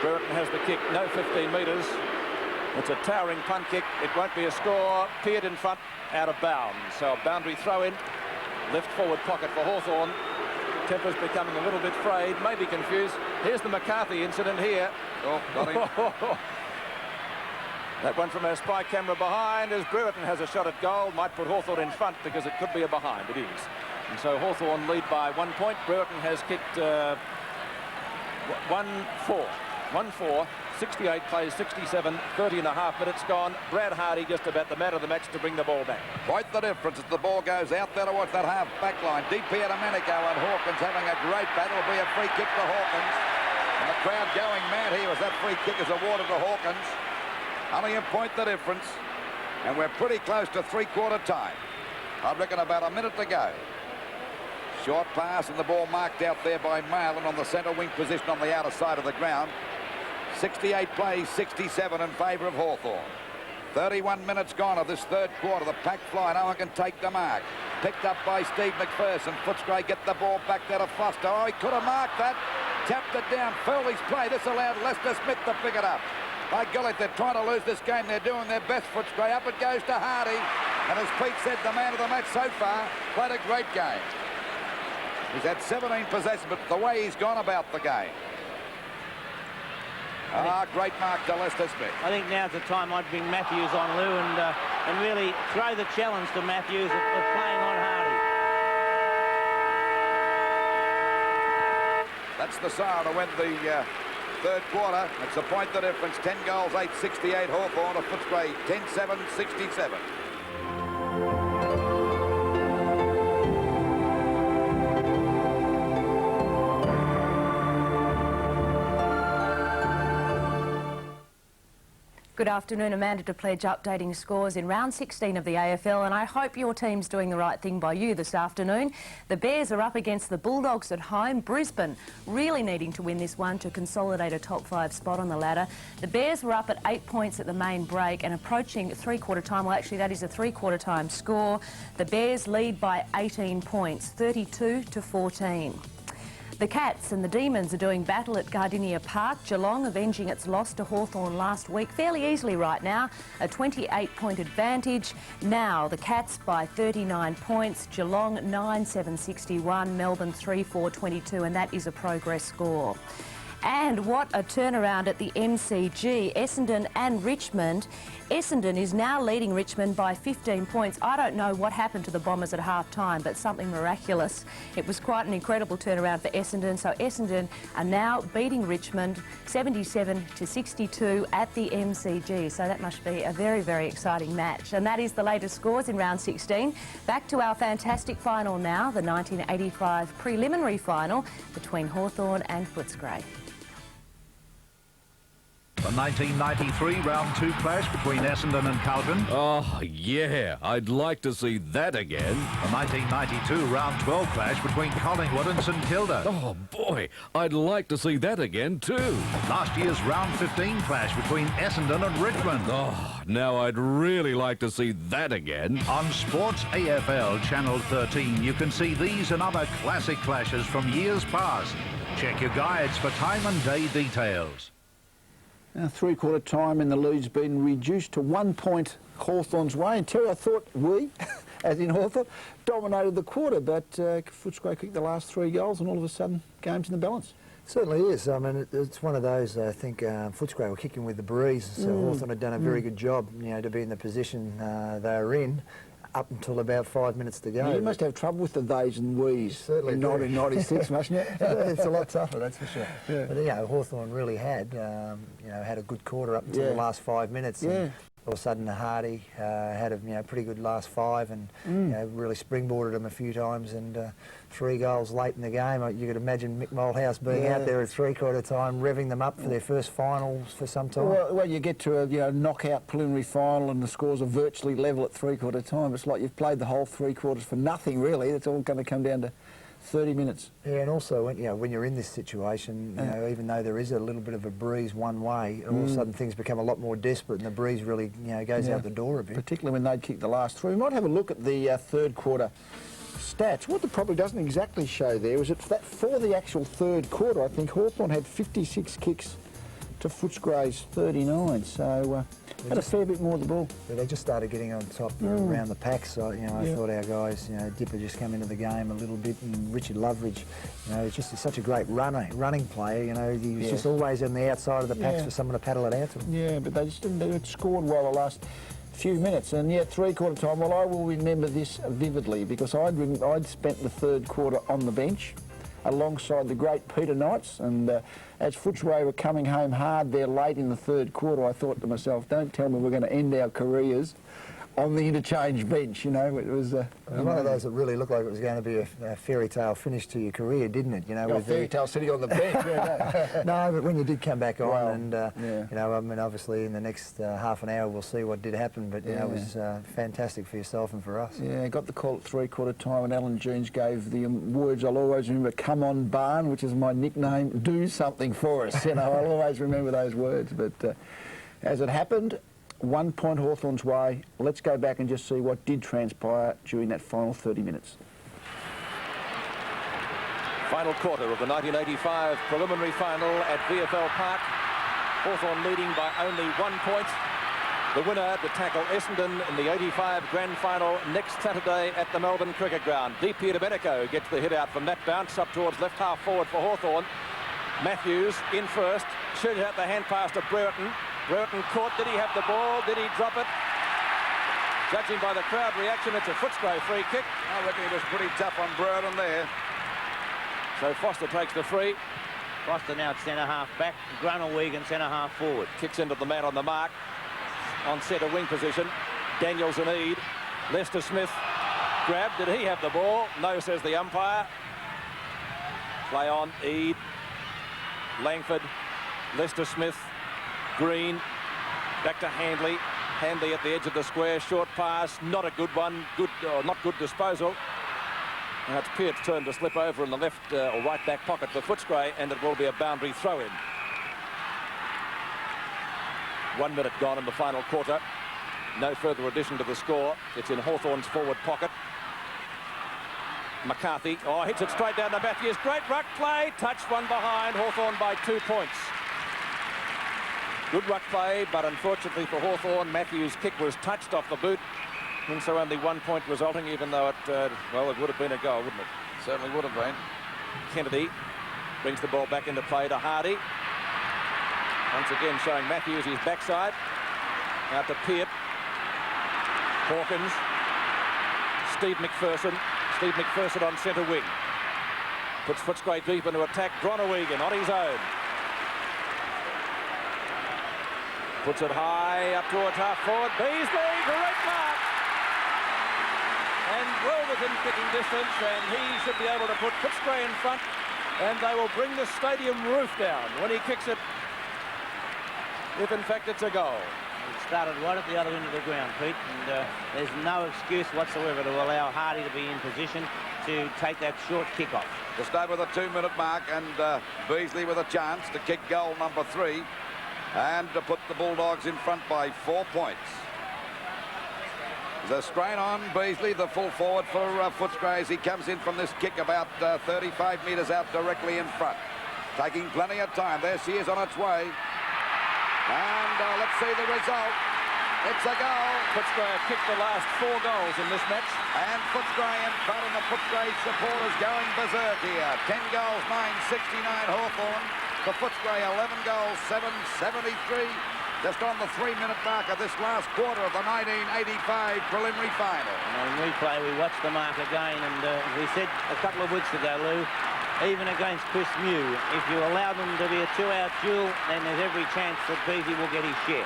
Brereton has the kick, no 15 metres. It's a towering punt kick. It won't be a score. Peered in front, out of bounds. So a boundary throw in. Left forward pocket for Hawthorn. Temper's becoming a little bit frayed, maybe confused. Here's the McCarthy incident here. Oh, got him. That one from our spy camera behind as Brereton has a shot at goal. Might put Hawthorn in front because it could be a behind. It is. And so Hawthorn lead by 1 point. Brereton has kicked 1-4. 1-4. 68 plays 67. 30 and a half minutes gone. Brad Hardy just about the man of the match to bring the ball back. Quite the difference as the ball goes out there towards that half back line. Deep here to Manico, and Hawkins having a great battle. It'll be a free kick for Hawkins. And the crowd going mad here as that free kick is awarded to Hawkins. Only a point the difference. And we're pretty close to three-quarter time. I reckon about a minute to go. Short pass and the ball marked out there by Marlin on the centre wing position on the outer side of the ground. 68 plays, 67 in favour of Hawthorn. 31 minutes gone of this third quarter. The pack fly, no one can take the mark. Picked up by Steve McPherson. Footscray get the ball back there to Foster. Oh, he could have marked that. Tapped it down. Furley's play. This allowed Lester Smith to pick it up. By golly, they're trying to lose this game. They're doing their best, Footscray. Up it goes to Hardy. And as Pete said, the man of the match so far, played a great game. He's had 17 possessions, but the way he's gone about the game. Great mark to Lester Smith. I think now's the time I'd bring Matthews on, Lou, and really throw the challenge to Matthews of playing on Hardy. That's the siren to win the third quarter. It's a point the difference. 10 goals, 8-68 Hawthorn. A Footscray 10-7-67. Good afternoon, Amanda DePledge updating scores in round 16 of the AFL, and I hope your team's doing the right thing by you this afternoon. The Bears are up against the Bulldogs at home. Brisbane really needing to win this one to consolidate a top 5 spot on the ladder. The Bears were up at 8 points at the main break and approaching three-quarter time. Well, actually, that is a three-quarter time score. The Bears lead by 18 points, 32-14. The Cats and the Demons are doing battle at Gardenia Park. Geelong avenging its loss to Hawthorn last week fairly easily right now, a 28-point advantage. Now the Cats by 39 points, Geelong 9-7-61, Melbourne 3-4-22, and that is a progress score. And what a turnaround at the MCG. Essendon and Richmond. Essendon is now leading Richmond by 15 points. I don't know what happened to the Bombers at half-time, but something miraculous. It was quite an incredible turnaround for Essendon. So Essendon are now beating Richmond 77-62 at the MCG. So that must be a very, very exciting match. And that is the latest scores in round 16. Back to our fantastic final now, the 1985 preliminary final between Hawthorn and FOOTSCRAY. The 1993 round 2 clash between Essendon and Carlton. Oh, yeah, I'd like to see that again. The 1992 round 12 clash between Collingwood and St Kilda. Oh, boy, I'd like to see that again, too. Last year's round 15 clash between Essendon and Richmond. Oh, now I'd really like to see that again. On Sports AFL Channel 13, you can see these and other classic clashes from years past. Check your guides for time and day details. Now, three-quarter time and the lead's been reduced to 1 point Hawthorn's way. And Terry, I thought we, as in Hawthorn, dominated the quarter, but FOOTSCRAY kicked the last 3 goals and all of a sudden game's in the balance. It certainly is. I mean, it's one of those, I think FOOTSCRAY were kicking with the breeze, so Hawthorn had done a very good job, you know, to be in the position they were in up until about 5 minutes to go. You must have trouble with the theys and we's certainly in 1996, mustn't you? It's a lot tougher, that's for sure. Yeah. But, you know, Hawthorn really had, you know, had a good quarter up until the last 5 minutes. Yeah. And all of a sudden, Hardy had a pretty good last 5 and you know, really springboarded them a few times. And 3 goals late in the game, you could imagine Mick Molehouse being out there at three-quarter time, revving them up for their first finals for some time. Well, you get to a knockout preliminary final and the scores are virtually level at three-quarter time. It's like you've played the whole 3 quarters for nothing, really. It's all going to come down to 30 minutes. Yeah, and also when you're in this situation, you know, even though there is a little bit of a breeze one way, all of a sudden things become a lot more desperate, and the breeze really goes out the door a bit. Particularly when they'd kicked the last 3. We might have a look at the third quarter stats. What it probably doesn't exactly show there is that for the actual third quarter, I think Hawthorn had 56 kicks to FOOTSCRAY's 39, so had a fair bit more of the ball. Yeah, they just started getting on top around the pack, so I thought our guys, Dipper just come into the game a little bit, and Richard Loveridge, he's just such a great running player, he was just always on the outside of the packs for someone to paddle it out to him. Yeah, but they just didn't, they scored well the last few minutes, and three-quarter time, well, I will remember this vividly because I'd spent the third quarter on the bench alongside the great Peter Knights, and as FOOTSCRAY were coming home hard there late in the third quarter, I thought to myself, don't tell me we're going to end our careers on the interchange bench, It was one of those that really looked like it was going to be a fairy tale finish to your career, didn't it? With fairy tale sitting on the bench. No, but when you did come back on, and I mean, obviously in the next half an hour we'll see what did happen, but it was fantastic for yourself and for us. Yeah, got the call at three-quarter time, and Alan Jeans gave the words I'll always remember. Come on, Barn, which is my nickname. Do something for us. I'll always remember those words. But as it happened, 1 point Hawthorn's way. Let's go back and just see what did transpire during that final 30 minutes. Final quarter of the 1985 preliminary final at VFL Park. Hawthorn leading by only 1 point. The winner to tackle Essendon in the 85 grand final next Saturday at the Melbourne Cricket Ground. DP Domenico gets the hit out from that bounce up towards left half forward for Hawthorn. Matthews in first, shoots out the hand pass to Brereton. Brereton caught. Did he have the ball? Did he drop it? Judging by the crowd reaction, it's a FOOTSCRAY free kick. I reckon he was pretty tough on Brereton there. So Foster takes the free. Foster now at centre-half back. Grunnelwegan centre-half forward. Kicks into the man on the mark. On centre wing position. Daniels and Eade. Lester Smith grabbed. Did he have the ball? No, says the umpire. Play on. Eade. Langford. Lester Smith. Green. Back to Handley. Handley at the edge of the square. Short pass. Not a good one. Not good disposal. Now it's Peart's turn to slip over in the left or right back pocket for FOOTSCRAY, and it will be a boundary throw-in. 1 minute gone in the final quarter. No further addition to the score. It's in Hawthorn's forward pocket. McCarthy, hits it straight down to Matthews. Great ruck play. Touch one behind. Hawthorn by 2 points. Good ruck play, but unfortunately for Hawthorn, Matthews' kick was touched off the boot. And so only 1 point resulting, even though it would have been a goal, wouldn't it? Certainly would have been. Kennedy Brings the ball back into play to Hardy. Once again showing Matthews his backside. Out to Peart. Hawkins. Steve McPherson on centre wing. Puts Footscray deep into attack. Groenewegen on his own. Puts it high up towards half forward. Beasley, great mark. And well within kicking distance, and he should be able to put Footscray in front, and they will bring the stadium roof down when he kicks it, if in fact it's a goal. It started right at the other end of the ground, Pete, and there's no excuse whatsoever to allow Hardy to be in position to take that short kick-off. Just over the 2-minute mark, and Beasley with a chance to kick goal number 3 and to put the Bulldogs in front by 4 points. The strain on Beasley, the full forward for Footscray, as he comes in from this kick about 35 metres out directly in front. Taking plenty of time. There she is on its way. And let's see the result. It's a goal. Footscray have kicked the last 4 goals in this match. And Footscray in front, and the Footscray supporters going berserk here. 10 goals, 969 Hawthorn. For Footscray, 11 goals, 773. Just on the 3-minute mark of this last quarter of the 1985 preliminary final. And on replay, we watched the mark again, and we said a couple of weeks ago, Lou, even against Chris Mew, if you allow them to be a 2-out duel, then there's every chance that Beasley will get his share.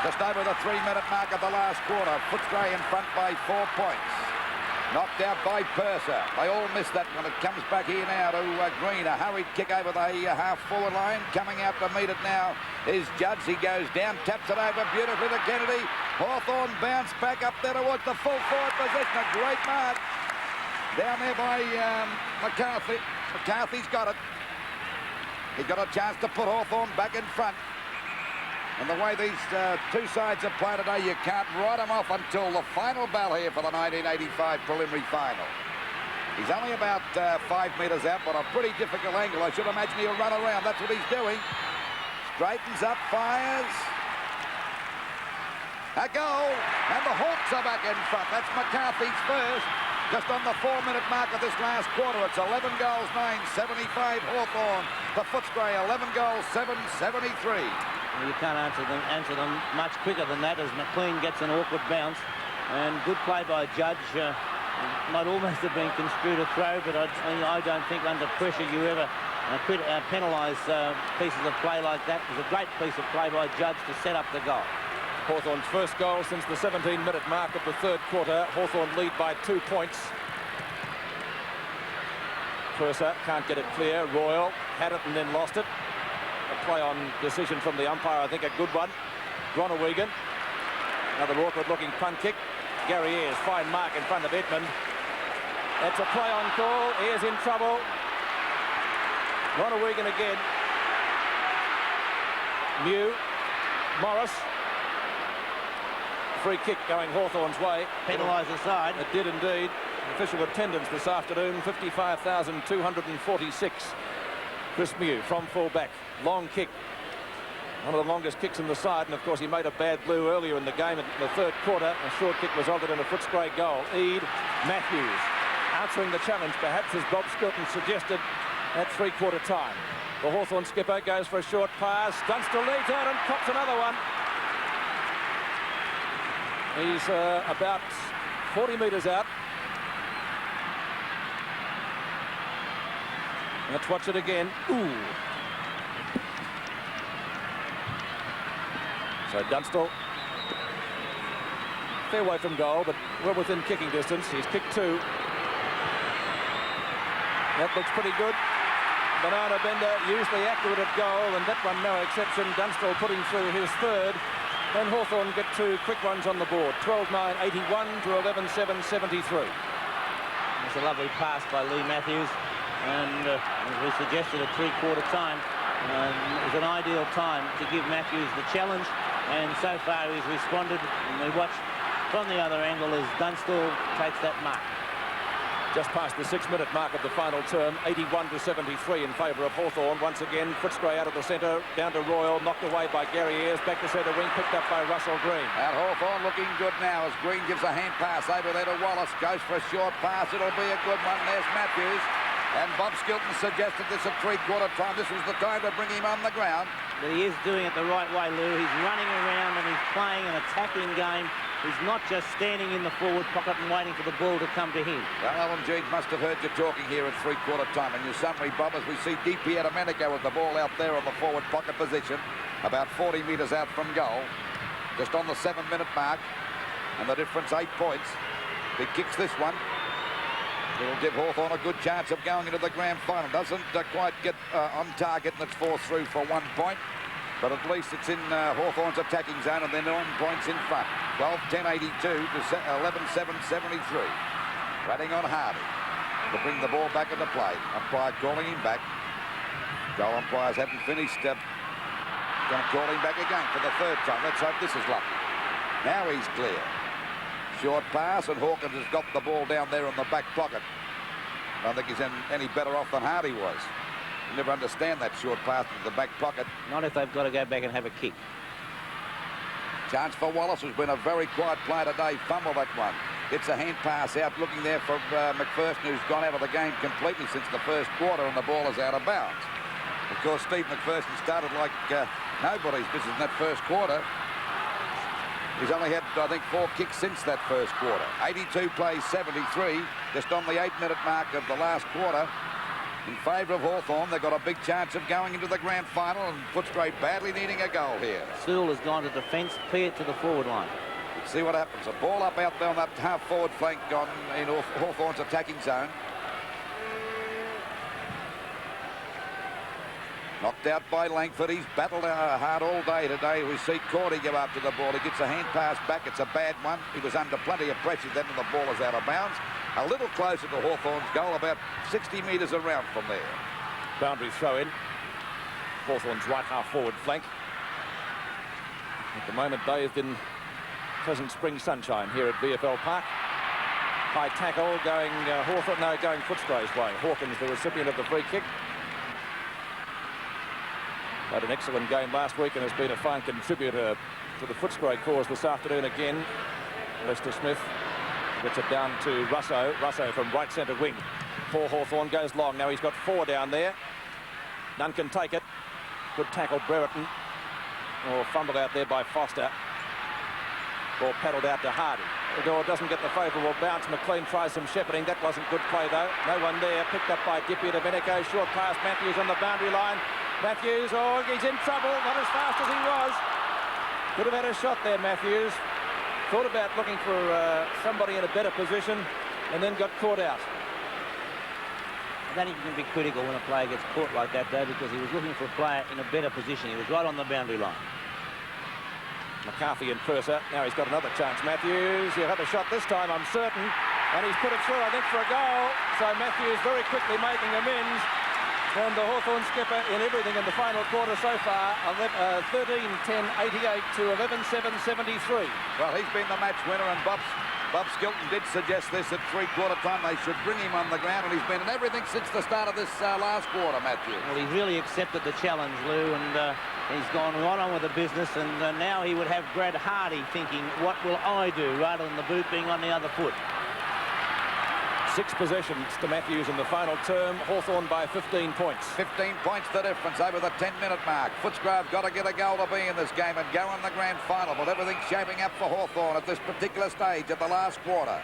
Just over the 3-minute mark of the last quarter, Footscray in front by 4 points. Knocked out by Purser. They all missed that one. It comes back here now to Green. A hurried kick over the half-forward line. Coming out to meet it now is Judge. He goes down, taps it over beautifully to Kennedy. Hawthorn bounced back up there towards the full forward position. A great mark down there by McCarthy. McCarthy's got it. He got a chance to put Hawthorn back in front. And the way these two sides have played today, you can't write them off until the final bell here for the 1985 preliminary final. He's only about 5 metres out, but a pretty difficult angle. I should imagine he'll run around. That's what he's doing. Straightens up, fires. A goal, and the Hawks are back in front. That's McCarthy's first. Just on the 4-minute mark of this last quarter, it's 11 goals, 975 Hawthorn. The Footscray, 11 goals, 773. You can't answer them much quicker than that, as McLean gets an awkward bounce. And good play by Judge. Might almost have been construed a throw, but I don't think under pressure you ever penalise pieces of play like that. It was a great piece of play by Judge to set up the goal. Hawthorn's first goal since the 17-minute mark of the 3rd quarter. Hawthorn lead by 2 points. Purser can't get it clear. Royal had it and then lost it. A play on decision from the umpire, I think a good one. Groenewegen. Another awkward-looking punt kick. Gary Ayres, fine mark in front of Edmund. That's a play on call. Ayres in trouble. Groenewegen again. Mew. Morris. Free kick going Hawthorn's way. Penalised the side. It did indeed. Official attendance this afternoon, 55,246. Chris Mew from full-back. Long kick. One of the longest kicks in the side, and of course he made a bad blue earlier in the game in the 3rd quarter. A short kick resulted in a Footscray goal. Eade, Matthews answering the challenge, perhaps as Bob Skilton suggested at 3-quarter time. The Hawthorn skipper goes for a short pass. Dunstall leads out and cops another one. He's about 40 metres out. Let's watch it again. Ooh. So Dunstall, fair way from goal, but well within kicking distance. He's kicked 2. That looks pretty good. Banana bender, usually accurate at goal, and that one no exception. Dunstall putting through his 3rd. And Hawthorn get 2 quick ones on the board. 12-9-81 to 11-7-73. It's a lovely pass by Lee Matthews. And as we suggested at 3-quarter time, it was an ideal time to give Matthews the challenge. And so far he's responded. And we watch from the other angle as Dunstall takes that mark. Just past the 6-minute mark of the final term, 81-73 in favour of Hawthorn. Once again, Footscray out of the centre, down to Royal, knocked away by Gary Ayres, back to centre wing, picked up by Russell Green. And Hawthorn looking good now as Green gives a hand pass over there to Wallace, goes for a short pass. It'll be a good one. There's Matthews. And Bob Skilton suggested this at three-quarter time. This was the time to bring him on the ground. But he is doing it the right way, Lou. He's running around and he's playing an attacking game. He's not just standing in the forward pocket and waiting for the ball to come to him. Well, Alan Jeans must have heard you talking here at three-quarter time. And your summary, Bob, as we see DP Domenico with the ball out there on the forward pocket position, about 40 metres out from goal, just on the 7-minute mark, and the difference 8 points. He kicks this one. It'll give Hawthorn a good chance of going into the grand final. Doesn't quite get on target, and it's forced through for 1 point. But at least it's in Hawthorn's attacking zone, and they're 9 points in front. 12-10-82 to 11-7-73. Running on Hardy to bring the ball back into play. Umpire calling him back. Goal umpires haven't finished. Going to call him back again for the 3rd time. Let's hope this is lucky. Now he's clear. Short pass, and Hawkins has got the ball down there in the back pocket. I don't think he's any better off than Hardy was. You never understand that short pass to the back pocket. Not if they've got to go back and have a kick. Chance for Wallace, who's been a very quiet player today. Fumble that one. Gets a hand pass out, looking there for McPherson, who's gone out of the game completely since the first quarter, and the ball is out of bounds. Of course, Steve McPherson started like nobody's business in that first quarter. He's only had, I think, 4 kicks since that first quarter. 82 plays 73, just on the 8-minute mark of the last quarter. In favour of Hawthorn, they've got a big chance of going into the grand final, and Footscray badly needing a goal here. Sewell has gone to defence, clear to the forward line. Let's see what happens. A ball up out there on that half-forward flank in Hawthorn's attacking zone. Knocked out by Langford. He's battled hard all day today. We see Cordy go up to the ball. He gets a hand pass back. It's a bad one. He was under plenty of pressure then, and the ball is out of bounds. A little closer to Hawthorn's goal, about 60 metres around from there. Boundary throw in. Hawthorn's right half forward flank. At the moment, bathed in pleasant spring sunshine here at VFL Park. High tackle going Hawthorn, no, going Footscray's way. Hawkins, the recipient of the free kick. Had an excellent game last week and has been a fine contributor to the Footscray cause this afternoon again. Lester Smith gets it down to Russo. Russo from right centre wing. For Hawthorn goes long. Now he's got 4 down there. None can take it. Good tackle, Brereton. Or fumbled out there by Foster. Ball paddled out to Hardy. The door doesn't get the favourable bounce. McLean tries some shepherding. That wasn't good play though. No one there. Picked up by Dippy Domenico. Short pass. Matthews on the boundary line. Matthews, oh, he's in trouble. Not as fast as he was. Could have had a shot there, Matthews. Thought about looking for somebody in a better position and then got caught out. I don't think you can be critical when a player gets caught like that, though, because he was looking for a player in a better position. He was right on the boundary line. McCarthy and Purser. Now he's got another chance. Matthews, he'll have a shot this time, I'm certain. And he's put it through, I think, for a goal. So Matthews very quickly making amends. And the Hawthorn skipper in everything in the final quarter so far, 13-10-88 to 11-7-73. Well, he's been the match winner, and Bob Skilton did suggest this at three-quarter time. They should bring him on the ground, and he's been in everything since the start of this last quarter, Matthew. Well, he's really accepted the challenge, Lou, and he's gone right on with the business, and now he would have Brad Hardy thinking, what will I do, rather than the boot being on the other foot. 6 possessions to Matthews in the final term. Hawthorn by 15 points. 15 points the difference over the 10-minute mark. Footscray have got to get a goal to be in this game and go in the grand final, but everything's shaping up for Hawthorn at this particular stage of the last quarter.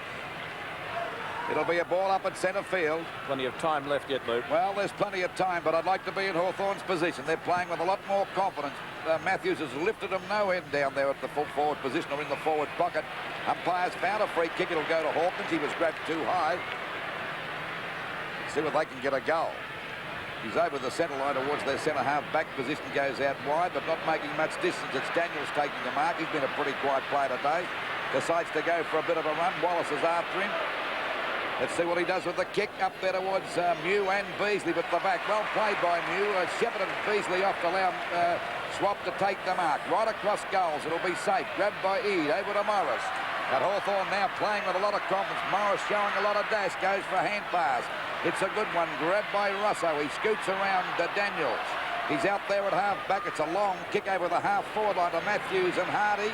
It'll be a ball up at centre field. Plenty of time left yet, Luke. Well, there's plenty of time, but I'd like to be in Hawthorn's position. They're playing with a lot more confidence. Matthews has lifted them no end down there at the full forward position or in the forward pocket. Umpires found a free kick. It'll go to Hawkins. He was grabbed too high. See what they can get a goal. He's over the centre line towards their centre-half back position, goes out wide, but not making much distance. It's Daniels taking the mark. He's been a pretty quiet player today. Decides to go for a bit of a run. Wallace is after him. Let's see what he does with the kick up there towards Mew and Beasley with the back. Well played by Mew. Shepherd and Beasley off to allow Swap to take the mark. Right across goals. It'll be safe. Grabbed by Eade. Over to Morris. And Hawthorn now playing with a lot of confidence. Morris showing a lot of dash. Goes for a hand pass. It's a good one. Grabbed by Russo. He scoots around Daniels. He's out there at half-back. It's a long kick over the half-forward line to Matthews and Hardy.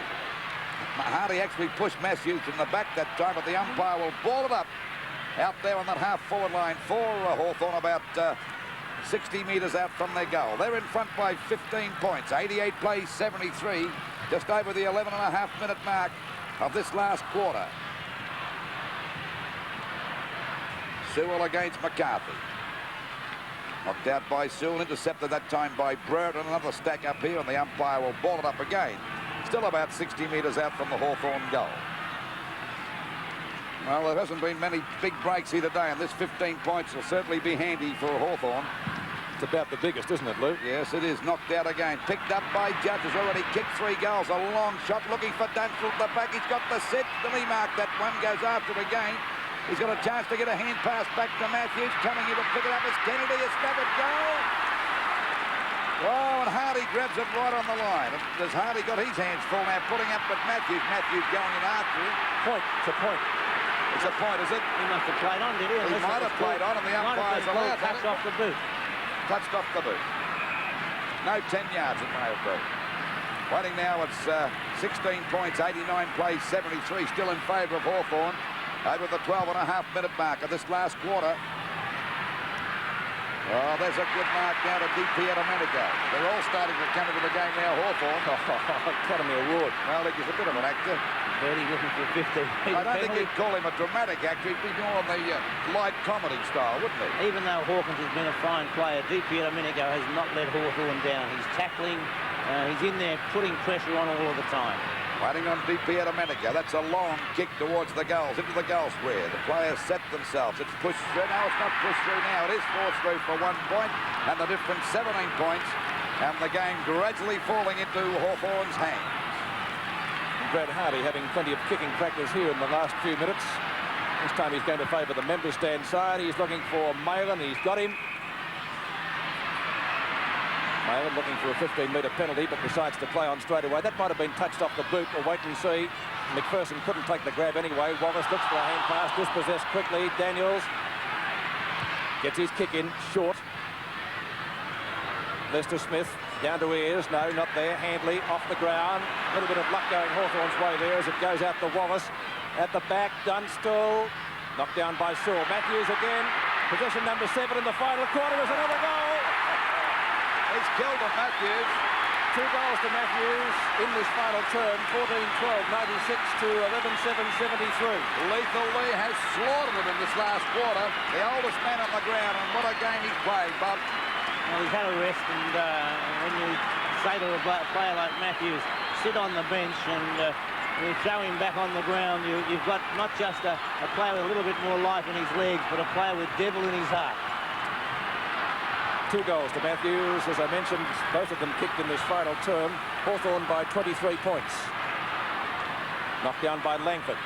Hardy actually pushed Matthews in the back that time, but the umpire will ball it up. out there on that half-forward line for Hawthorn, about 60 metres out from their goal. They're in front by 15 points. 88 plays 73, just over the 11.5-minute mark of this last quarter. Sewell against McCarthy. Knocked out by Sewell, intercepted that time by Brett, and another stack up here, and the umpire will ball it up again. Still about 60 metres out from the Hawthorn goal. Well, there hasn't been many big breaks here today, and this 15 points will certainly be handy for Hawthorn. It's about the biggest, isn't it, Lou? Yes, it is. Knocked out again. Picked up by Judge. Has already kicked 3 goals. A long shot looking for Dunstall at the back. He's got the set. Then he marked that one. Goes after it again. He's got a chance to get a hand pass back to Matthews. Coming in to pick it up is Kennedy. A staggered goal. Oh, and Hardy grabs it right on the line. Has Hardy got his hands full now, putting up with Matthews. Matthews going in after him. Point. It's a point. It's a point, is it? He must have played on, did he? He might have played on, and the umpire's allowed. Touched off the boot. Touched off the boot. No 10 yards it may have been. Waiting now, it's 16 points, 89 plays, 73, still in favour of Hawthorn. Over the 12.5-minute mark of this last quarter. Oh, there's a good mark now to DP Domenico. They're all starting to come into the game now, Hawthorn. Academy Award. Well, he's a bit of an actor. Bertie looking for 50. I don't think you'd call him a dramatic actor. He'd be more on the light comedy style, wouldn't he? Even though Hawkins has been a fine player, DP Domenico has not let Hawthorn down. He's tackling. He's in there putting pressure on all of the time. Waiting on DP Domenico. That's a long kick towards the goals, into the goal square. The players set themselves. It's pushed through. No, it's not pushed through now. It is forced through for 1 point, and the difference 17 points, and the game gradually falling into Hawthorn's hands. And Brad Hardy having plenty of kicking practice here in the last few minutes. This time he's going to favour the member stand side. He's looking for Malin. He's got him. Malin looking for a 15-metre penalty, but decides to play on straight away. That might have been touched off the boot. We'll wait and see. McPherson couldn't take the grab anyway. Wallace looks for a hand pass, dispossessed quickly. Daniels gets his kick in, short. Lester Smith down to Ayres. No, not there. Handley off the ground. A little bit of luck going Hawthorn's way there as it goes out to Wallace. At the back, Dunstall. Knocked down by Sewell. Matthews again. Possession number 7 in the final quarter is another goal. He's killed him, Matthews. 2 goals to Matthews in this final term. 14-12, 96 to 11-7, 73. Lethal Lee has slaughtered him in this last quarter. The oldest man on the ground, and what a game he's played, Bob. Well, he's had a rest, and when you say to a player like Matthews, sit on the bench and you throw him back on the ground, you've got not just a player with a little bit more life in his legs, but a player with devil in his heart. 2 goals to Matthews. As I mentioned, both of them kicked in this final term. Hawthorn by 23 points. Knocked down by Langford.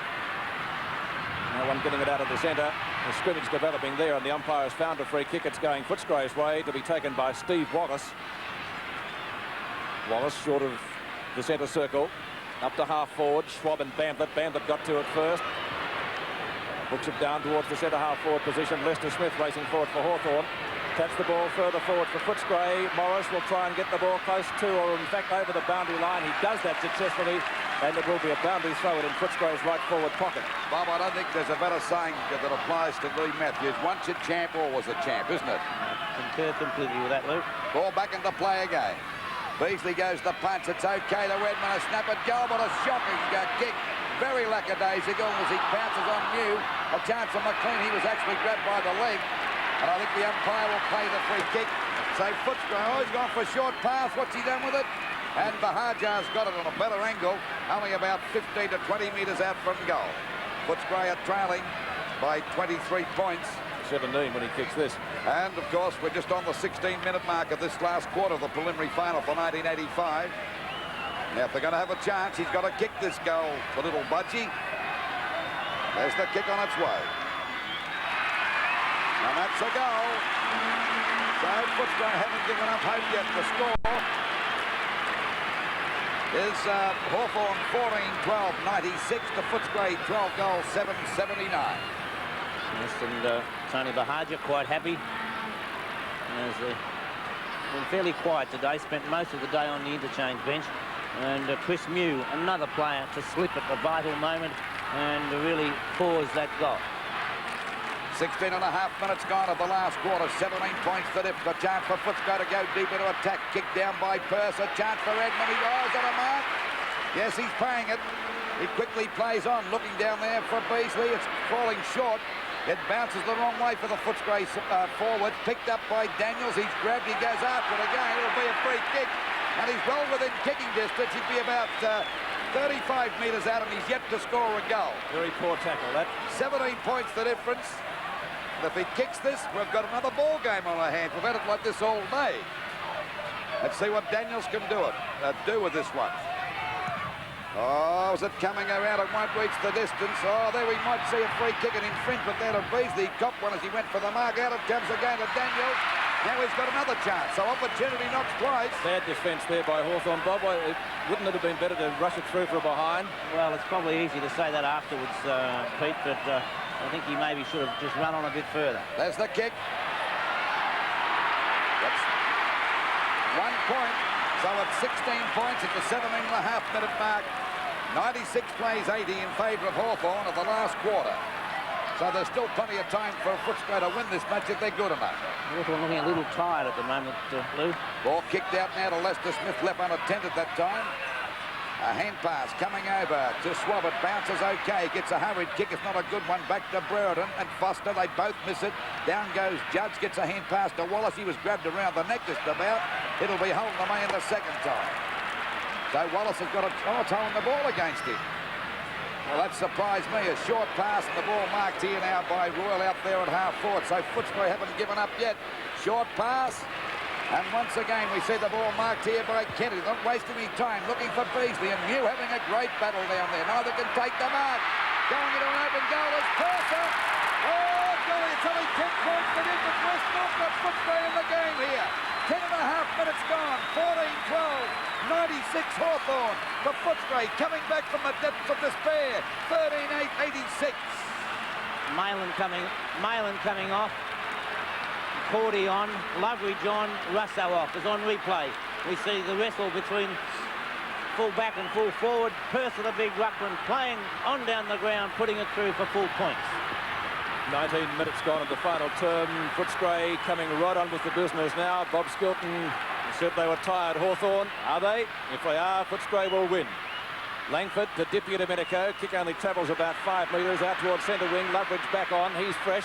No one getting it out of the centre. The scrimmage developing there, and the umpire has found a free kick. It's going Footscray's way to be taken by Steve Wallace. Wallace short of the centre circle. Up to half forward. Schwab and Bamblett. Bamblett got to it first. Hooks it down towards the centre half forward position. Lester Smith racing forward for Hawthorn. Taps the ball further forward for Footscray. Morris will try and get the ball close to, or in fact over the boundary line. He does that successfully, and it will be a boundary throw in Footscray's right forward pocket. Bob, I don't think there's a better saying that applies to Lee Matthews. Once a champ, always a champ, isn't it? I concur completely with that, Luke. Ball back into play again. Beasley goes the punch. It's okay to Redmond. A snap at goal, but a shocking kick. Very lackadaisical as he pounces on Mew. A chance for McLean. He was actually grabbed by the leg. And I think the umpire will play the free kick. So Footscray, oh, he's gone for a short pass. What's he done with it? And Bahajar's got it on a better angle, only about 15 to 20 metres out from goal. Footscray are trailing by 23 points. 17 when he kicks this. And, of course, we're just on the 16-minute mark of this last quarter of the preliminary final for 1985. Now, if they're going to have a chance, he's got to kick this goal, the little budgie. There's the kick on its way. And that's a goal. So Footscray haven't given up hope yet. The score is Hawthorn 14-12, 96 to Footscray 12 goals, 7-79. Yes, and Tony Bahajar quite happy. As been fairly quiet today, spent most of the day on the interchange bench. And Chris Mew, another player to slip at the vital moment and to really cause that goal. 16 and a half minutes gone of the last quarter. 17 points the diff. A chance for Footscray to go deep into attack. Kicked down by Purse. A chance for Edmund. He goes on a mark. Yes, he's paying it. He quickly plays on, looking down there for Beasley. It's falling short. It bounces the wrong way for the Footscray forward. Picked up by Daniels. He's grabbed. He goes after it again. It'll be a free kick. And he's well within kicking distance. He'd be about 35 metres out, and he's yet to score a goal. Very poor tackle, that. 17 points the difference. And if he kicks this, we've got another ball game on our hands. We've had it like this all day. Let's see what Daniels can do with this one. Oh, is it coming around? It won't reach the distance. Oh, there we might see a free kick and infringement there of Beasley. He copped one as he went for the mark. Out it comes again to Daniels. Now he's got another chance. So opportunity knocks twice. Bad defence there by Hawthorn. Bob, wouldn't it have been better to rush it through for a behind? Well, it's probably easy to say that afterwards, Pete, but I think he maybe should have just run on a bit further. There's the kick. That's 1 point. So at 16 points at the 17.5-minute mark, 96 plays 80 in favour of Hawthorn of the last quarter. So there's still plenty of time for Footscray to win this match if they're good enough. Hawthorn looking a little tired at the moment, Lou. Ball kicked out now to Lester Smith, left unattended that time. A hand pass coming over to Swabbart, bounces okay, gets a hurried kick, it's not a good one, back to Brereton and Foster, they both miss it. Down goes Judge, gets a hand pass to Wallace, he was grabbed around the neck just about. It'll be holding the man the second time. So Wallace has got it's holding the ball against him. Well, that surprised me, a short pass and the ball marked here now by Royal out there at half forward, so Footscray haven't given up yet. Short pass. And once again, we see the ball marked here by Kennedy. Not wasting any time, looking for Beasley. And Mew having a great battle down there. Neither can take the mark. Going into an open goal is Purser. Oh, golly, it's only 10 points for him, but West not got Footscray in the game here. 10.5 minutes gone, 14-12, 96 Hawthorn. For Footscray coming back from the depths of despair. 13-8, 86. Malin coming off. Cordy on, Loveridge on, Russo off. Is on replay. We see the wrestle between full back and full forward. Purser, the big ruckman, playing on down the ground, putting it through for full points. 19 minutes gone of the final term. Footscray coming right on with the business now. Bob Skilton said they were tired. Hawthorn, are they? If they are, Footscray will win. Langford to Dippy Domenico. Kick only travels about 5 metres out towards centre wing. Loveridge back on. He's fresh.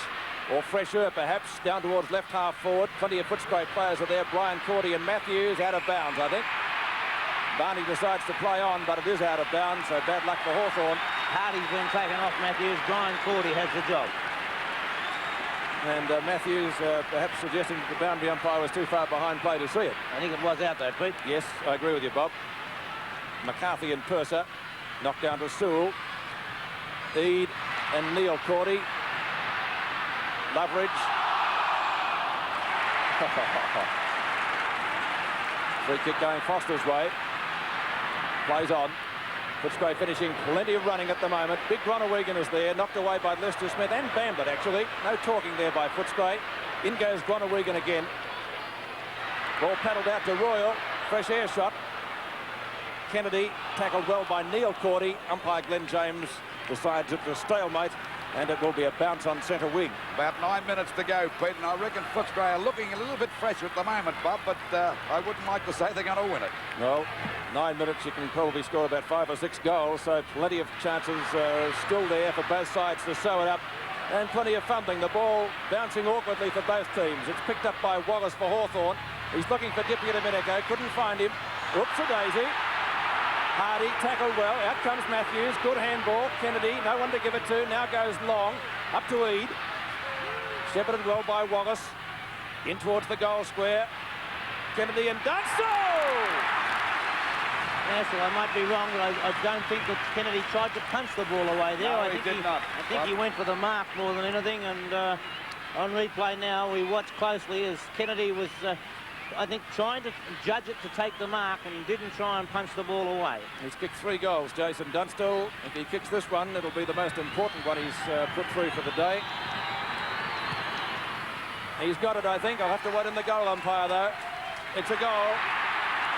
Or fresher, perhaps, down towards left half forward. Plenty of Footscray players are there. Brian Cordy and Matthews out of bounds, I think. Barney decides to play on, but it is out of bounds, so bad luck for Hawthorn. Hardy's been taken off Matthews. Brian Cordy has the job. And Matthews perhaps suggesting that the boundary umpire was too far behind play to see it. I think it was out though, Pete. Yes, I agree with you, Bob. McCarthy and Purser. Knocked down to Sewell. Eade and Neil Cordy. Loveridge. Free kick going Foster's way. Plays on. Footscray finishing plenty of running at the moment. Big Gronawegan is there, knocked away by Lester Smith and Bamblett actually. No talking there by Footscray. In goes Gronawegan again. Ball paddled out to Royal. Fresh air shot. Kennedy tackled well by Neil Cordy. Umpire Glenn James decides it's a stalemate. And it will be a bounce on centre wing. About 9 minutes to go, Pete, and I reckon Footscray are looking a little bit fresher at the moment, Bob, but I wouldn't like to say they're going to win it. Well, 9 minutes, you can probably score about 5 or 6 goals, so plenty of chances still there for both sides to sew it up. And plenty of fumbling. The ball bouncing awkwardly for both teams. It's picked up by Wallace for Hawthorn. He's looking for Dippy Domenico, couldn't find him. Oops-a-daisy. Hardy tackled well. Out comes Matthews. Good handball. Kennedy, no one to give it to. Now goes Long. Up to Eade. Shepherded well by Wallace. In towards the goal square. Kennedy and Dunstall! Yes, well, I might be wrong, but I don't think that Kennedy tried to punch the ball away there. No, I he think did not. I think he went for the mark more than anything. And on replay now, we watch closely as Kennedy was... I think trying to judge it to take the mark and didn't try and punch the ball away. He's kicked 3 goals, Jason Dunstall. If he kicks this one, it'll be the most important one he's put through for the day. He's got it, I think. I'll have to wait in the goal umpire, though. It's a goal.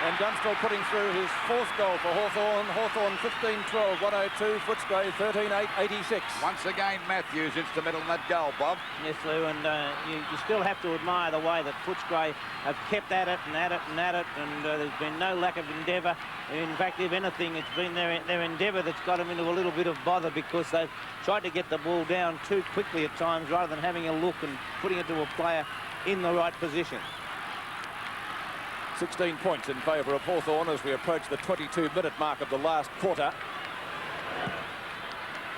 And Dunstall putting through his 4th goal for Hawthorn. Hawthorn 15-12, 102. Footscray 13-8, 86. Once again, Matthews into the middle of that goal, Bob. Yes, Lou, and you still have to admire the way that Footscray have kept at it and at it and at it, and there's been no lack of endeavour. In fact, if anything, it's been their endeavour that's got them into a little bit of bother, because they've tried to get the ball down too quickly at times rather than having a look and putting it to a player in the right position. 16 points in favour of Hawthorn as we approach the 22-minute mark of the last quarter.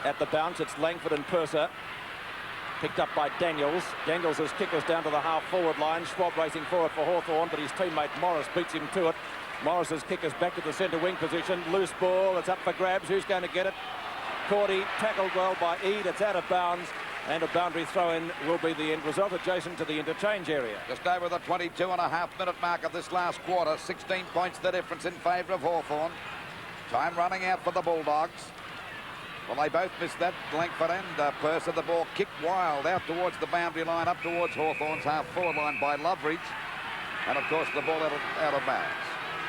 At the bounce, it's Langford and Purser. Picked up by Daniels. Daniels' kick is down to the half-forward line. Schwab racing forward for Hawthorn, but his teammate Morris beats him to it. Morris's kick is back to the centre wing position. Loose ball, it's up for grabs. Who's going to get it? Cordy, tackled well by Eade. It's out of bounds. And a boundary throw-in will be the end result, adjacent to the interchange area. Just over the 22.5-minute mark of this last quarter. 16 points the difference in favour of Hawthorn. Time running out for the Bulldogs. Well, they both missed that. Langford and Purser. The ball kicked wild out towards the boundary line, up towards Hawthorn's half-forward line by Loveridge. And, of course, the ball out of bounds.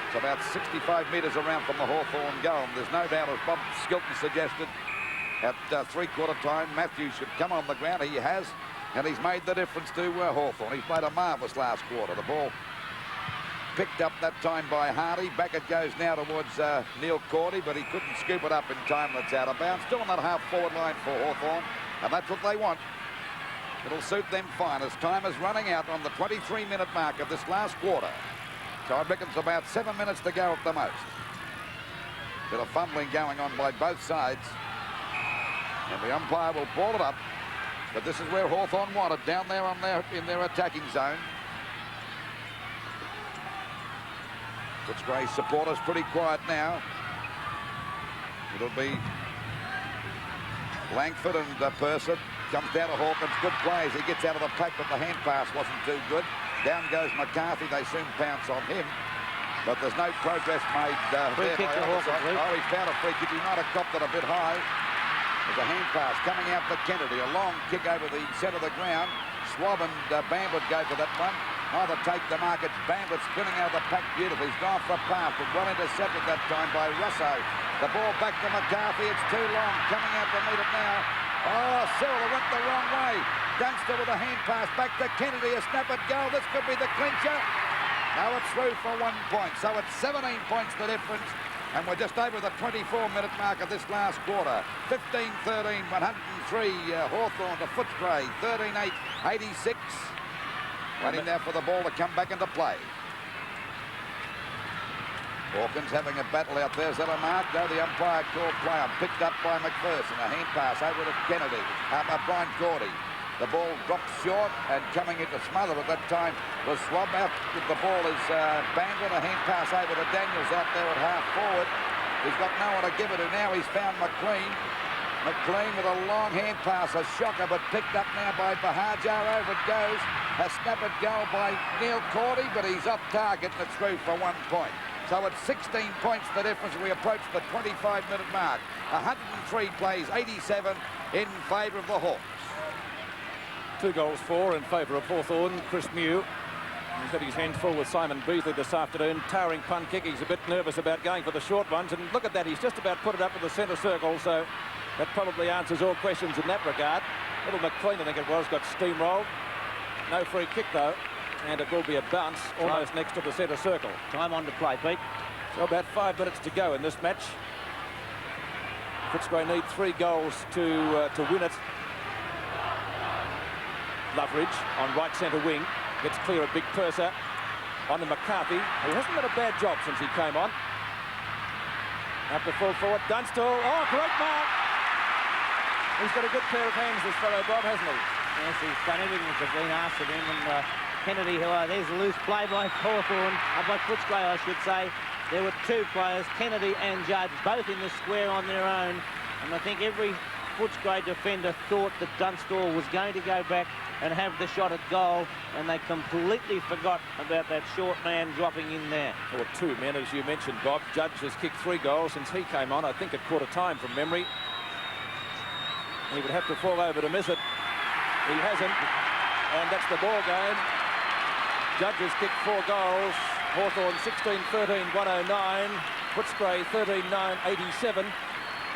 It's about 65 metres around from the Hawthorn goal. And there's no doubt, as Bob Skilton suggested, at three-quarter time, Matthews should come on the ground. He has, and he's made the difference to Hawthorn. He's made a marvellous last quarter. The ball picked up that time by Hardy. Back it goes now towards Neil Cordy, but he couldn't scoop it up in time. That's out of bounds. Still on that half-forward line for Hawthorn, and that's what they want. It'll suit them fine as time is running out on the 23-minute mark of this last quarter. So I reckon it's about 7 minutes to go at the most. Bit of fumbling going on by both sides. And the umpire will ball it up. But this is where Hawthorn wanted, down there in their attacking zone. Footscray supporters pretty quiet now. It'll be Langford and Purser. Comes down to Hawkins. Good plays. He gets out of the pack, but the hand pass wasn't too good. Down goes McCarthy. They soon pounce on him. But there's no progress made free there. Kick to Hawkins, oh, he's found a free kick. He might have copped it a bit high. There's a hand pass coming out for Kennedy. A long kick over the centre of the ground. Schwab and Bamwood go for that one. Either take the mark. It's Bamwood spinning out of the pack beautifully. He's gone for a pass, but well intercepted that time by Russo. The ball back to McCarthy. It's too long. Coming out to meet it now. Oh, Cyril went the wrong way. Dunstall with a hand pass back to Kennedy. A snap at goal. This could be the clincher. Now it's through for 1 point. So it's 17 points the difference. And we're just over the 24-minute mark of this last quarter. 15-13, 103. Hawthorn to Footscray. 13-8, 86. Waiting now for the ball to come back into play. Hawkins having a battle out there. Is that a mark? No, the umpire called play on. Picked up by McPherson. A hand pass over to Kennedy. Brian Cordy. The ball dropped short and coming into smother at that time was Schwab. Out with the ball is Bangor. A hand pass over to Daniels out there at half forward. He's got no one to give it to now. He's found McLean. McLean with a long hand pass. A shocker, but picked up now by Bahajar. Over it goes. A snap at goal by Neil Cordy, but he's off target and it's through for 1 point. So it's 16 points the difference. We approach the 25-minute mark. 103 plays, 87 in favour of the Hawks. 2 goals for in favour of Hawthorn. Chris Mew. He's got his hands full with Simon Beasley this afternoon. Towering punt kick. He's a bit nervous about going for the short ones. And look at that. He's just about put it up in the centre circle. So that probably answers all questions in that regard. Little McLean, I think it was, got steamrolled. No free kick, though. And it will be a bounce almost next to the centre circle. Time on to play, Pete. So about 5 minutes to go in this match. Footscray need 3 goals to win it. Loveridge on right centre wing. Gets clear at Big Purser. On to McCarthy, who hasn't done a bad job since he came on. Up the full forward. Dunstall. Oh, great mark. He's got a good pair of hands, this fellow, Bob, hasn't he? Yes, he's done everything that's been asked of him. And Kennedy, there's a loose play by Hawthorn, by Footscray, I should say. There were 2 players, Kennedy and Judge, both in the square on their own. And I think every Footscray defender thought that Dunstall was going to go back and have the shot at goal, and they completely forgot about that short man dropping in there. Or 2 men, as you mentioned, Bob. Judge has kicked 3 goals since he came on, I think at quarter time from memory. He would have to fall over to miss it. He hasn't, and that's the ball game. Judge has kicked 4 goals. Hawthorn 16-13, 109. Footscray 13-9, 87.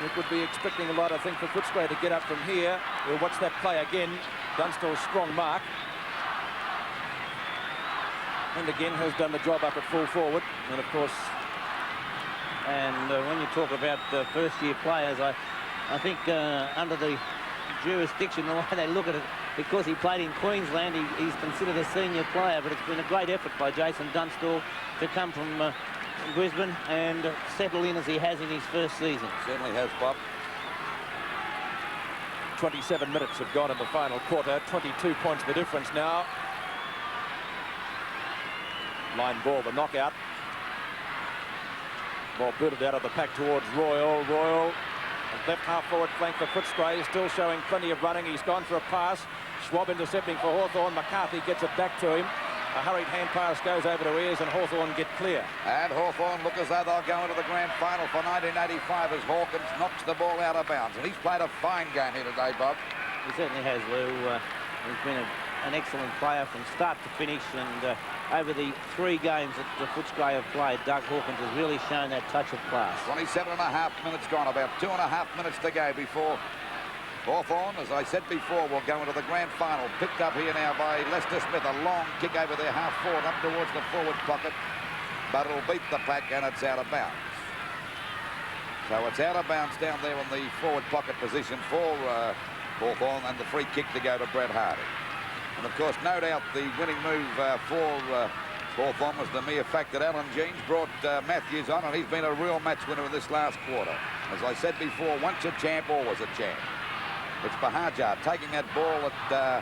We would be expecting a lot, I think, for Footscray to get up from here. We'll watch that play again. Dunstall's strong mark. And again has done the job up at full forward. And of course, when you talk about first-year players, I think under the jurisdiction, the way they look at it, because he played in Queensland, he's considered a senior player, but it's been a great effort by Jason Dunstall to come from Brisbane and settle in as he has in his first season. Certainly has, Bob. 27 minutes have gone in the final quarter. 22 points the difference now. Line ball, the knockout. Ball booted out of the pack towards Royal. Royal, left half forward flank for Footscray, still showing plenty of running. He's gone for a pass. Schwab intercepting for Hawthorn. McCarthy gets it back to him. A hurried hand pass goes over to Ayres and Hawthorn get clear. And Hawthorn look as though they'll go into the grand final for 1985 as Hawkins knocks the ball out of bounds. And he's played a fine game here today, Bob. He certainly has, Lou. He's been an excellent player from start to finish, and over the 3 games that the Footscray have played, Doug Hawkins has really shown that touch of class. 27.5 minutes gone, about 2.5 minutes to go before Hawthorn, as I said before, will go into the grand final. Picked up here now by Lester Smith. A long kick over their half forward up towards the forward pocket, but it'll beat the pack and it's out of bounds. So it's out of bounds down there in the forward pocket position for Hawthorn, and the free kick to go to Brett Hardy. And of course, no doubt the winning move for Hawthorn was the mere fact that Alan Jeans brought Matthews on, and he's been a real match winner in this last quarter. As I said before, once a champ, always a champ. It's Bahajar taking that ball at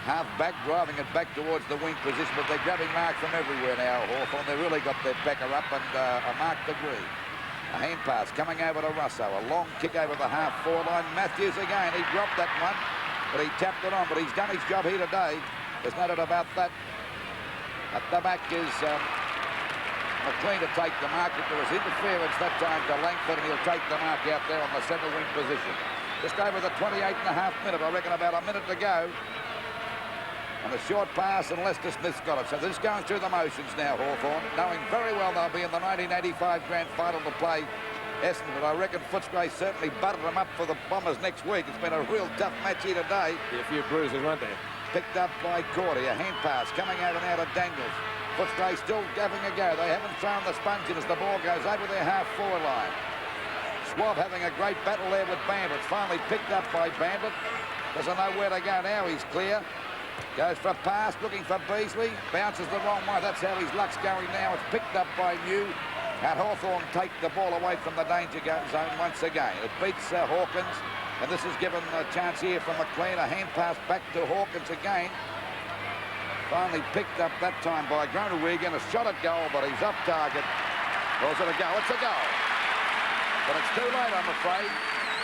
half-back, driving it back towards the wing position, but they're grabbing mark from everywhere now, Hawthorn. They've really got their backer up, and a marked degree. A hand pass coming over to Russo. A long kick over the half-forward line. Matthews again. He dropped that one, but he tapped it on. But he's done his job here today. There's no doubt about that. At the back is McLean to take the mark. If there was interference that time to Langford, and he'll take the mark out there on the centre wing position. Just over the 28.5 minute, I reckon about a minute to go. And a short pass, and Lester Smith's got it. So this going through the motions now, Hawthorn, knowing very well they'll be in the 1985 grand final to play Essendon. But I reckon Footscray certainly buttered them up for the Bombers next week. It's been a real tough match here today. Be a few bruises, won't there? Picked up by Cordy. A hand pass coming out and out of Daniels. Footscray still having a go. They haven't thrown the sponge in as the ball goes over their half-forward line. Schwab having a great battle there with Bandit. Finally picked up by Bandit. Doesn't know where to go now. He's clear. Goes for a pass, looking for Beasley. Bounces the wrong way. That's how his luck's going now. It's picked up by New. And Hawthorn take the ball away from the danger zone once again. It beats Hawkins. And this is given a chance here from McLean. A hand pass back to Hawkins again. Finally picked up that time by Groenewegen. A shot at goal, but he's off target. Well, is it a goal? It's a goal. But it's too late, I'm afraid.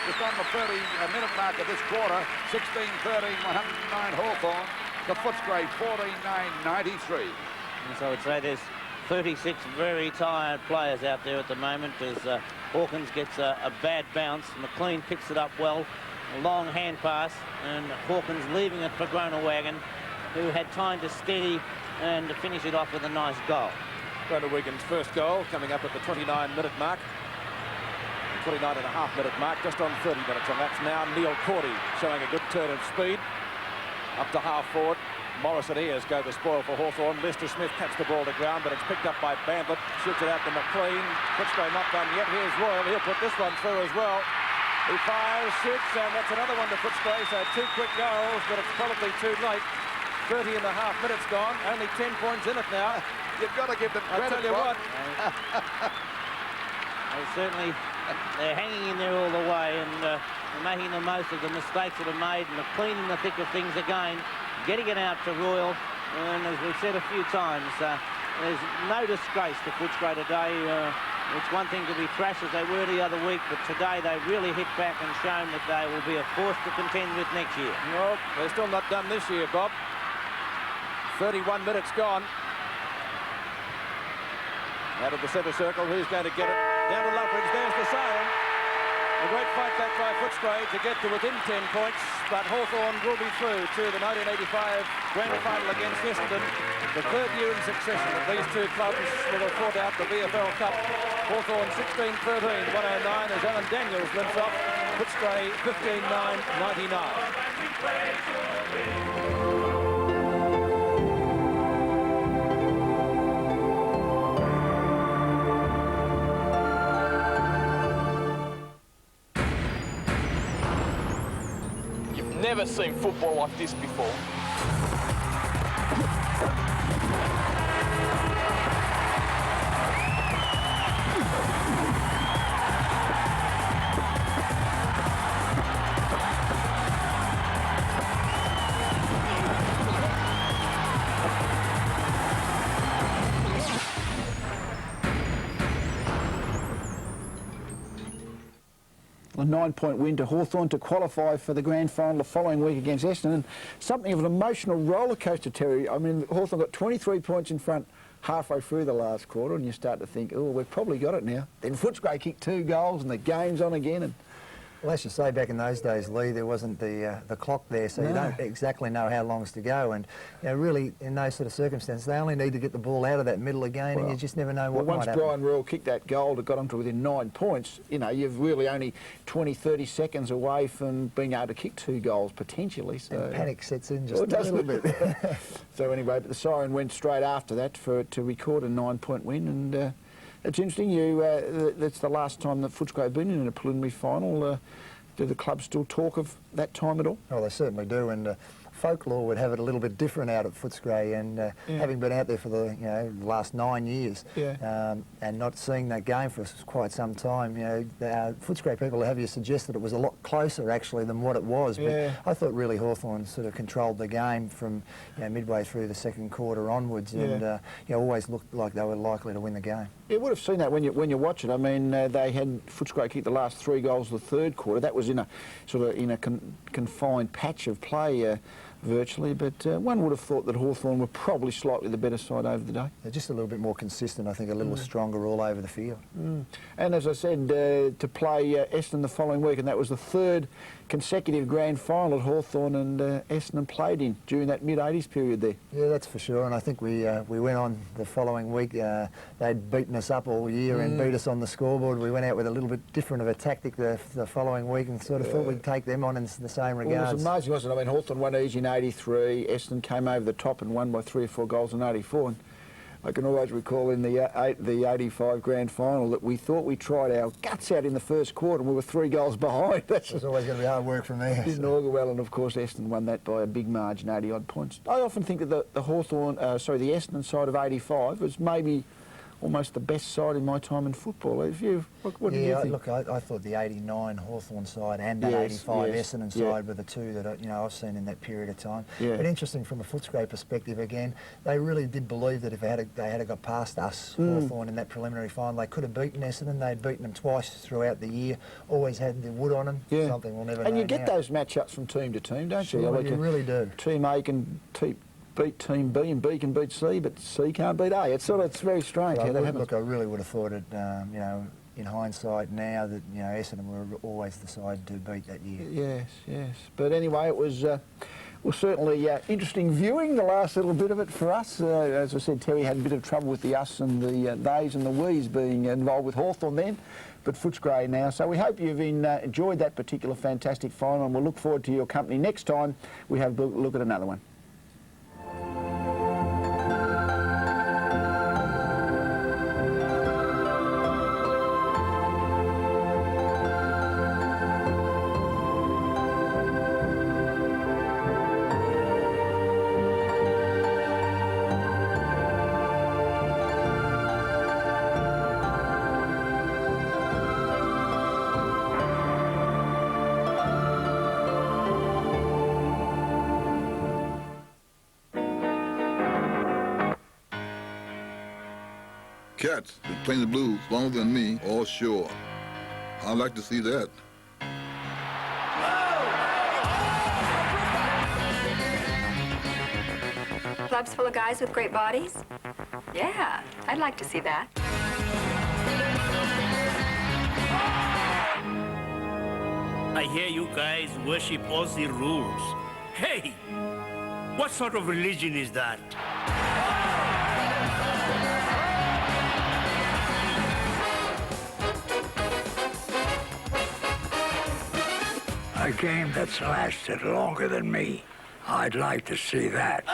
Just on the 30-minute mark of this quarter, 16-13, 109 Hawthorn. The Footscray 14-9, 93. And so I would say there's 36 very tired players out there at the moment as Hawkins gets a bad bounce. McLean picks it up well. A long hand pass, and Hawkins leaving it for Groenewegen, who had time to steady and to finish it off with a nice goal. Groenewegen's first goal coming up at the 29-minute mark. 29.5-minute mark, just on 30 minutes, and that's now Neil Cordy showing a good turn of speed. Up to half forward. Morris and Ayres go the spoil for Hawthorn. Lester Smith taps the ball to ground, but it's picked up by Bandit. Shoots it out to McLean. Footscray not done yet. Here's Royal. He'll put this one through as well. He fires, shoots, and that's another one to Footscray. So 2 quick goals, but it's probably too late. 30.5 minutes gone. Only 10 points in it now. You've got to give them credit. I tell you what. They're hanging in there all the way and making the most of the mistakes that are made, and McLean in the thick of things again, getting it out to Royal. And as we've said a few times, there's no disgrace to Footscray today. It's one thing to be thrashed as they were the other week, but today they really hit back and shown that they will be a force to contend with next year. Well, they're still not done this year, Bob. 31 minutes gone. Out of the centre circle, who's going to get it? Down to Luffridge, there's the siren. A great fight back by Footscray to get to within 10 points, but Hawthorn will be through to the 1985 Grand Final against Essendon. The third year in succession that these two clubs will have fought out the VFL Cup. Hawthorn 16-13, 109 as Alan Daniels limps off. Footscray 15-9, 99. Never seen football like this before. A 9-point win to Hawthorn to qualify for the grand final the following week against Essendon. And something of an emotional rollercoaster, Terry. I mean, Hawthorn got 23 points in front halfway through the last quarter, and you start to think, oh, we've probably got it now. Then Footscray kicked 2 goals, and the game's on again. And well, as you say, back in those days, Lee, there wasn't the clock there, so you don't exactly know how long's to go. And you know, really, in those sort of circumstances, they only need to get the ball out of that middle again, and you just never know what might happen. Once Brian Rule kicked that goal that got them to within 9 points, you know, you've really only 20, 30 seconds away from being able to kick 2 goals potentially. So and panic sets in just a little bit. So anyway, but the siren went straight after that to record a 9-point win, and it's interesting. That's the last time that Footscray have been in a preliminary final. Do the clubs still talk of that time at all? Oh, they certainly do, and folklore would have it a little bit different out at Footscray, and having been out there for the last 9 years, and not seeing that game for quite some time, the Footscray people have you suggest that it was a lot closer actually than what it was. But I thought really Hawthorn sort of controlled the game from midway through the second quarter onwards, and always looked like they were likely to win the game. You would have seen that when you watch it. I mean, they had Footscray kick the last 3 goals of the third quarter. That was in a sort of confined patch of play. Virtually, but one would have thought that Hawthorn were probably slightly the better side over the day. They're just a little bit more consistent, I think, a little stronger all over the field. And as I said, to play Essendon the following week, and that was the 3rd consecutive grand final that Hawthorn and Essendon played in during that mid-80s period there. Yeah, that's for sure, and I think we went on the following week. They'd beaten us up all year and beat us on the scoreboard. We went out with a little bit different of a tactic the following week and sort of thought we'd take them on in the same regards. Well, it was amazing, wasn't it? I mean, Hawthorn won easy in 83, Essendon came over the top and won by 3 or 4 goals in 84. And I can always recall in the 85 grand final that we thought we tried our guts out in the first quarter and we were 3 goals behind. It was always going to be hard work from there. Didn't augur well, and of course Essendon won that by a big margin, 80-odd points. I often think that the Essendon side of 85 was maybe almost the best side in my time in football. What do you think? Look, I thought the 89 Hawthorn side and that 85 Essendon side were the two that I've seen in that period of time. But interesting from a Footscray perspective again, they really did believe that if they had got past us, Hawthorn, in that preliminary final, they could have beaten Essendon. They'd beaten them twice throughout the year, always had the wood on them, something we'll never know. And you get those matchups from team to team, don't you? Like you really do. Team A can beat Team B and B can beat C, but C can't beat A. It's very strange how that happens. Look, I really would have thought it, in hindsight now that, Essendon were always the side to beat that year. Yes. But anyway, it was certainly interesting viewing, the last little bit of it for us. As I said, Terry had a bit of trouble with the us and the theys and the we's being involved with Hawthorn then, but Footscray now. So we hope you've enjoyed that particular fantastic final, and we'll look forward to your company next time we have a look at another one. Cats that play the blues longer than me, all sure. I'd like to see that. Clubs full of guys with great bodies? Yeah, I'd like to see that. I hear you guys worship Aussie rules. Hey, what sort of religion is that? A game that's lasted longer than me. I'd like to see that.